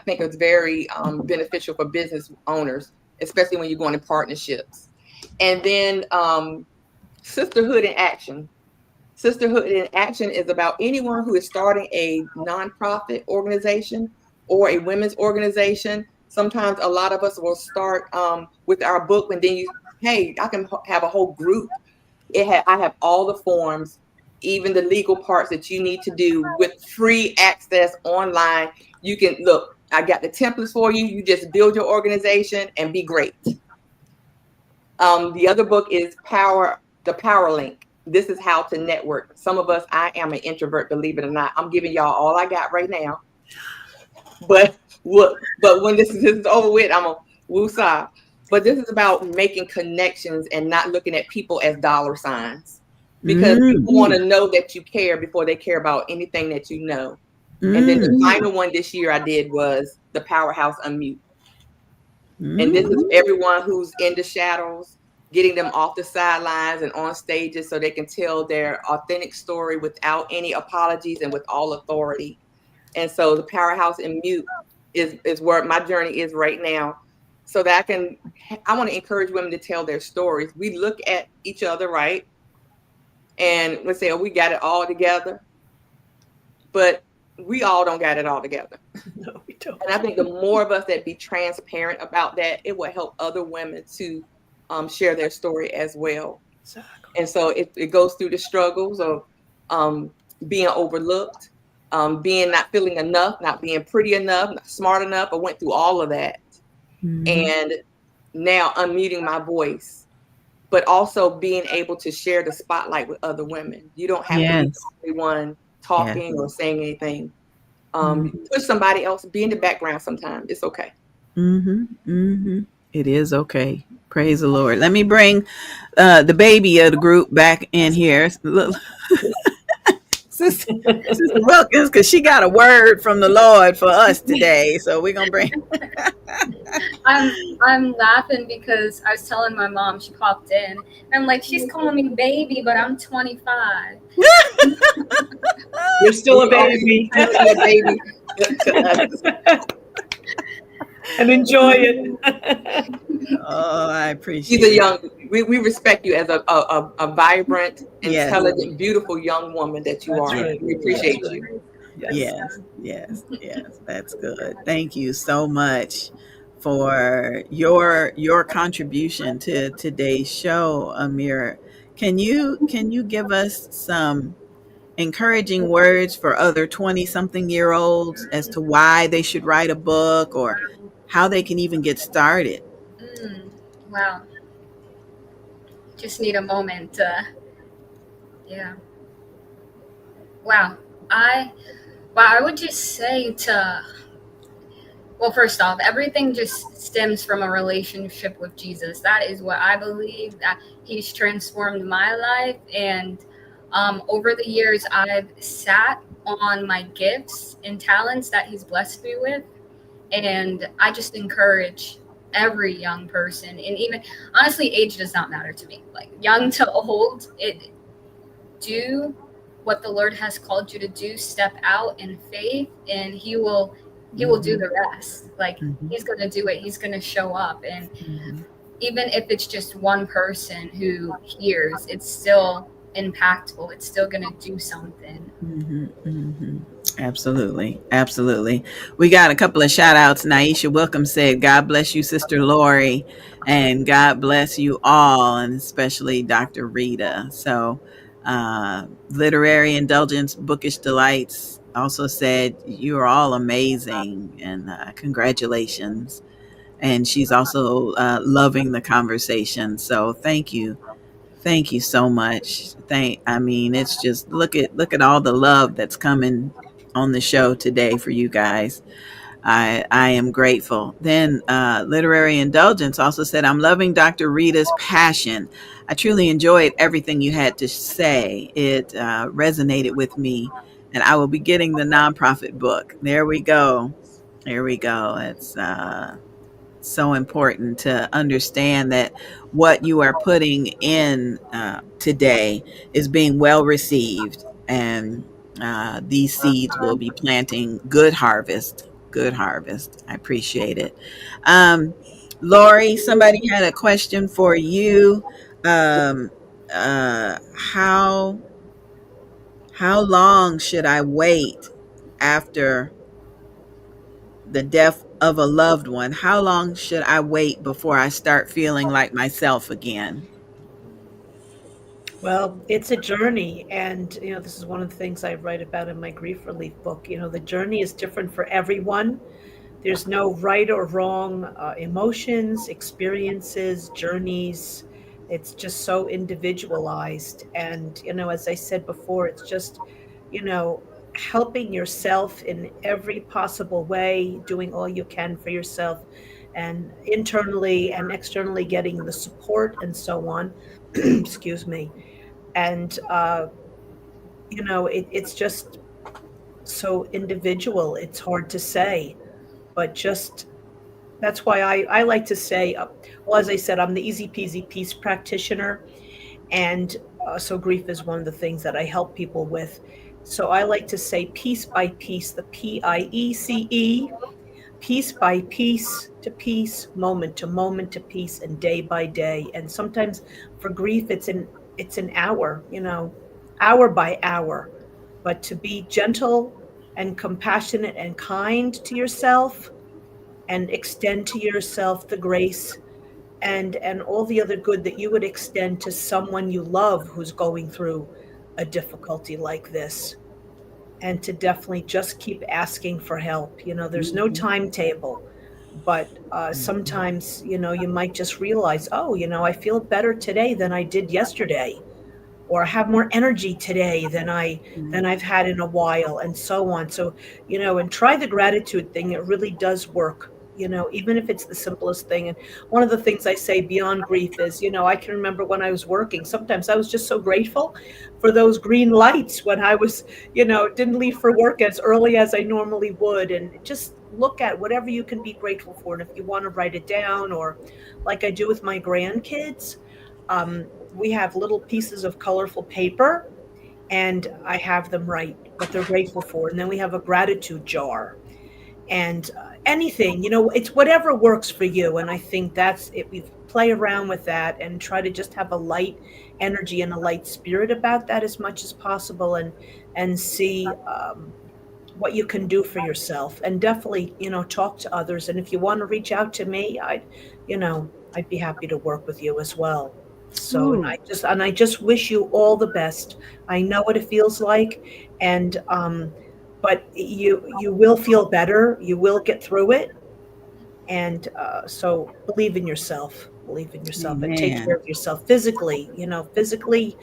think is very beneficial for business owners, especially when you're going in partnerships. And then Sisterhood in Action. Sisterhood in Action is about anyone who is starting a nonprofit organization or a women's organization. Sometimes a lot of us will start with our book, and then hey, I can have a whole group. I have all the forms, even the legal parts that you need to do, with free access online. You can look, I got the templates for you. You just build your organization and be great. The other book is The Power Link. This is how to network. Some of us, I am an introvert, believe it or not. I'm giving y'all all I got right now. But when this is over with, I'm a woosah. But this is about making connections and not looking at people as dollar signs, because people want to know that you care before they care about anything that you know. And then the final one this year I did was The Powerhouse Unmute. And this is everyone who's in the shadows, getting them off the sidelines and on stages so they can tell their authentic story without any apologies and with all authority. And so The Powerhouse Unmute is where my journey is right now. So that I want to encourage women to tell their stories. We look at each other, right? And we say, oh, we got it all together. But we all don't got it all together. No, we don't. And I think the more of us that be transparent about that, it will help other women to share their story as well. Exactly. And so it goes through the struggles of being overlooked, being not feeling enough, not being pretty enough, not smart enough. I went through all of that. And now unmuting my voice, but also being able to share the spotlight with other women. You don't have to be the only one talking or saying anything. Push somebody else, be in the background sometimes. It's okay. It is okay. Praise the Lord. Let me bring the baby of the group back in here. Sister Wilkins, because she got a word from the Lord for us today. So we're gonna bring I'm laughing because I was telling my mom, she popped in. I'm like, she's calling me baby, but I'm 25. You're still a baby. And enjoy it. Oh, I appreciate She's a young, we respect you as a vibrant, intelligent, beautiful young woman that you are. Right. We appreciate you. Yes, yes, yes. That's good. Thank you so much for your contribution to today's show, Amir. Can you give us some encouraging words for other 20 something year olds as to why they should write a book or how they can even get started? Mm, wow. Just need a moment. Yeah. Wow. I I would just say to, well, first off, everything just stems from a relationship with Jesus. That is what I believe, that He's transformed my life. And over the years, I've sat on my gifts and talents that He's blessed me with. And I just encourage every young person, and even honestly, age does not matter to me. Like young to old, do what the Lord has called you to do. Step out in faith, and He will do the rest. Like He's going to do it. He's going to show up, and even if it's just one person who hears, it's still impactful. It's still going to do something. Absolutely. Absolutely. We got a couple of shout outs. Naisha Welcome said, God bless you, Sister Lori, and God bless you all, and especially Dr. Rita. So, Literary Indulgence, Bookish Delights also said, you are all amazing, and congratulations. And she's also loving the conversation. So, thank you. Thank you so much. I mean, it's just look at all the love that's coming on the show today for you guys. I am grateful. Then Literary Indulgence also said, I'm loving Dr. Rita's passion. I truly enjoyed everything you had to say. It resonated with me, and I will be getting the nonprofit book. There we go. There we go. It's so important to understand that what you are putting in today is being well received, and these seeds will be planting good harvest. Good harvest. I appreciate it. um, Lori, somebody had a question for you. um, how long should I wait after the death of a loved one? How long should I wait before I start feeling like myself again? Well, it's a journey. And, this is one of the things I write about in my grief relief book. The journey is different for everyone. There's no right or wrong emotions, experiences, journeys. It's just so individualized. And, as I said before, it's just, you know, helping yourself in every possible way, doing all you can for yourself, and internally and externally getting the support and so on. Excuse me. And, it's just so individual. It's hard to say, but just that's why I like to say, well, as I said, I'm the easy peasy peace practitioner. And so grief is one of the things that I help people with. So I like to say piece by piece, the PIECE, piece by piece to piece, moment to piece, and day by day. And sometimes for grief, it's an hour, hour by hour. But to be gentle and compassionate and kind to yourself, and extend to yourself the grace and all the other good that you would extend to someone you love who's going through a difficulty like this. And to definitely just keep asking for help. There's no timetable, but sometimes, you might just realize, oh, I feel better today than I did yesterday, or I have more energy today than I've had in a while, and so on. So, and try the gratitude thing. It really does work, even if it's the simplest thing. And one of the things I say beyond grief is, I can remember when I was working, sometimes I was just so grateful for those green lights when I was, didn't leave for work as early as I normally would. And just look at whatever you can be grateful for. And if you want to write it down, or like I do with my grandkids, we have little pieces of colorful paper, and I have them write what they're grateful for. And then we have a gratitude jar, and anything, it's whatever works for you. And I think that's it. We play around with that and try to just have a light energy and a light spirit about that as much as possible, and see what you can do for yourself, and definitely, talk to others. And if you want to reach out to me, I'd be happy to work with you as well. So, and Ooh. I just wish you all the best. I know what it feels like, and but you will feel better. You will get through it, and so believe in yourself. Believe in yourself, and take care Amen. of yourself physically. Physically,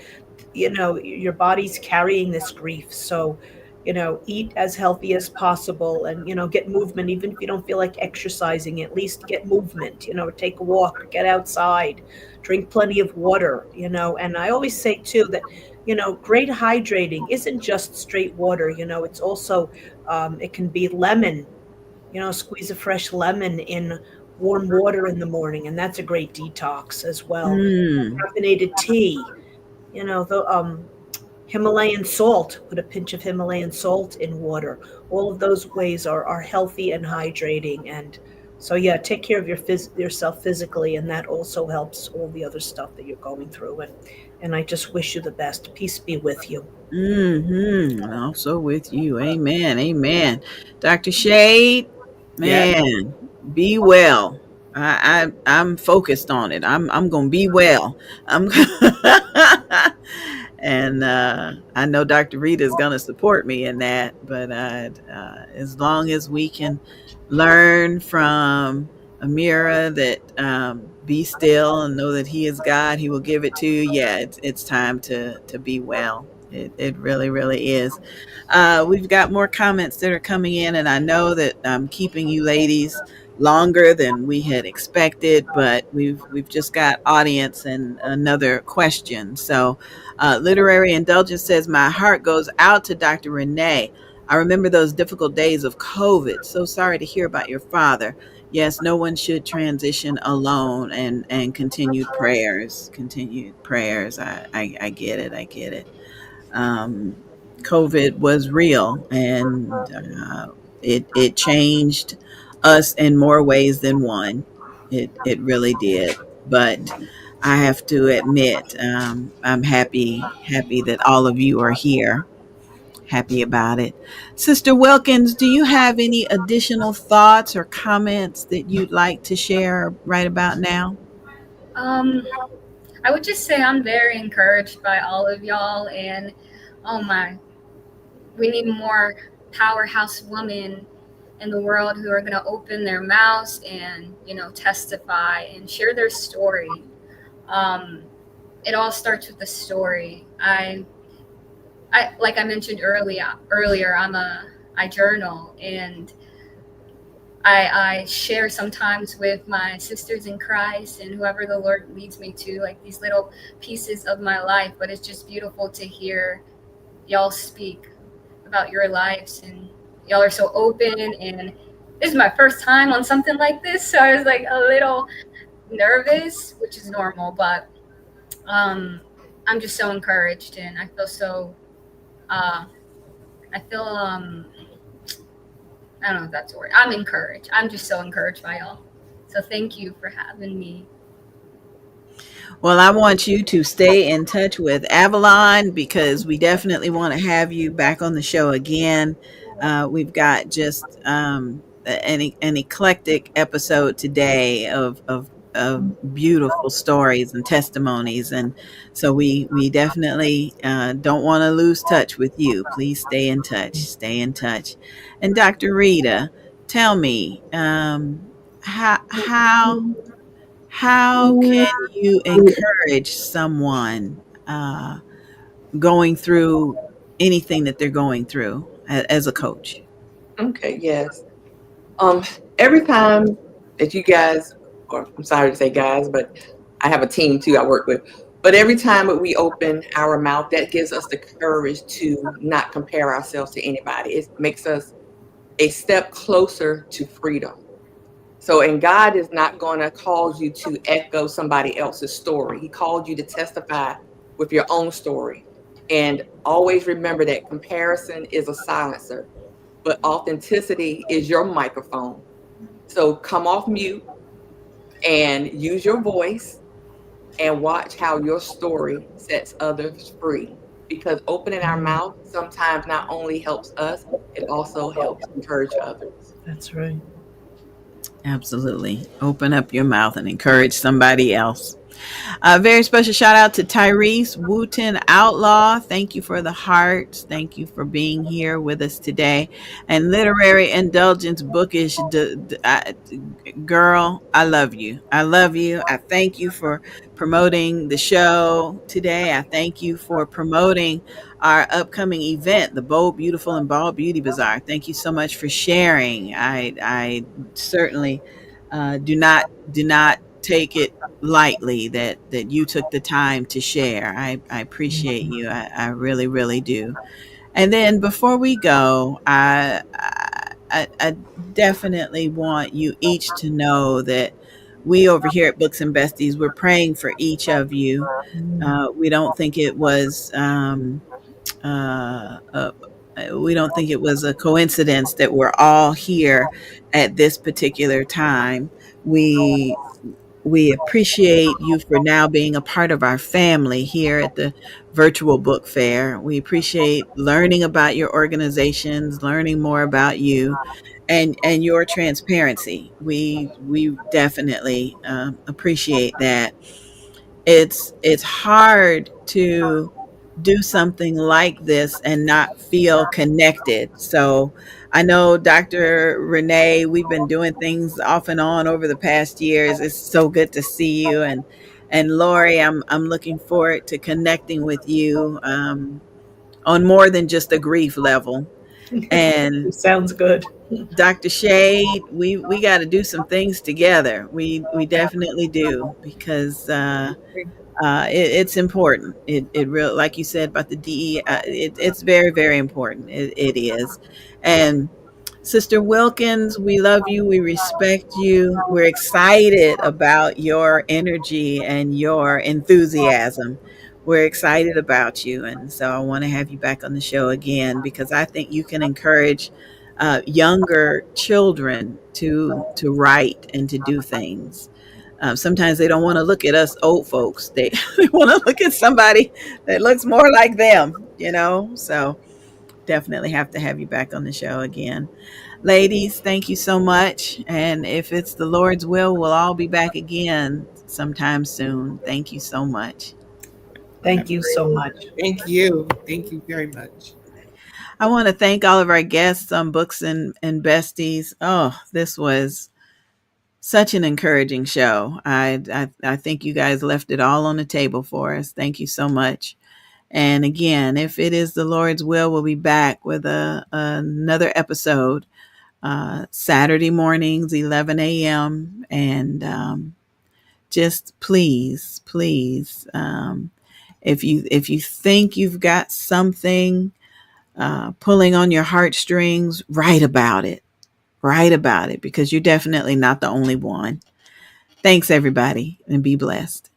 your body's carrying this grief, so eat as healthy as possible, and get movement. Even if you don't feel like exercising, at least get movement. Take a walk, get outside, drink plenty of water. And I always say too that great hydrating isn't just straight water. It's also it can be lemon. Squeeze a fresh lemon in warm water in the morning, and that's a great detox as well. Mm. Caffeinated tea, the Himalayan salt, put a pinch of Himalayan salt in water. All of those ways are healthy and hydrating. And so, yeah, take care of yourself physically, and that also helps all the other stuff that you're going through. And I just wish you the best. Peace be with you. Mm-hmm. Also with you. Amen. Amen. Dr. Shade, Yeah. man, be well. I'm focused on it. I'm gonna be well. I'm and I know Dr. Rita is gonna support me in that, but as long as we can learn from Amira that be still and know that he is God, he will give it to you. Yeah, it's time to be well. It really, really is. We've got more comments that are coming in, and I know that I'm keeping you ladies longer than we had expected, but we've just got audience and another question. So, Literary Indulgence says, "My heart goes out to Dr. Renee. I remember those difficult days of COVID. So sorry to hear about your father. Yes, no one should transition alone, and continued prayers. Continued prayers. I get it. I get it. Um, COVID was real, and it changed us in more ways than one. It really did. But I have to admit, I'm happy that all of you are here. Happy about it. Sister Wilkins, do you have any additional thoughts or comments that you'd like to share right about now? Um, I would just say I'm very encouraged by all of y'all, and oh my, we need more powerhouse women in the world who are going to open their mouths and testify and share their story. Um, it all starts with the story. I like I mentioned earlier, I journal, and I share sometimes with my sisters in Christ and whoever the Lord leads me to, like these little pieces of my life. But it's just beautiful to hear y'all speak about your lives, and y'all are so open. And this is my first time on something like this, so I was like a little nervous, which is normal, but I'm just so encouraged, and I feel so I feel I don't know if that's a word. I'm encouraged. I'm just so encouraged by y'all. So thank you for having me. Well, I want you to stay in touch with Avalon, because we definitely want to have you back on the show again. We've got just an eclectic episode today of beautiful stories and testimonies, and so we definitely don't want to lose touch with you. Please stay in touch. Stay in touch. And Dr. Rita, tell me, how can you encourage someone going through anything that they're going through as a coach? Okay, yes. Every time that you guys, or I'm sorry to say guys, but I have a team too I work with. But every time that we open our mouth, that gives us the courage to not compare ourselves to anybody. It makes us a step closer to freedom. So, and God is not going to cause you to echo somebody else's story. He called you to testify with your own story. And always remember that comparison is a silencer, but authenticity is your microphone. So come off mute and use your voice and watch how your story sets others free. because opening our mouth sometimes not only helps us, it also helps encourage others. That's right. Absolutely. Open up your mouth and encourage somebody else. A very special shout out to Tyrese Wooten Outlaw. Thank you for the hearts. Thank you for being here with us today. And Literary Indulgence Bookish, girl, I love you. I love you. I thank you for promoting the show today. I thank you for promoting our upcoming event, the Bold, Beautiful, and Bald Beauty Bazaar. Thank you so much for sharing. I certainly do not take it lightly that you took the time to share. I appreciate you. I really, really do. And then before we go, I definitely want you each to know that we over here at Books and Besties, we're praying for each of you. We don't think it was uh, uh, we don't think it was a coincidence that we're all here at this particular time. We we appreciate you for now being a part of our family here at the virtual book fair. We appreciate learning about your organizations, learning more about you, and your transparency. We definitely appreciate that. It's hard to do something like this and not feel connected. So I know Dr. Renee, we've been doing things off and on over the past years. It's so good to see you, and Lori, I'm looking forward to connecting with you on more than just a grief level. And Sounds good. Dr. Shade, we got to do some things together. We definitely do, because it's important. It real, like you said about the DE, it's very, very important. It is. And Sister Wilkins, we love you. We respect you. We're excited about your energy and your enthusiasm. We're excited about you. And so I want to have you back on the show again, because I think you can encourage younger children to write and to do things. Sometimes they don't want to look at us old folks. They, they want to look at somebody that looks more like them. So definitely have to have you back on the show again. Ladies, thank you so much. And if it's the Lord's will, we'll all be back again sometime soon. Thank you so much. Thank you so much. Thank you. Thank you very much. I want to thank all of our guests on Books and Besties. Oh, this was such an encouraging show. I think you guys left it all on the table for us. Thank you so much. And again, if it is the Lord's will, we'll be back with another episode Saturday mornings, 11 a.m. And just please, please, if you think you've got something pulling on your heartstrings, write about it. Write about it, because you're definitely not the only one. Thanks, everybody, and be blessed.